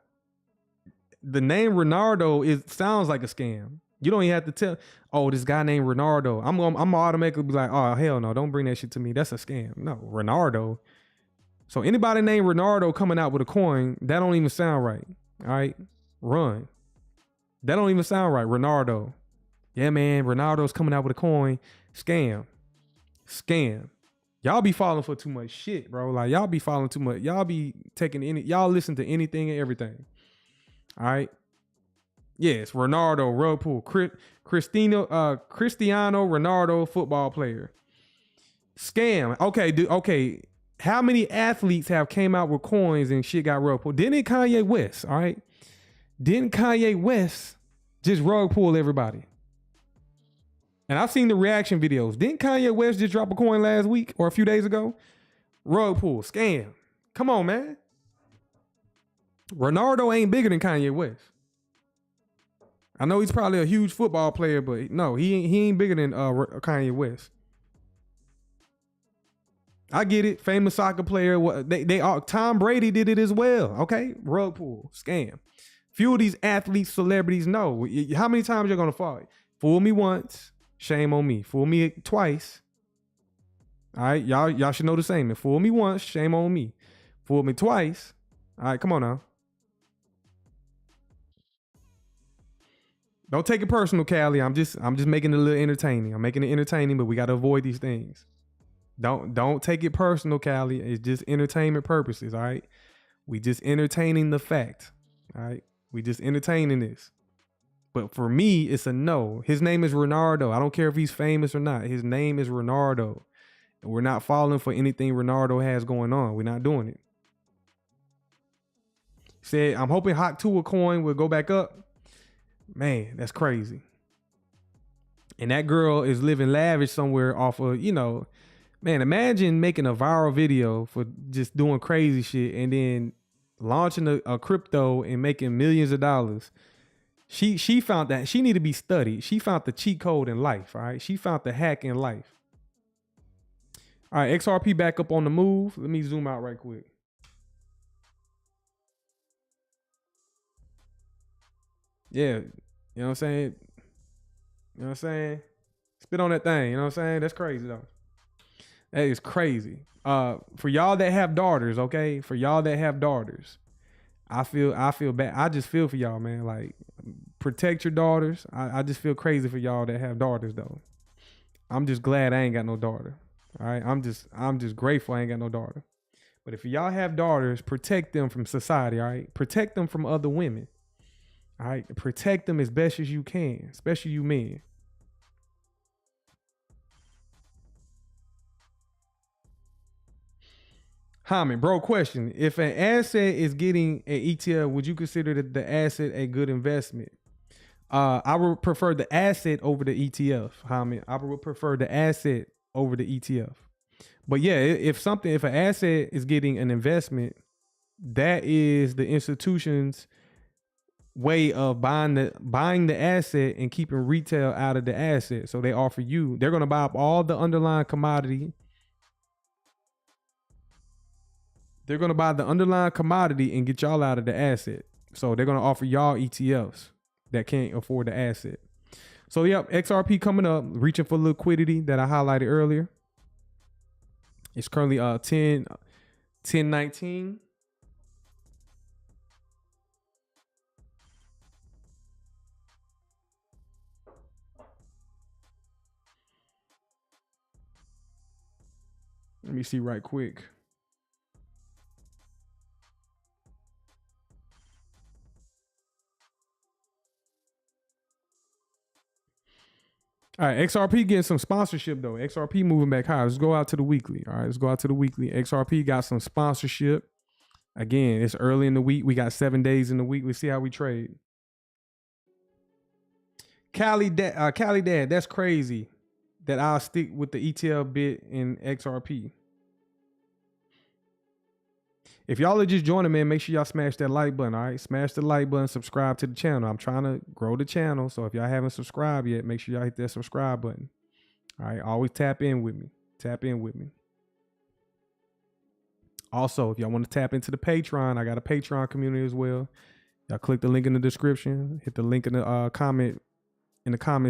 The name Ronaldo sounds like a scam. You don't even have to tell, oh, this guy named Ronaldo. I'm gonna automatically be like, oh, hell no, don't bring that shit to me. That's a scam. No, Ronaldo. So anybody named Ronaldo coming out with a coin, that don't even sound right. All right, run. That don't even sound right, Ronaldo. Yeah, man, Ronaldo's coming out with a coin. Scam. Y'all be falling for too much shit, bro. Like, y'all be falling too much. Y'all be taking y'all listen to anything and everything. All right. Yes, Ronaldo, rug pull. Cristiano Ronaldo, football player. Scam. Okay. How many athletes have came out with coins and shit got rug pulled? Didn't Kanye West, all right? Didn't Kanye West just rug pull everybody? And I've seen the reaction videos. Didn't Kanye West just drop a coin last week or a few days ago? Rug pull, scam. Come on, man. Ronaldo ain't bigger than Kanye West. I know he's probably a huge football player, but no, he ain't bigger than Kanye West. I get it. Famous soccer player. They Tom Brady did it as well. Okay, rug pull, scam. Few of these athletes, celebrities know. How many times you're gonna fall? Fool me once, shame on me. Fool me twice. All right, y'all should know the same. And fool me once, shame on me. Fool me twice. All right, come on now. Don't take it personal, Callie. I'm just making it a little entertaining. I'm making it entertaining, but we got to avoid these things. Don't take it personal, Callie. It's just entertainment purposes, all right? We just entertaining the fact, all right? We just entertaining this. But for me, it's a no. His name is Ronaldo. I don't care if he's famous or not. His name is Ronaldo. And we're not falling for anything Ronaldo has going on. We're not doing it. Said, I'm hoping Hot Tua coin will go back up. Man, that's crazy. And that girl is living lavish somewhere off of, you know, man, imagine making a viral video for just doing crazy shit and then launching a crypto and making millions of dollars. She found that she need to be studied. She found the cheat code in life, all right? She found the hack in life. All right, XRP back up on the move. Let me zoom out right quick. Yeah, you know what I'm saying? You know what I'm saying? Spit on that thing, you know what I'm saying? That's crazy though. That is crazy. For y'all that have daughters, okay? For y'all that have daughters, I feel bad. I just feel for y'all, man. Like, protect your daughters. I just feel crazy for y'all that have daughters though. I'm just glad I ain't got no daughter. All right. I'm just grateful I ain't got no daughter. But if y'all have daughters, protect them from society, all right? Protect them from other women. All right, protect them as best as you can, especially you men. Hamid, bro, question. If an asset is getting an ETF, would you consider the asset a good investment? I would prefer the asset over the ETF, Hamid. I would prefer the asset over the ETF. But yeah, if an asset is getting an investment, that is the institution's way of buying the asset and keeping retail out of the asset. So they offer you, they're going to buy up all the underlying commodity. They're going to buy the underlying commodity and get y'all out of the asset. So they're going to offer y'all ETFs that can't afford the asset. So yep, XRP coming up, reaching for liquidity that I highlighted earlier. It's currently 1019. Let me see right quick. All right, XRP getting some sponsorship though. XRP moving back high. Let's go out to the weekly. All right, let's go out to the weekly. XRP got some sponsorship. Again, it's early in the week. We got 7 days in the week. Let's see how we trade. Cali Dad, that's crazy that I'll stick with the ETL bit in XRP. If y'all are just joining, man, make sure y'all smash that like button, all right? Smash the like button, subscribe to the channel. I'm trying to grow the channel, so if y'all haven't subscribed yet, make sure y'all hit that subscribe button. All right, always tap in with me. Tap in with me. Also, if y'all want to tap into the Patreon, I got a Patreon community as well. Y'all click the link in the description, hit the link in the comment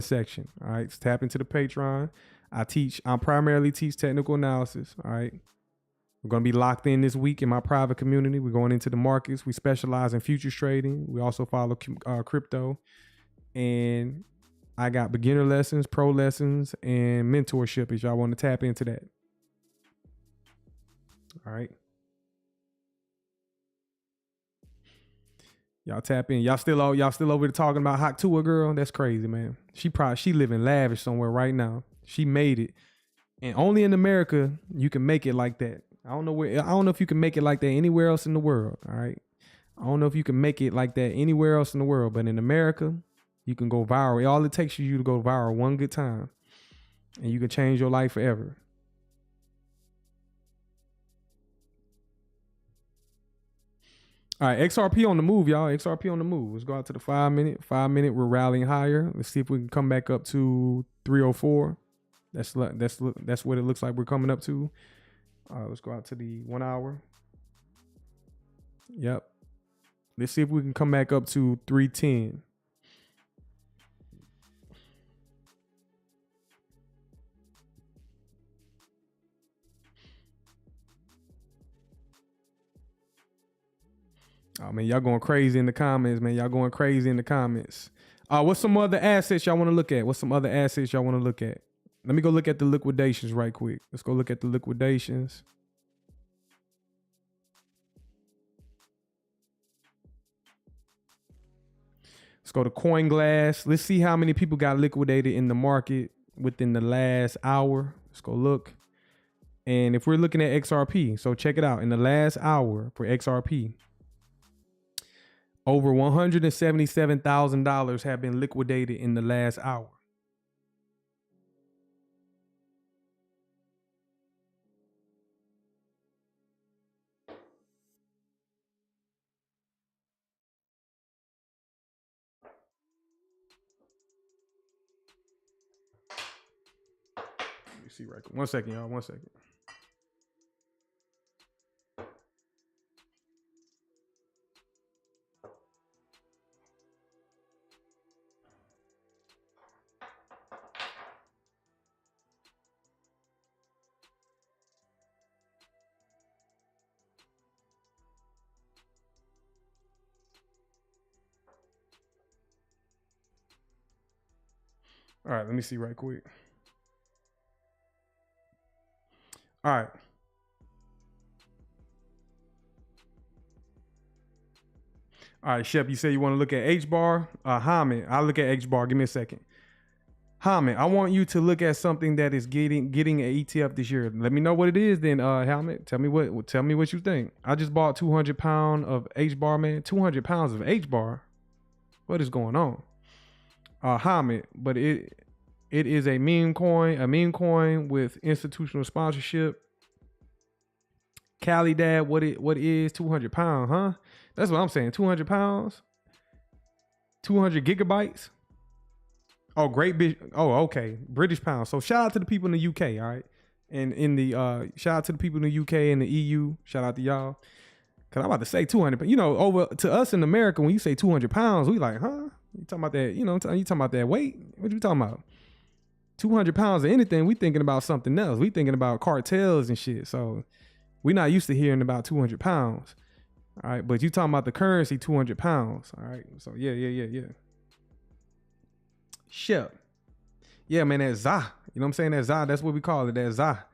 section. All right, so tap into the Patreon. I primarily teach technical analysis. All right. We're going to be locked in this week in my private community. We're going into the markets. We specialize in futures trading. We also follow crypto. And I got beginner lessons, pro lessons, and mentorship if y'all want to tap into that. All right. Y'all tap in. Y'all still over there talking about Hot Tua girl? That's crazy, man. She living lavish somewhere right now. She made it. And only in America you can make it like that. I don't know if you can make it like that anywhere else in the world. All right. I don't know if you can make it like that anywhere else in the world, but in America, you can go viral. All it takes is you to go viral one good time and you can change your life forever. All right. XRP on the move, y'all. XRP on the move. Let's go out to the 5 minute. 5 minute. We're rallying higher. Let's see if we can come back up to 304. That's what it looks like we're coming up to. Let's go out to the 1 hour. Yep. Let's see if we can come back up to 310. Oh man, y'all going crazy in the comments, man. Y'all going crazy in the comments. What's some other assets y'all want to look at? What's some other assets y'all want to look at? Let me go look at the liquidations right quick. Let's go look at the liquidations. Let's go to CoinGlass. Let's see how many people got liquidated in the market within the last hour. Let's go look. And if we're looking at XRP, so check it out. In the last hour for XRP, over $177,000 have been liquidated in the last hour. See right. 1 second, y'all. 1 second. All right, let me see right quick. All right. All right, Shep, you say you want to look at HBAR? Hamid, I'll look at HBAR. Give me a second. Hamid, I want you to look at something that is getting an ETF this year. Let me know what it is then, Hamid. Tell me what you think. I just bought 200 pounds of HBAR, man. 200 pounds of HBAR. What is going on? Hamid, but it is a meme coin with institutional sponsorship. Cali Dad, what is 200 pounds, huh? That's what I'm saying. 200 pounds, 200 gigabytes. Oh, okay. British pounds. So shout out to the people in the UK, all right? And in the shout out to the people in the UK and the EU. Shout out to y'all. Cause I'm about to say 200, but over to us in America, when you say 200 pounds, we like, huh? You talking about that, you know, you talking about that weight? What you talking about? 200 pounds of anything, we thinking about something else. We thinking about cartels and shit. So we're not used to hearing about 200 pounds. All right, but you talking about the currency, 200 pounds. All right, so yeah. Shit. Yeah, man, that ZA. You know what I'm saying? That ZA, that's what we call it, that ZA.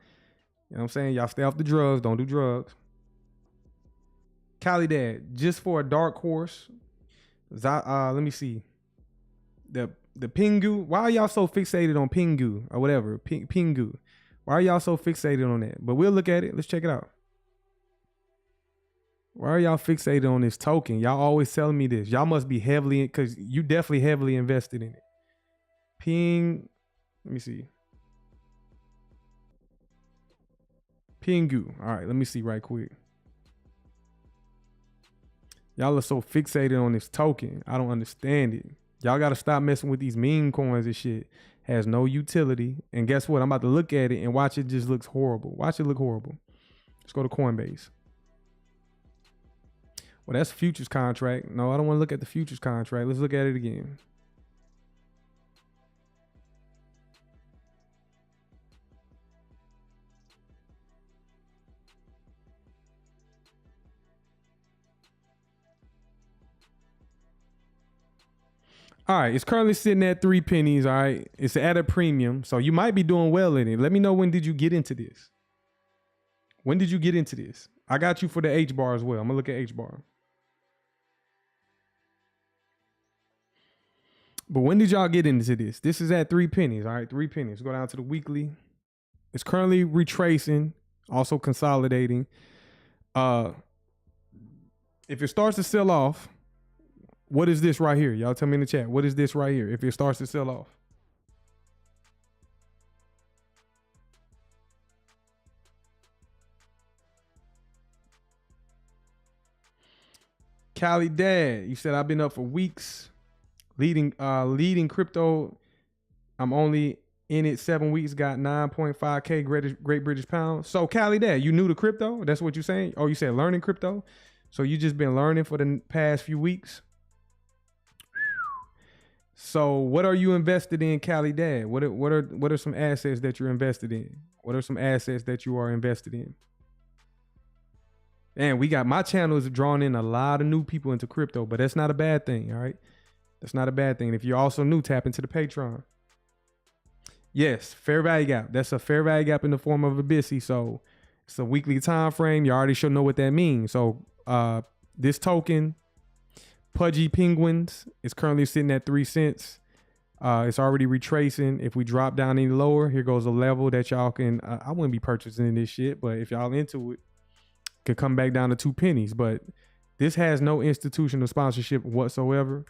You know what I'm saying? Y'all stay off the drugs, don't do drugs. Cali Dad, just for a dark horse. ZA, let me see. The Pingu. Why are y'all so fixated on Pingu or whatever? Pingu. Why are y'all so fixated on that? But we'll look at it. Let's check it out. Why are y'all fixated on this token? Y'all always telling me this. Y'all must be heavily, because you definitely heavily invested in it. Ping. Let me see. Pingu. All right, let me see right quick. Y'all are so fixated on this token. I don't understand it. Y'all got to stop messing with these meme coins and shit. Has no utility. And guess what? I'm about to look at it and watch it just looks horrible. Watch it look horrible. Let's go to Coinbase. Well, that's futures contract. No, I don't want to look at the futures contract. Let's look at it again. All right, it's currently sitting at 3 pennies. All right, it's at a premium, so you might be doing well in it. Let me know, when did you get into this? When did you get into this? I got you for the HBAR as well. I'm gonna look at HBAR. But when did y'all get into this? This is at 3 pennies. All right, 3 pennies. Go down to the weekly. It's currently retracing, also consolidating. If it starts to sell off, what is this right here? Y'all tell me in the chat. What is this right here if it starts to sell off? Cali Dad, you said I've been up for weeks. Leading crypto. I'm only in it 7 weeks, got 9.5K Great British Pounds. So Cali Dad, you new to crypto? That's what you're saying? Oh, you said learning crypto? So you just been learning for the past few weeks? So what are you invested in, Cali Dad? What are some assets that you're invested in? What are some assets that you are invested in? And we got, my channel is drawing in a lot of new people into crypto, but that's not a bad thing, all right? That's not a bad thing. If you're also new, tap into the Patreon. Yes, fair value gap. That's a fair value gap in the form of a BTC. So it's a weekly time frame. You already should know what that means. So this token, Pudgy Penguins, is currently sitting at 3 cents. It's already retracing. If we drop down any lower, here goes a level that y'all can, I wouldn't be purchasing this shit, but if y'all into it, could come back down to 2 pennies. But this has no institutional sponsorship whatsoever.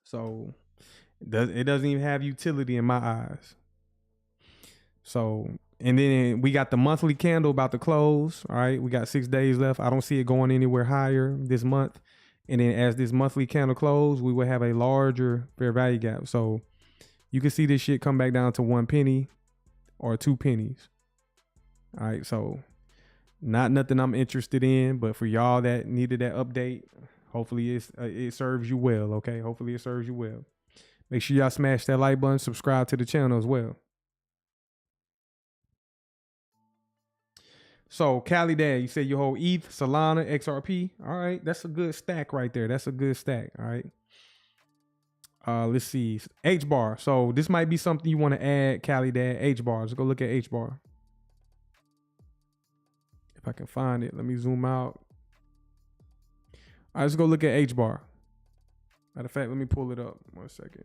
So it doesn't even have utility in my eyes. So, and then we got the monthly candle about to close. All right, we got 6 days left. I don't see it going anywhere higher this month. And then as this monthly candle close, we will have a larger fair value gap. So you can see this shit come back down to 1 penny or 2 pennies. All right, so not nothing I'm interested in, but for y'all that needed that update, hopefully it serves you well, okay? Hopefully it serves you well. Make sure y'all smash that like button, subscribe to the channel as well. So Cali Dad, you said you hold ETH, Solana, XRP. All right, that's a good stack right there. That's a good stack, all right? Let's see, HBAR. So this might be something you want to add, Cali Dad, HBAR. Let's go look at HBAR. If I can find it, let me zoom out. All right, let's go look at HBAR. Matter of fact, let me pull it up 1 second.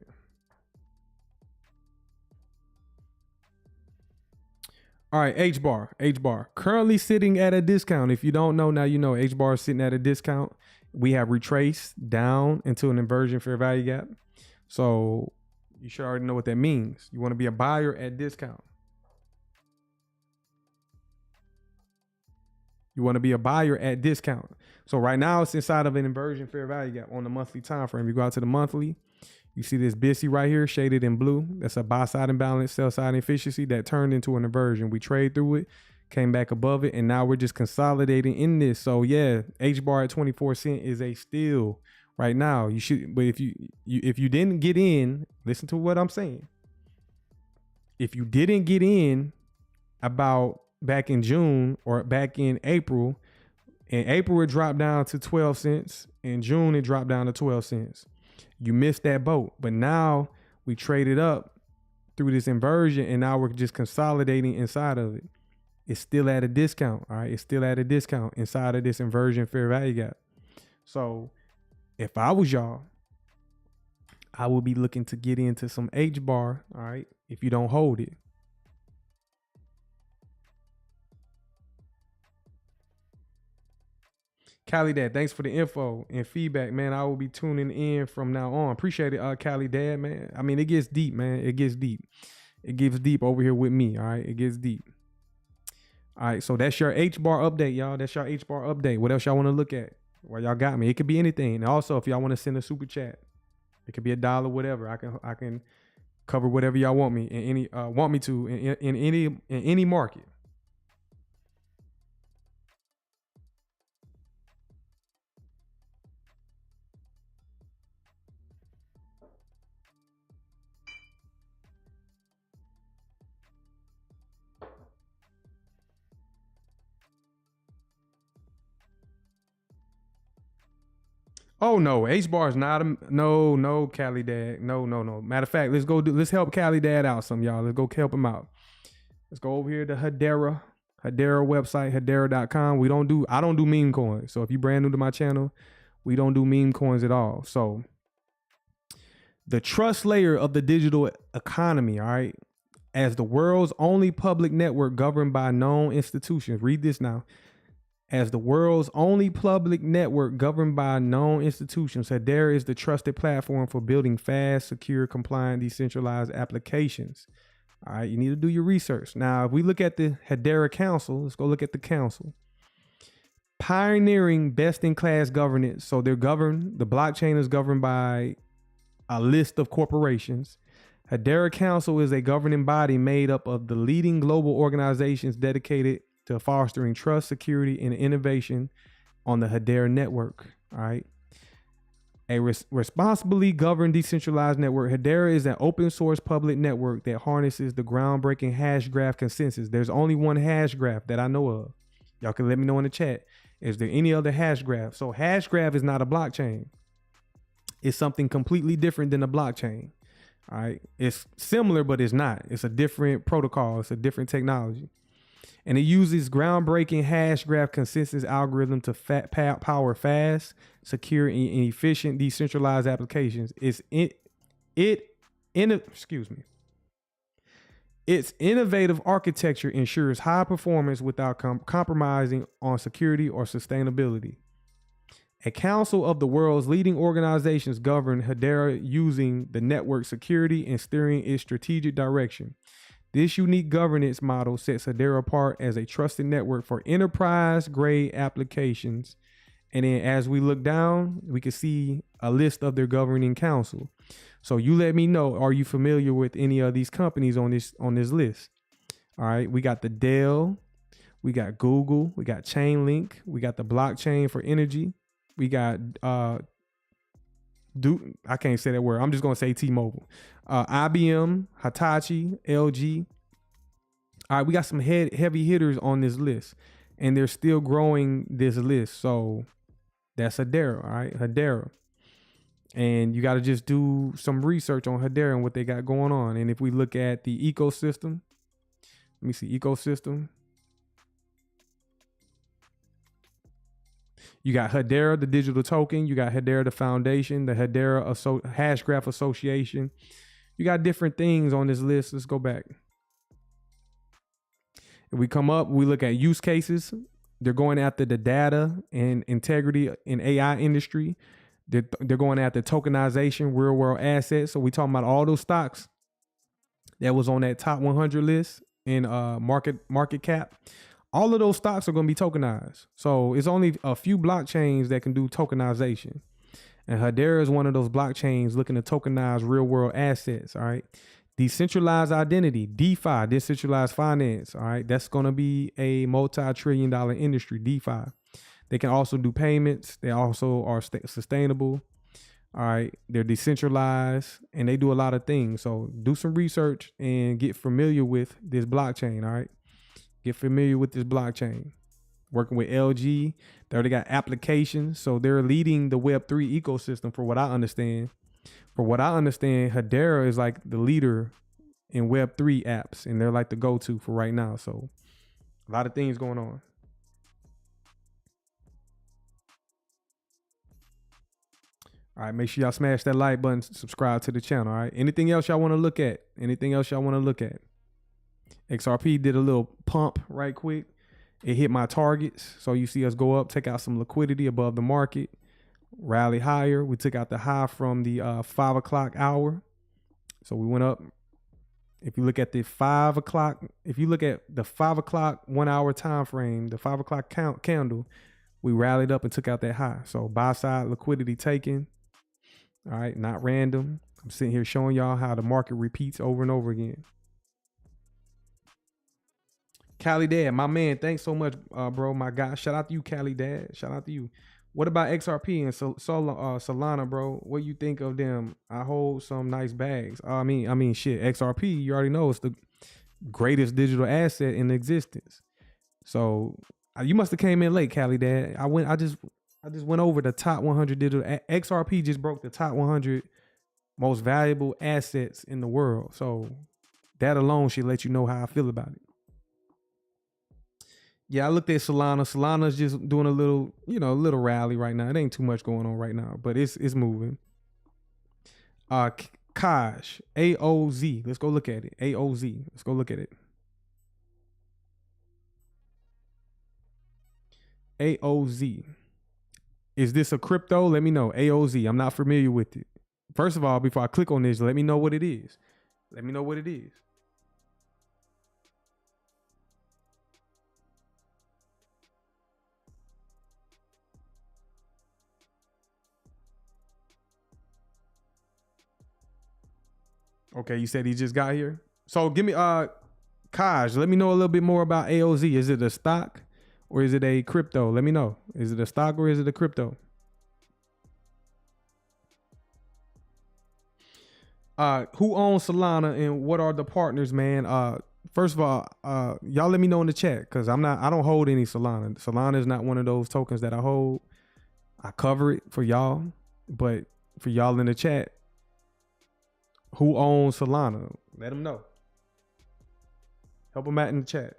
All right, HBAR. Currently sitting at a discount. If you don't know, now you know. HBAR is sitting at a discount. We have retraced down into an inversion fair value gap. So you should already know what that means. You want to be a buyer at discount. You want to be a buyer at discount. So right now it's inside of an inversion fair value gap on the monthly time frame. You go out to the monthly, you see this BTC right here shaded in blue. That's a buy side imbalance, sell side inefficiency that turned into an inversion. We trade through it, came back above it, and now we're just consolidating in this. So yeah, HBAR at 24 cents is a steal. right now. You should, but if you didn't get in, listen to what I'm saying. If you didn't get in about back in June or back in April it dropped down to 12 cents. In June, it dropped down to 12 cents. You missed that boat. But now we traded up through this inversion, and now we're just consolidating inside of it. It's still at a discount, all right? It's still at a discount inside of this inversion fair value gap. So if I was y'all, I would be looking to get into some HBAR, all right, if you don't hold it. Cali Dad, thanks for the info and feedback, man. I will be tuning in from now on. Appreciate it, Cali Dad, man. I mean, it gets deep, man. It gets deep. It gets deep over here with me, all right? It gets deep. All right, so that's your HBAR update, y'all. That's your HBAR update. What else y'all want to look at? Well, y'all got me. It could be anything. And also, if y'all want to send a super chat, it could be $1, whatever. I can cover whatever y'all want me in any market. Oh no, HBAR is not a no, Cali Dad. No. Matter of fact, let's help Cali Dad out some, y'all. Let's go help him out. Let's go over here to Hedera website, hedera.com. I don't do meme coins. So if you're brand new to my channel, we don't do meme coins at all. So the trust layer of the digital economy, all right, as the world's only public network governed by known institutions. Read this now. As the world's only public network governed by known institutions, Hedera is the trusted platform for building fast, secure, compliant, decentralized applications. All right, you need to do your research. Now, if we look at the Hedera Council, let's go look at the council. Pioneering best-in-class governance. So the blockchain is governed by a list of corporations. Hedera Council is a governing body made up of the leading global organizations dedicated to fostering trust, security, and innovation on the Hedera network. All right. A responsibly governed decentralized network. Hedera is an open source public network that harnesses the groundbreaking hash graph consensus. There's only one hash graph that I know of. Y'all can let me know in the chat. Is there any other hash graph? So hash graph is not a blockchain. It's something completely different than a blockchain. All right. It's similar, but it's not. It's a different protocol. It's a different technology. And it uses groundbreaking hash graph consensus algorithm to power fast, secure, and efficient decentralized applications. Its innovative architecture ensures high performance without compromising on security or sustainability. A council of the world's leading organizations govern Hedera using the network security and steering its strategic direction. This unique governance model sets Hedera apart as a trusted network for enterprise-grade applications. And then as we look down, we can see a list of their governing council. So you let me know, are you familiar with any of these companies on this list? All right, we got the Dell, we got Google, we got Chainlink, we got the blockchain for energy, we got I can't say that word. I'm just gonna say T-Mobile, IBM, Hitachi, LG. All right, we got some heavy hitters on this list, and they're still growing this list. So that's Hedera, all right, Hedera. And you got to just do some research on Hedera and what they got going on. And if we look at the ecosystem, let me see, ecosystem. You got Hedera, the digital token. You got Hedera, the foundation, the Hedera Hashgraph Association. You got different things on this list. Let's go back. If we come up, we look at use cases. They're going after the data and integrity in AI industry. They're going after tokenization, real world assets. So we talking about all those stocks that was on that top 100 list in market cap. All of those stocks are going to be tokenized. So it's only a few blockchains that can do tokenization. And Hedera is one of those blockchains looking to tokenize real world assets. All right. Decentralized identity, DeFi, decentralized finance. All right. That's going to be a multi-trillion-dollar industry, DeFi. They can also do payments. They also are sustainable. All right. They're decentralized and they do a lot of things. So do some research and get familiar with this blockchain. All right. Get familiar with this blockchain. Working with LG, they already got applications. So they're leading the Web3 ecosystem for what I understand. For what I understand, Hedera is like the leader in Web3 apps, and they're like the go-to for right now. So a lot of things going on. All right, make sure y'all smash that like button, subscribe to the channel. All right. Anything else y'all want to look at? Anything else y'all want to look at? XRP did a little pump right quick. It hit my targets. So you see us go up, take out some liquidity above the market, rally higher. We took out the high from the 5 o'clock hour. So we went up. If you look at the 5 o'clock, if you look at the 5 o'clock 1 hour time frame, the 5 o'clock candle, we rallied up and took out that high. So buy side liquidity taken. All right, not random. I'm sitting here showing y'all how the market repeats over and over again. Cali Dad, my man, thanks so much, bro. My guy, shout out to you, Cali Dad. Shout out to you. What about XRP and Solana, bro? What you think of them? I hold some nice bags. I mean, shit. XRP, you already know it's the greatest digital asset in existence. So you must have came in late, Cali Dad. I just went over the top 100 digital. XRP just broke the top 100 most valuable assets in the world. So that alone should let you know how I feel about it. Yeah, I looked at Solana. Solana's just doing a little, little rally right now. It ain't too much going on right now, but it's moving. Kaj, AOZ. Let's go look at it. AOZ. Let's go look at it. AOZ. Is this a crypto? Let me know. AOZ. I'm not familiar with it. First of all, before I click on this, let me know what it is. Let me know what it is. Okay, you said he just got here. So give me Kaj, let me know a little bit more about AOZ. Is it a stock or is it a crypto? Let me know. Is it a stock or is it a crypto? Who owns Solana and what are the partners, man? First of all, y'all let me know in the chat because I don't hold any Solana. Solana is not one of those tokens that I hold. I cover it for y'all, but for y'all in the chat, who owns Solana? Let them know. Help them out in the chat.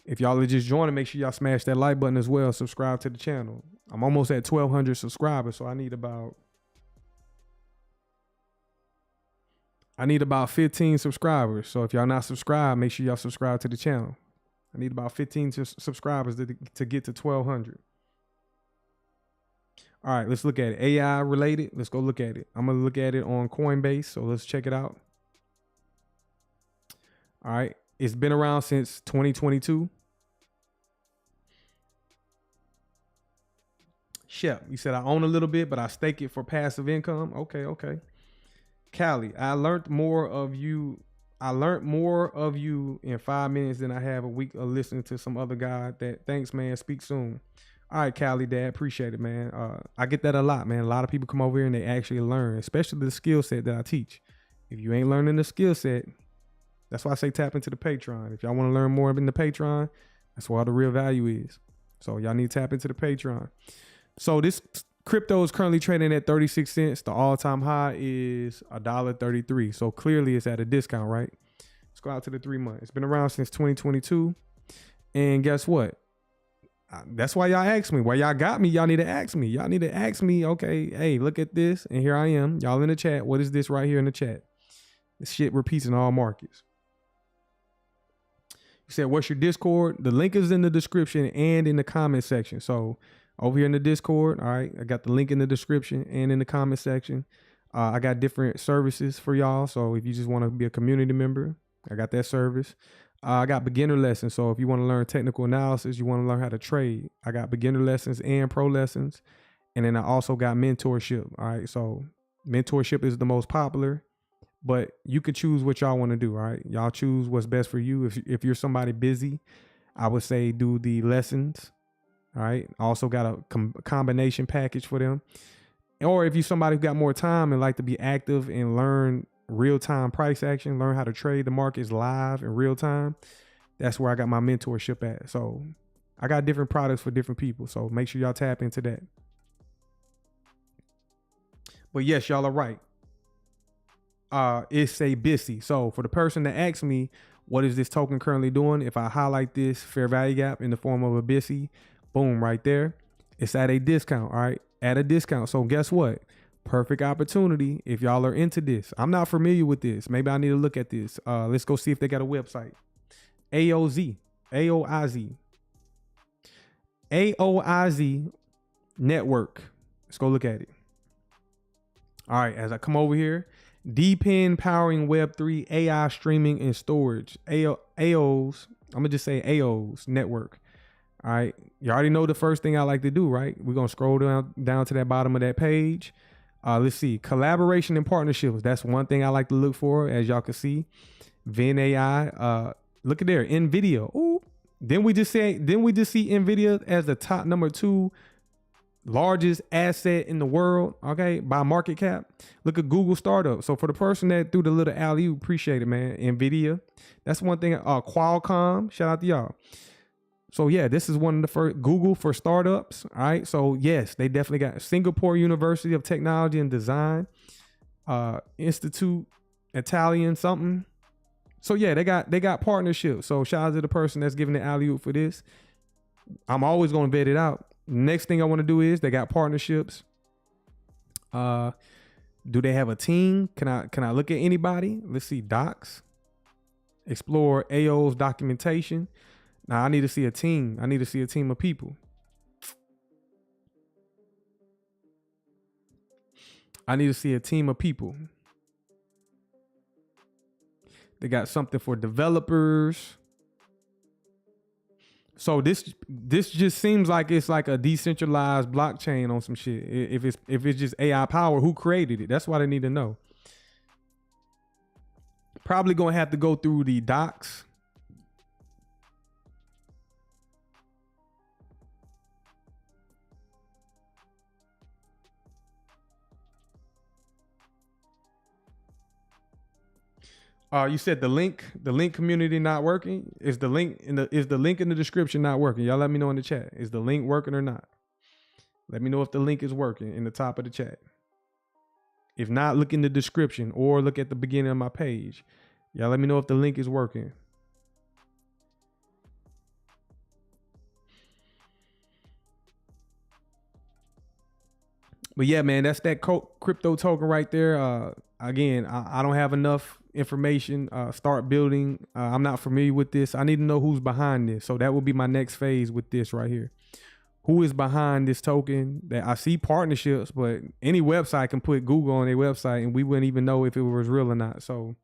If y'all are just joining, make sure y'all smash that like button as well. Subscribe to the channel. I'm almost at 1,200 subscribers, so I need about 15 subscribers. So if y'all not subscribed, make sure y'all subscribe to the channel. I need about 15 subscribers to get to 1,200. All right, let's look at it. AI related. Let's go look at it. I'm going to look at it on Coinbase. So let's check it out. All right. It's been around since 2022. Shep, you said I own a little bit, but I stake it for passive income. Okay. Callie, I learned more of you in 5 minutes than I have a week of listening to some other guy. Thanks, man. Speak soon. All right, Callie, Dad, appreciate it, man. I get that a lot, man. A lot of people come over here and they actually learn, especially the skill set that I teach. If you ain't learning the skill set, that's why I say tap into the Patreon. If y'all want to learn more in the Patreon, that's where all the real value is. So y'all need to tap into the Patreon. So this crypto is currently trading at 36 cents. The all-time high is $1.33. So clearly it's at a discount, right? Let's go out to the 3 months. It's been around since 2022. And guess what? That's why y'all ask me. Why y'all got me, y'all need to ask me. Y'all need to ask me, okay, hey, look at this. And here I am. Y'all in the chat. What is this right here in the chat? This shit repeats in all markets. You said, what's your Discord? The link is in the description and in the comment section. So over here in the Discord, all right, I got the link in the description and in the comment section. I got different services for y'all. So if you just want to be a community member, I got that service. I got beginner lessons. So if you want to learn technical analysis, you want to learn how to trade, I got beginner lessons and pro lessons. And then I also got mentorship. All right. So mentorship is the most popular, but you can choose what y'all want to do. All right. Y'all choose what's best for you. If you're somebody busy, I would say do the lessons. All right. Also got a combination package for them. Or if you're somebody who got more time and like to be active and learn real-time price action, learn how to trade the markets live in real time, that's where I got my mentorship at. So I got different products for different people. So make sure y'all tap into that. But yes, y'all are right. It's a BTC. So for the person that asks me, what is this token currently doing? If I highlight this fair value gap in the form of a BTC, boom, right there, it's at a discount. All right, at a discount. So guess what? Perfect opportunity if y'all are into this. I'm not familiar with this. Maybe I need to look at this. Let's go see if they got a website. AOIZ network. Let's go look at it. All right, as I come over here, DPIN powering Web3 AI streaming and storage. AOS, I'm gonna just say AOS network. All right, you already know the first thing I like to do, right? We're gonna scroll down to that bottom of that page. Let's see, collaboration and partnerships. That's one thing I like to look for, as y'all can see. Vin AI. Look at there, NVIDIA. Ooh, didn't we just see NVIDIA as the top #2 largest asset in the world, okay, by market cap? Look at Google startup. So for the person that threw the little alley, appreciate it, man. NVIDIA, that's one thing. Qualcomm, shout out to y'all. So yeah, this is one of the first Google for startups. All right, so yes, they definitely got Singapore University of Technology and Design, Institute Italian something. So yeah, they got partnerships. So shout out to the person that's giving the alley-oop for this. I'm always gonna vet it out. Next thing I want to do is they got partnerships. Do they have a team? Can I look at anybody? Let's see, docs. Explore AO's documentation. Now I need to see a team. I need to see a team of people. I need to see a team of people. They got something for developers. So this just seems like it's like a decentralized blockchain on some shit. If it's just AI power, who created it? That's what I need to know. Probably gonna have to go through the docs. You said the link community not working. Is the link in the description not working? Y'all let me know in the chat. Is the link working or not? Let me know if the link is working in the top of the chat. If not, look in the description or look at the beginning of my page. Y'all let me know if the link is working. But yeah, man, that's that crypto token right there. Again, I don't have enough information. Start building. I'm not familiar with this. I need to know who's behind this. So that will be my next phase with this right here. Who is behind this token? That I see partnerships, but any website can put Google on their website and we wouldn't even know if it was real or not. So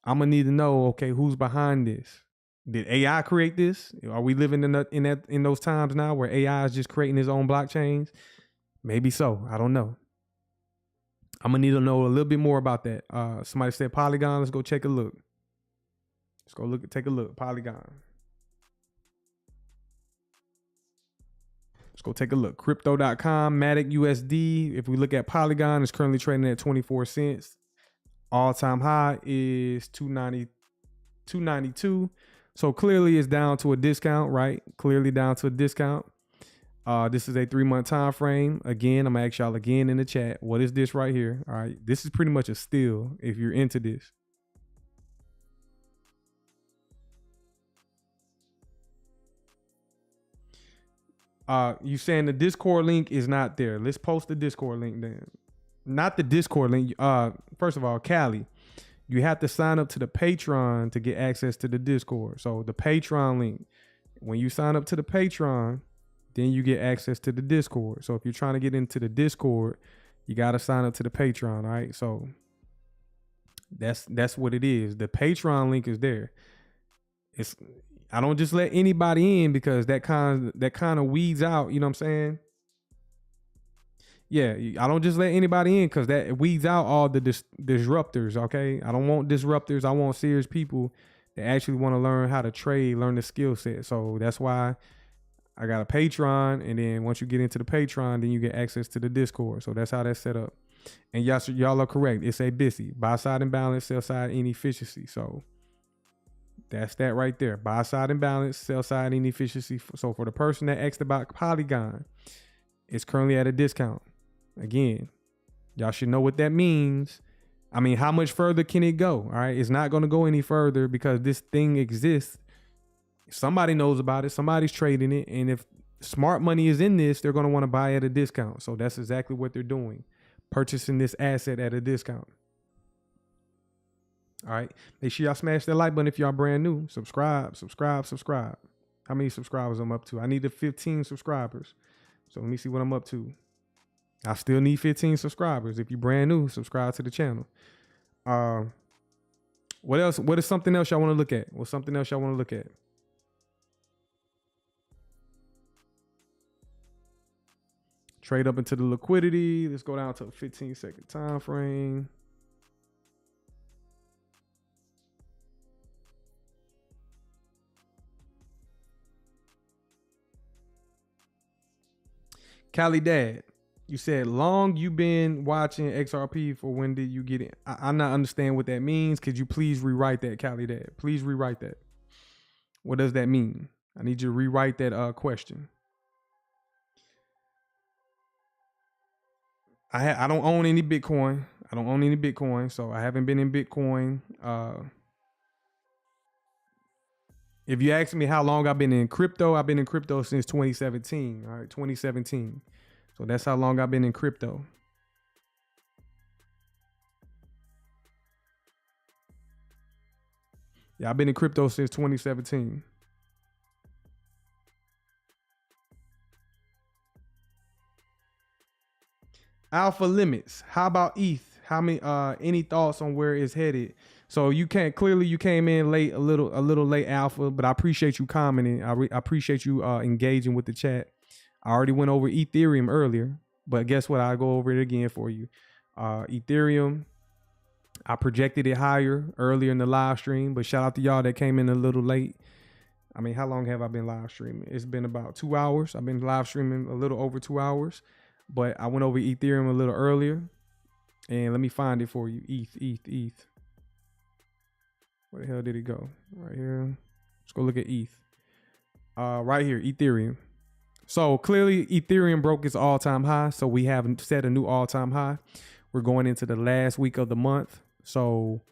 I'm gonna need to know, okay, who's behind this? Did AI create this? Are we living in those times now where AI is just creating its own blockchains? Maybe so. I don't know. I'm gonna need to know a little bit more about that. Somebody said Polygon. Let's go take a look. Let's go take a look. Polygon. Let's go take a look. Crypto.com, Matic USD. If we look at Polygon, it's currently trading at 24 cents. All-time high is 292. So clearly it's down to a discount, right? Clearly down to a discount. This is a 3-month time frame. Again, I'm gonna ask y'all again in the chat. What is this right here? All right, this is pretty much a steal if you're into this. You saying the Discord link is not there? Let's post the Discord link then. Not the Discord link. First of all, Callie, you have to sign up to the Patreon to get access to the Discord. So the Patreon link. When you sign up to the Patreon, then you get access to the Discord. So if you're trying to get into the Discord, you got to sign up to the Patreon. All right. So that's what it is. The Patreon link is there. I don't just let anybody in because that kind of weeds out. You know what I'm saying? Yeah. I don't just let anybody in because that weeds out all the disruptors. Okay. I don't want disruptors. I want serious people that actually want to learn how to trade, learn the skill set. So that's why I got a Patreon, and then once you get into the Patreon, then you get access to the Discord. So that's how that's set up. And y'all are correct. It's a BTC, buy side imbalance, sell side inefficiency. So that's that right there. Buy side imbalance, sell side inefficiency. So for the person that asked about Polygon, it's currently at a discount. Again, y'all should know what that means. I mean, how much further can it go? All right. It's not going to go any further because this thing exists. Somebody knows about it. Somebody's trading it. And if smart money is in this, they're going to want to buy at a discount. So that's exactly what they're doing. Purchasing this asset at a discount. All right. Make sure y'all smash that like button if y'all brand new. Subscribe. How many subscribers I'm up to? I need the 15 subscribers. So let me see what I'm up to. I still need 15 subscribers. If you're brand new, subscribe to the channel. What else? What is something else y'all want to look at? What's something else y'all want to look at? Trade up into the liquidity. Let's go down to a 15-second time frame. Cali Dad, you said long you been watching XRP for when did you get in? I'm not understand what that means. Could you please rewrite that, Cali Dad? Please rewrite that. What does that mean? I need you to rewrite that question. I don't own any Bitcoin. So I haven't been in Bitcoin. If you ask me how long I've been in crypto, I've been in crypto since 2017. All right, 2017. So that's how long I've been in crypto. Yeah, I've been in crypto since 2017. Alpha limits. How about ETH? How many? Any thoughts on where it's headed? So you can't clearly you came in late, a little late, Alpha. But I appreciate you commenting. I appreciate you engaging with the chat. I already went over Ethereum earlier, but guess what? I'll go over it again for you. Ethereum, I projected it higher earlier in the live stream, but shout out to y'all that came in a little late. I mean, how long have I been live streaming? It's been about 2 hours. I've been live streaming a little over 2 hours, but I went over Ethereum a little earlier. And let me find it for you. ETH. Where the hell did it go? Right here. Let's go look at ETH. Right here, Ethereum. So clearly Ethereum broke its all-time high. So we have set a new all-time high. We're going into the last week of the month. So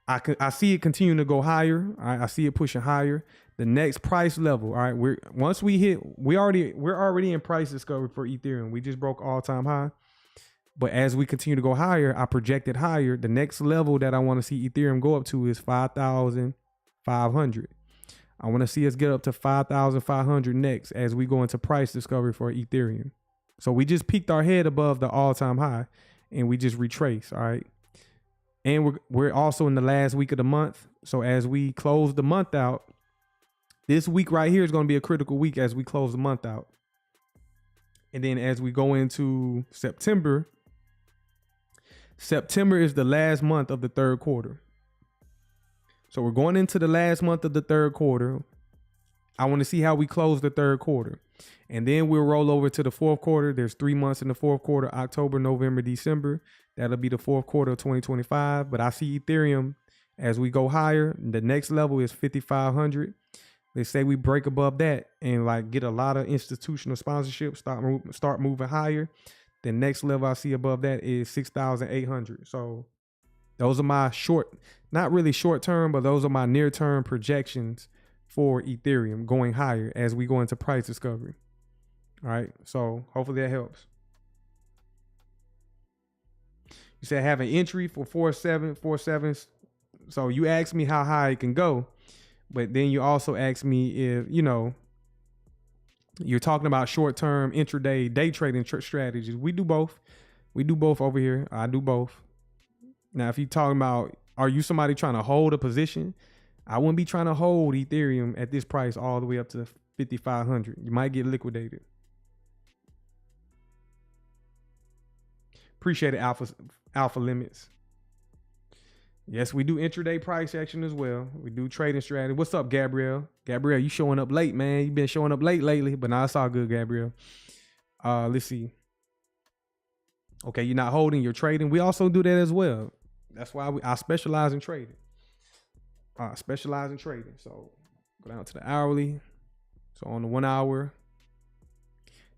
I see it continuing to go higher. I see it pushing higher. The next price level. All right. We're already in price discovery for Ethereum. We just broke all-time high. But as we continue to go higher, I projected higher. The next level that I want to see Ethereum go up to is 5,500. I want to see us get up to 5,500 next as we go into price discovery for Ethereum. So we just peaked our head above the all-time high and we just retrace. All right. And we're also in the last week of the month. So as we close the month out, this week right here is going to be a critical week as we close the month out. And then as we go into September is the last month of the third quarter. So we're going into the last month of the third quarter. I want to see how we close the third quarter. And then we'll roll over to the fourth quarter. There's 3 months in the fourth quarter, October, November, December. That'll be the fourth quarter of 2025. But I see Ethereum as we go higher. The next level is 5,500. They say we break above that and like get a lot of institutional sponsorship, start moving higher. The next level I see above that is 6,800. So those are my not really short term, but those are my near term projections for Ethereum going higher as we go into price discovery. All right. So hopefully that helps. You said have an entry for 4.7. So you asked me how high it can go. But then you also asked me if, you're talking about short-term intraday day trading strategies. We do both. We do both over here. I do both. Now, if you're talking about, are you somebody trying to hold a position? I wouldn't be trying to hold Ethereum at this price all the way up to 5,500. You might get liquidated. Appreciate it, Alpha Limits. Yes, we do intraday price action as well. We do trading strategy. What's up, Gabrielle? Gabrielle, you showing up late, man. You been showing up late lately, but now it's all good, Gabrielle. Let's see. Okay, you're not holding, you're trading. We also do that as well. That's why I specialize in trading. So go down to the hourly. So on the 1 hour,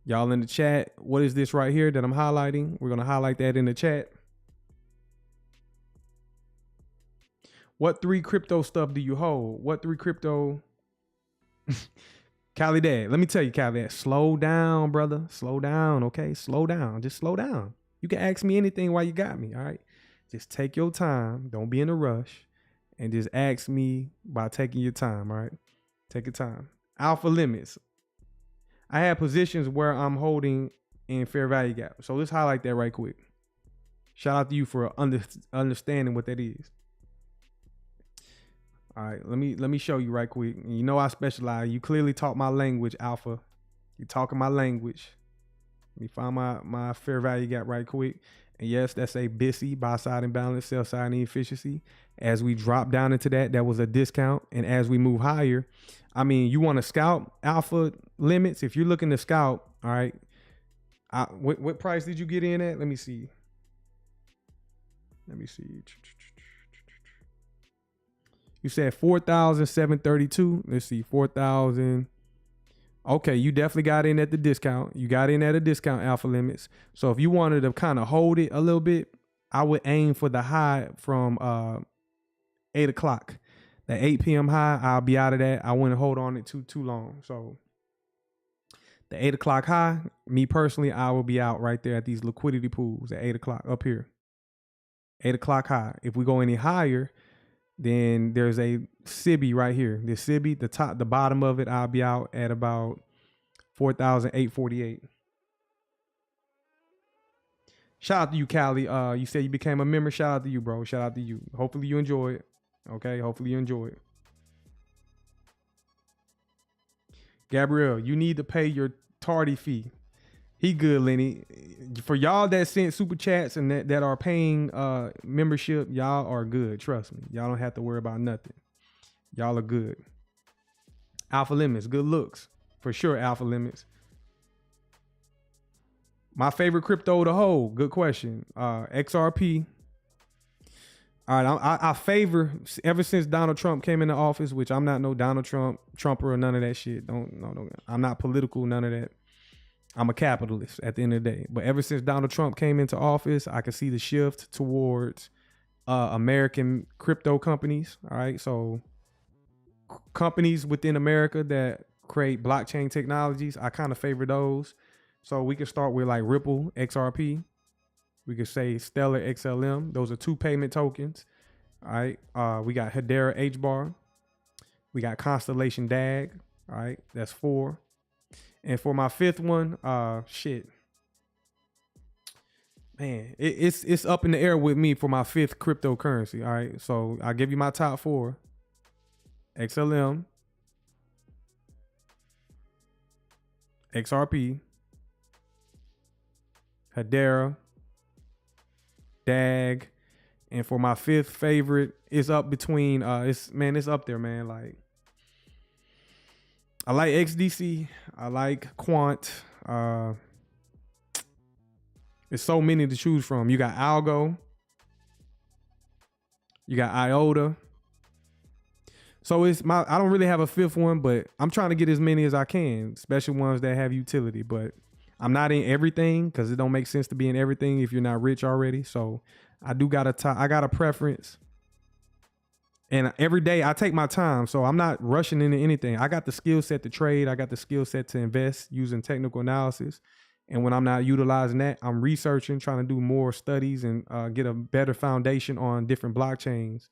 y'all in the chat, what is this right here that I'm highlighting? We're going to highlight that in the chat. What 3 crypto stuff do you hold? What 3 crypto? Cali Dad, let me tell you, Cali Dad, slow down, brother. Slow down, okay? Slow down. Just slow down. You can ask me anything while you got me, all right? Just take your time. Don't be in a rush. And just ask me by taking your time, all right? Take your time. Alpha limits. I have positions where I'm holding in fair value gap. So let's highlight that right quick. Shout out to you for understanding what that is. All right, let me show you right quick. You know I specialize. You clearly talk my language, Alpha. You talking my language. Let me find my fair value gap right quick. And yes, that's a BTC, buy side imbalance, sell side inefficiency. As we drop down into that was a discount. And as we move higher, I mean, you want to scalp alpha limits. If you're looking to scalp, all right. What price did you get in at? Let me see. You said 4,732. Let's see, 4,000. Okay, you definitely got in at the discount. You got in at a discount, alpha limits. So if you wanted to kind of hold it a little bit, I would aim for the high from 8 o'clock. The 8 p.m. high, I'll be out of that. I wouldn't hold on it too long. So the 8 o'clock high, me personally, I will be out right there at these liquidity pools at 8 o'clock up here. 8 o'clock high. If we go any higher, then there's a SIBI right here. The SIBI, the bottom of it, I'll be out at about 4,848. Shout out to you, Cali. You said you became a member. Shout out to you, bro. Shout out to you. Hopefully you enjoy it. Okay, hopefully you enjoy it. Gabrielle, you need to pay your tardy fee. He good, Lenny. For y'all that sent super chats and that are paying membership, y'all are good. Trust me. Y'all don't have to worry about nothing. Y'all are good. Alpha limits, good looks. For sure, alpha limits. My favorite crypto to hold, good question. XRP. All right, I favor, ever since Donald Trump came into office, which I'm not no Donald Trumper or none of that shit. Don't. I'm not political, none of that. I'm a capitalist at the end of the day. But ever since Donald Trump came into office, I can see the shift towards American crypto companies. All right. So companies within America that create blockchain technologies, I kind of favor those. So we can start with like Ripple XRP. We could say Stellar XLM. Those are 2 payment tokens. All right. We got Hedera HBAR. We got Constellation DAG. All right. That's 4. And for my 5th one, man, it's up in the air with me for my 5th cryptocurrency. All right, so I'll give you my top 4: XLM, XRP, Hedera, DAG, and for my 5th favorite, it's up between it's up there, man. Like, I like XDC. I like Quant. There's so many to choose from. You got Algo. You got IOTA. So I don't really have a 5th one, but I'm trying to get as many as I can, especially ones that have utility. But I'm not in everything because it don't make sense to be in everything if you're not rich already. So I got a preference. And every day I take my time, so I'm not rushing into anything. I got the skill set to trade. I got the skill set to invest using technical analysis. And when I'm not utilizing that, I'm researching, trying to do more studies and get a better foundation on different blockchains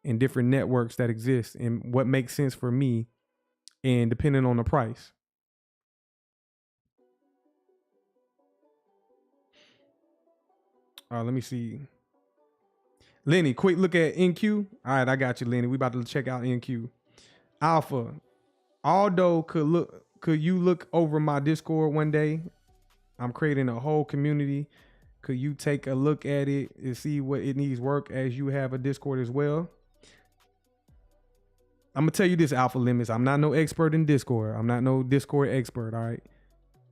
and different networks that exist and what makes sense for me and depending on the price. Let me see. Lenny, quick look at NQ. All right, I got you, Lenny. We about to check out NQ. Alpha, although could you look over my Discord one day? I'm creating a whole community Could you take a look at it and see what it needs work as you have a Discord as well? I'm gonna tell you this, Alpha Limits. I'm not no expert in Discord. I'm not no Discord expert, all right?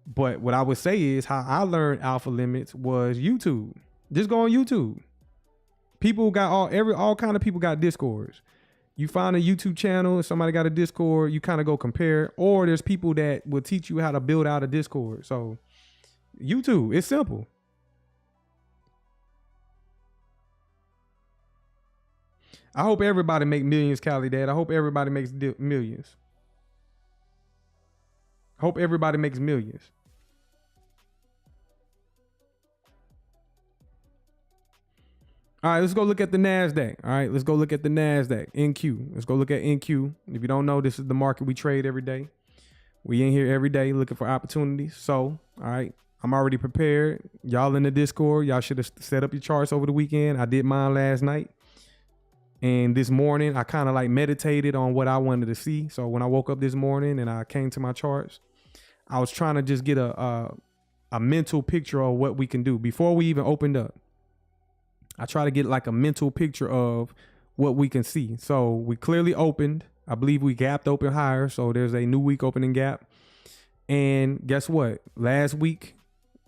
But what I would say is how I learned Alpha Limits was YouTube. Just go on YouTube. People got all kind of people got Discords. You find a YouTube channel, somebody got a Discord, you kind of go compare, or there's people that will teach you how to build out a Discord. So YouTube, it's simple. I hope everybody make millions, Cali Dad. I hope everybody makes millions. Hope everybody makes millions. All right, let's go look at the NASDAQ. All right, let's go look at the NASDAQ, NQ. Let's go look at NQ. If you don't know, this is the market we trade every day. We in here every day looking for opportunities. So, all right, I'm already prepared. Y'all in the Discord, y'all should have set up your charts over the weekend. I did mine last night. And this morning, I kind of like meditated on what I wanted to see. So when I woke up this morning and I came to my charts, I was trying to just get a mental picture of what we can do before we even opened up. I try to get like a mental picture of what we can see. So we clearly opened. I believe we gapped open higher. So there's a new week opening gap. And guess what? Last week,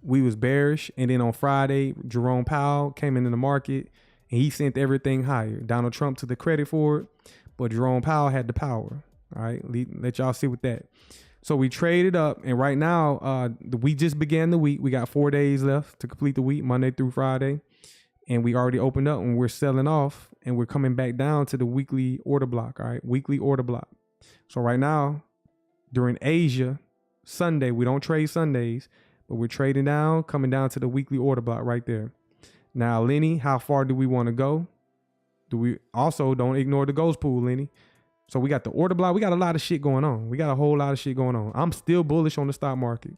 we was bearish. And then on Friday, Jerome Powell came into the market. And he sent everything higher. Donald Trump took the credit for it, but Jerome Powell had the power. All right, let y'all see with that. So we traded up, and right now, we just began the week. We got 4 days left to complete the week, Monday through Friday. And we already opened up, and we're selling off, and we're coming back down to the weekly order block, all right? Weekly order block. So right now, during Asia, Sunday, we don't trade Sundays, but we're trading down, coming down to the weekly order block right there. Now, Lenny, how far do we want to go? Do we also don't ignore the ghost pool, Lenny? So we got the order block. We got a lot of shit going on. We got a whole lot of shit going on. I'm still bullish on the stock market.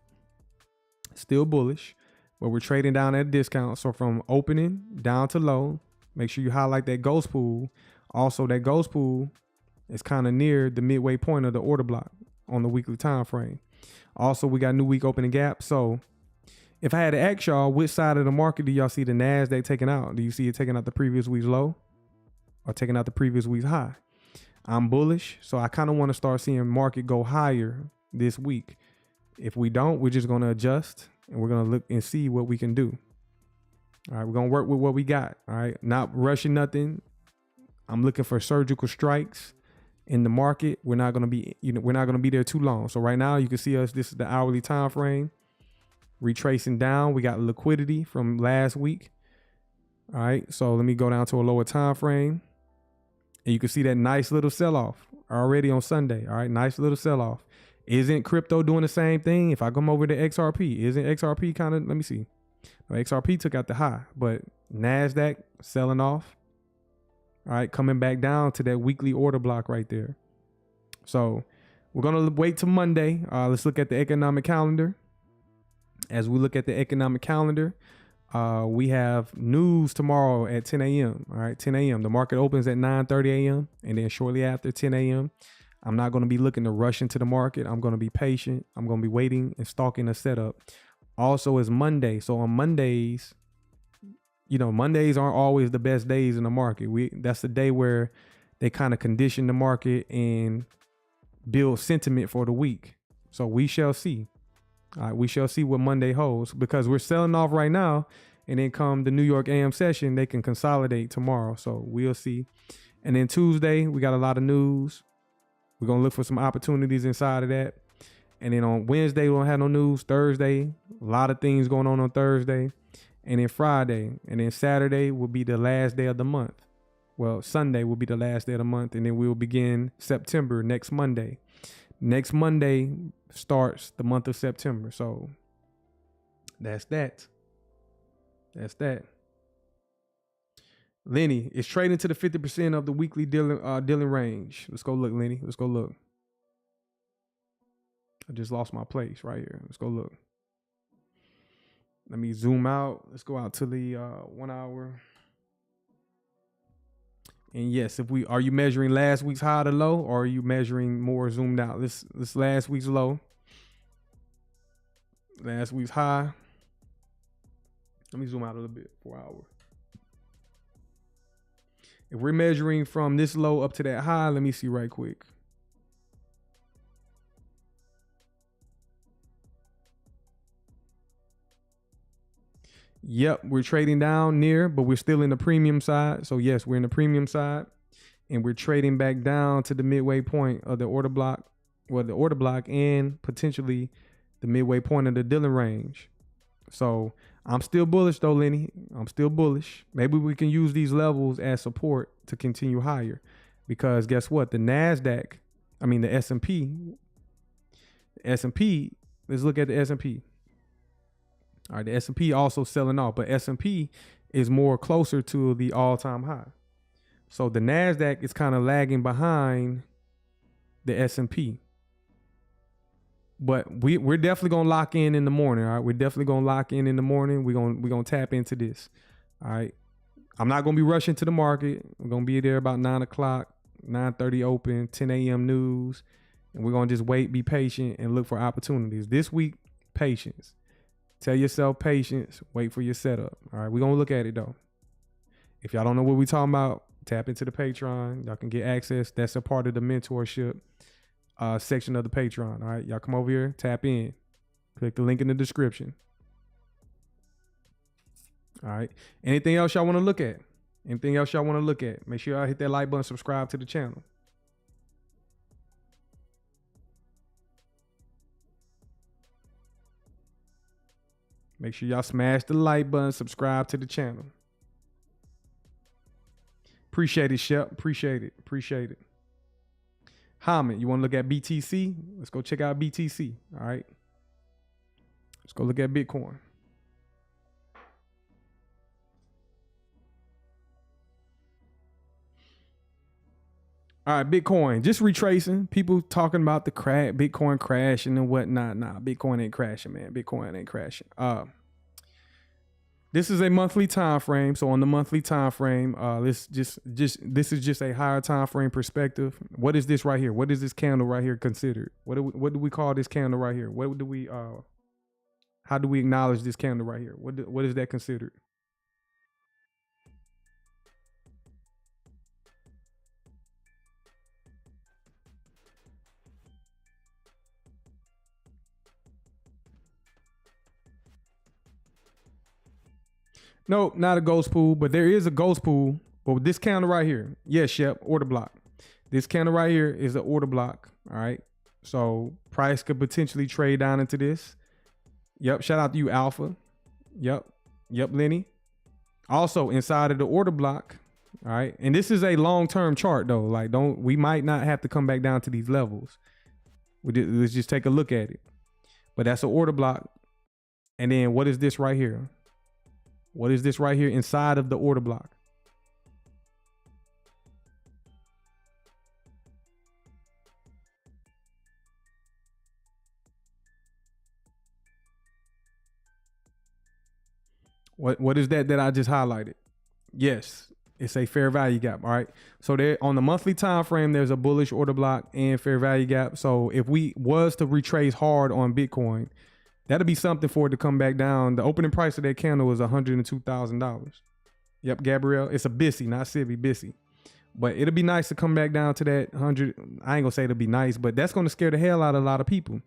Still bullish, but we're trading down at a discount. So from opening down to low, make sure you highlight that ghost pool. Also, that ghost pool is kind of near the midway point of the order block on the weekly time frame. Also, we got new week opening gap. So if I had to ask y'all, which side of the market do y'all see the NASDAQ taking out? Do you see it taking out the previous week's low or taking out the previous week's high? I'm bullish, so I kind of want to start seeing market go higher this week. If we don't, we're just going to adjust and we're going to look and see what we can do. All right, we're going to work with what we got. All right, not rushing nothing. I'm looking for surgical strikes in the market. We're not going to be, we're not going to be there too long. So right now you can see us. This is the hourly time frame. Retracing down, we got liquidity from last week. All right, so let me go down to a lower time frame. And you can see that nice little sell-off already on Sunday. All right, nice little sell-off. Isn't crypto doing the same thing? If I come over to XRP, isn't XRP kind of, let me see. No, XRP took out the high, but NASDAQ selling off. All right, coming back down to that weekly order block right there. So we're going to wait till Monday. Let's look at the economic calendar. As we look at the economic calendar, we have news tomorrow at 10 a.m. All right, 10 a.m. The market opens at 9:30 a.m. And then shortly after 10 a.m., I'm not going to be looking to rush into the market. I'm going to be patient. I'm going to be waiting and stalking a setup. Also, it's Monday. So on Mondays, Mondays aren't always the best days in the market. That's the day where they kind of condition the market and build sentiment for the week. So we shall see. All right, we shall see what Monday holds because we're selling off right now. And then come the New York AM session, they can consolidate tomorrow. So we'll see. And then Tuesday, we got a lot of news. We're going to look for some opportunities inside of that. And then on Wednesday, we don't have no news. Thursday, a lot of things going on Thursday. And then Friday. And then Saturday will be the last day of the month. Well, Sunday will be the last day of the month. And then we'll begin September next Monday. Next Monday starts the month of September. So that's that. That's that. Lenny is trading to the 50% of the weekly dealing range. Let's go look, Lenny. Let's go look. I just lost my place right here. Let's go look. Let me zoom out. Let's go out to the 1 hour. And yes, are you measuring last week's high to low, or are you measuring more zoomed out? This last week's low. Last week's high. Let me zoom out a little bit. 4 hour. If we're measuring from this low up to that high, let me see right quick. Yep, we're trading down near, but we're still in the premium side. So yes, we're in the premium side, and we're trading back down to the midway point of the order block, well, the order block, and potentially the midway point of the Dylan range. So I'm still bullish though, Lenny. I'm still bullish. Maybe we can use these levels as support to continue higher, because guess what? The NASDAQ, I mean the S&P, let's look at the S&P. All right, the S&P also selling off, but S&P is more closer to the all-time high. So the NASDAQ is kind of lagging behind the S&P. But we're definitely going to lock in the morning, all right? We're definitely going to lock in the morning. We're going to tap into this, all right? I'm not going to be rushing to the market. We're going to be there about 9 o'clock, 9:30 open, 10 a.m. news. And we're going to just wait, be patient, and look for opportunities. This week, patience. Tell yourself patience. Wait for your setup. All right, we're going to look at it, though. If y'all don't know what we're talking about, tap into the Patreon. Y'all can get access. That's a part of the mentorship section of the Patreon. All right, y'all come over here, tap in. Click the link in the description. All right. Anything else y'all want to look at? Anything else y'all want to look at? Make sure y'all hit that like button, subscribe to the channel. Make sure y'all smash the like button, subscribe to the channel. Appreciate it, Shep. Appreciate it. Appreciate it. Hamid, you want to look at BTC? Let's go check out BTC. All right. Let's go look at Bitcoin. All right, Bitcoin, just retracing. People talking about the crash, Bitcoin crashing and whatnot. Nah, Bitcoin ain't crashing, man. Bitcoin ain't crashing. This is a monthly time frame. So on the monthly time frame, this is just a higher time frame perspective. What is this right here? What is this candle right here considered? What do we call this candle right here? What do we how do we acknowledge this candle right here? What is that considered? No, not a ghost pool, but there is a ghost pool. But with this candle right here, yes, Shep, order block. This candle right here is an order block. All right. So price could potentially trade down into this. Yep. Shout out to you, Alpha. Yep. Yep, Lenny. Also inside of the order block. All right. And this is a long-term chart though. Like we might not have to come back down to these levels. Let's just take a look at it. But that's an order block. And then what is this right here? What is this right here inside of the order block? What is that I just highlighted? Yes, it's a fair value gap. All right. So there on the monthly time frame, there's a bullish order block and fair value gap. So if we was to retrace hard on Bitcoin, that'll be something for it to come back down. The opening price of that candle was $102,000. Yep, Gabrielle. It's a Bissy, not Civvy, Bissy. But it'll be nice to come back down to that 100. I ain't gonna say it'll be nice, but that's gonna scare the hell out of a lot of people.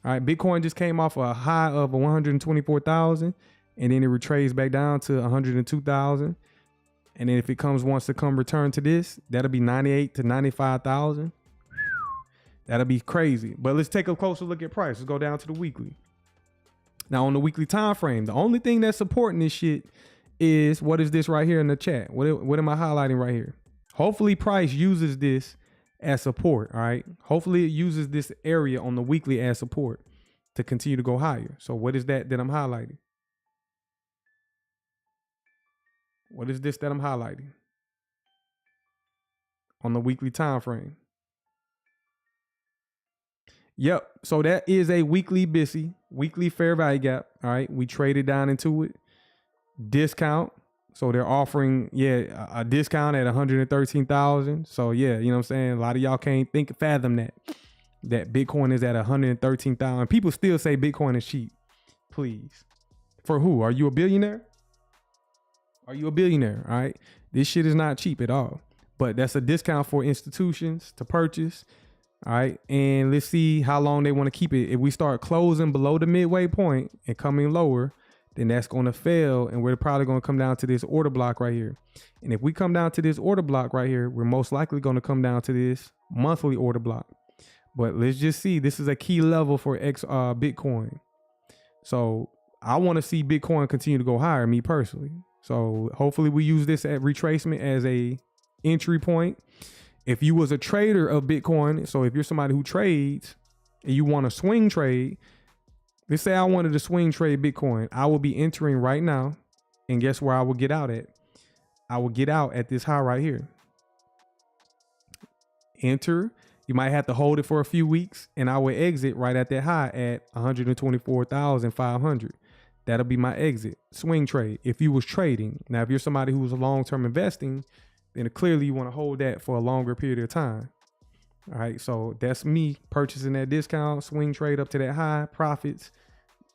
All right, Bitcoin just came off a high of 124,000, and then it retraced back down to 102,000. And then if it wants to come return to this, that'll be 98 to 95,000. That'll be crazy. But let's take a closer look at price. Let's go down to the weekly. Now on the weekly time frame, the only thing that's supporting this shit is what is this right here in the chat? What am I highlighting right here? Hopefully price uses this as support, all right? Hopefully it uses this area on the weekly as support to continue to go higher. So what is that I'm highlighting? What is this that I'm highlighting on the weekly time frame? Yep. So that is a weekly BISI, weekly fair value gap. All right. We traded down into it. Discount. So they're offering, a discount at 113,000. So yeah, you know what I'm saying? A lot of y'all can't fathom that Bitcoin is at 113,000. People still say Bitcoin is cheap. Please. For who? Are you a billionaire? Are you a billionaire? All right. This shit is not cheap at all, but that's a discount for institutions to purchase. All right. And let's see how long they want to keep it. If we start closing below the midway point and coming lower, then that's going to fail. And we're probably going to come down to this order block right here. And if we come down to this order block right here, we're most likely going to come down to this monthly order block. But let's just see, this is a key level for Bitcoin. So I want to see Bitcoin continue to go higher, me personally. So hopefully we use this at retracement as a entry point. If you was a trader of Bitcoin, so if you're somebody who trades and you want to swing trade, let's say I wanted to swing trade Bitcoin, I will be entering right now. And guess where I will get out at? I will get out at this high right here. Enter. You might have to hold it for a few weeks and I will exit right at that high at 124,500. That'll be my exit swing trade. If you was trading. Now, if you're somebody who's a long-term investing, then clearly you want to hold that for a longer period of time. All right. So that's me purchasing that discount, swing trade up to that high, profits.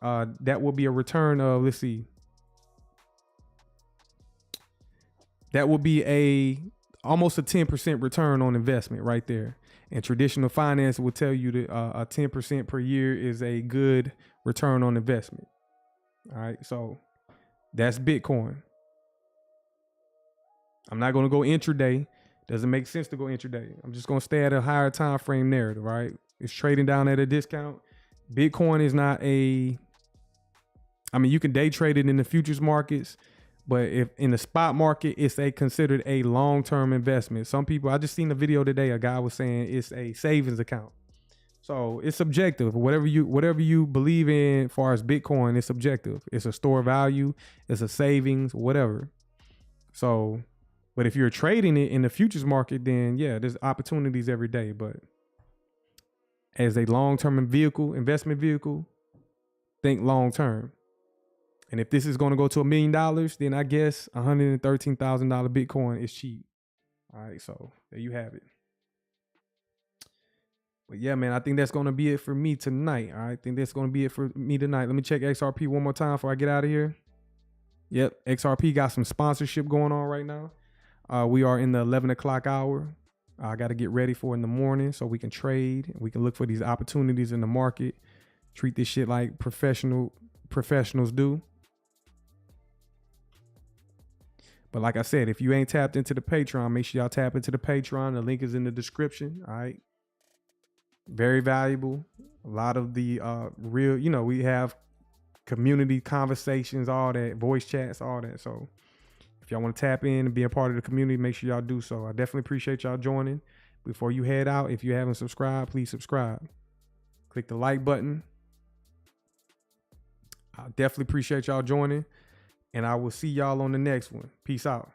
That will be a return of, let's see. That will be almost a 10% return on investment right there. And traditional finance will tell you that a 10% per year is a good return on investment. All right, so that's Bitcoin. I'm not going to go intraday. Doesn't make sense to go intraday. I'm just going to stay at a higher time frame narrative, right? It's trading down at a discount. Bitcoin is not you can day trade it in the futures markets, but if in the spot market, it's considered a long-term investment. Some people, I just seen a video today, a guy was saying it's a savings account. So it's subjective. Whatever you believe in as far as Bitcoin, it's subjective. It's a store of value, it's a savings, whatever. So, but if you're trading it in the futures market, then yeah, there's opportunities every day. But as a long-term investment vehicle, think long-term. And if this is going to go to $1 million, then I guess $113,000 Bitcoin is cheap. All right, so there you have it. But yeah, man, I think that's going to be it for me tonight. All right, I think that's going to be it for me tonight. Let me check XRP one more time before I get out of here. Yep, XRP got some sponsorship going on right now. We are in the 11 o'clock hour. I got to get ready for in the morning so we can trade. We can look for these opportunities in the market. Treat this shit like professionals do. But like I said, if you ain't tapped into the Patreon, make sure y'all tap into the Patreon. The link is in the description. All right. Very valuable. A lot of the real, we have community conversations, all that, voice chats, all that. So if y'all want to tap in and be a part of the community, make sure y'all do so. I definitely appreciate y'all joining. Before you head out, if you haven't subscribed, please subscribe. Click the like button. I definitely appreciate y'all joining. And I will see y'all on the next one. Peace out.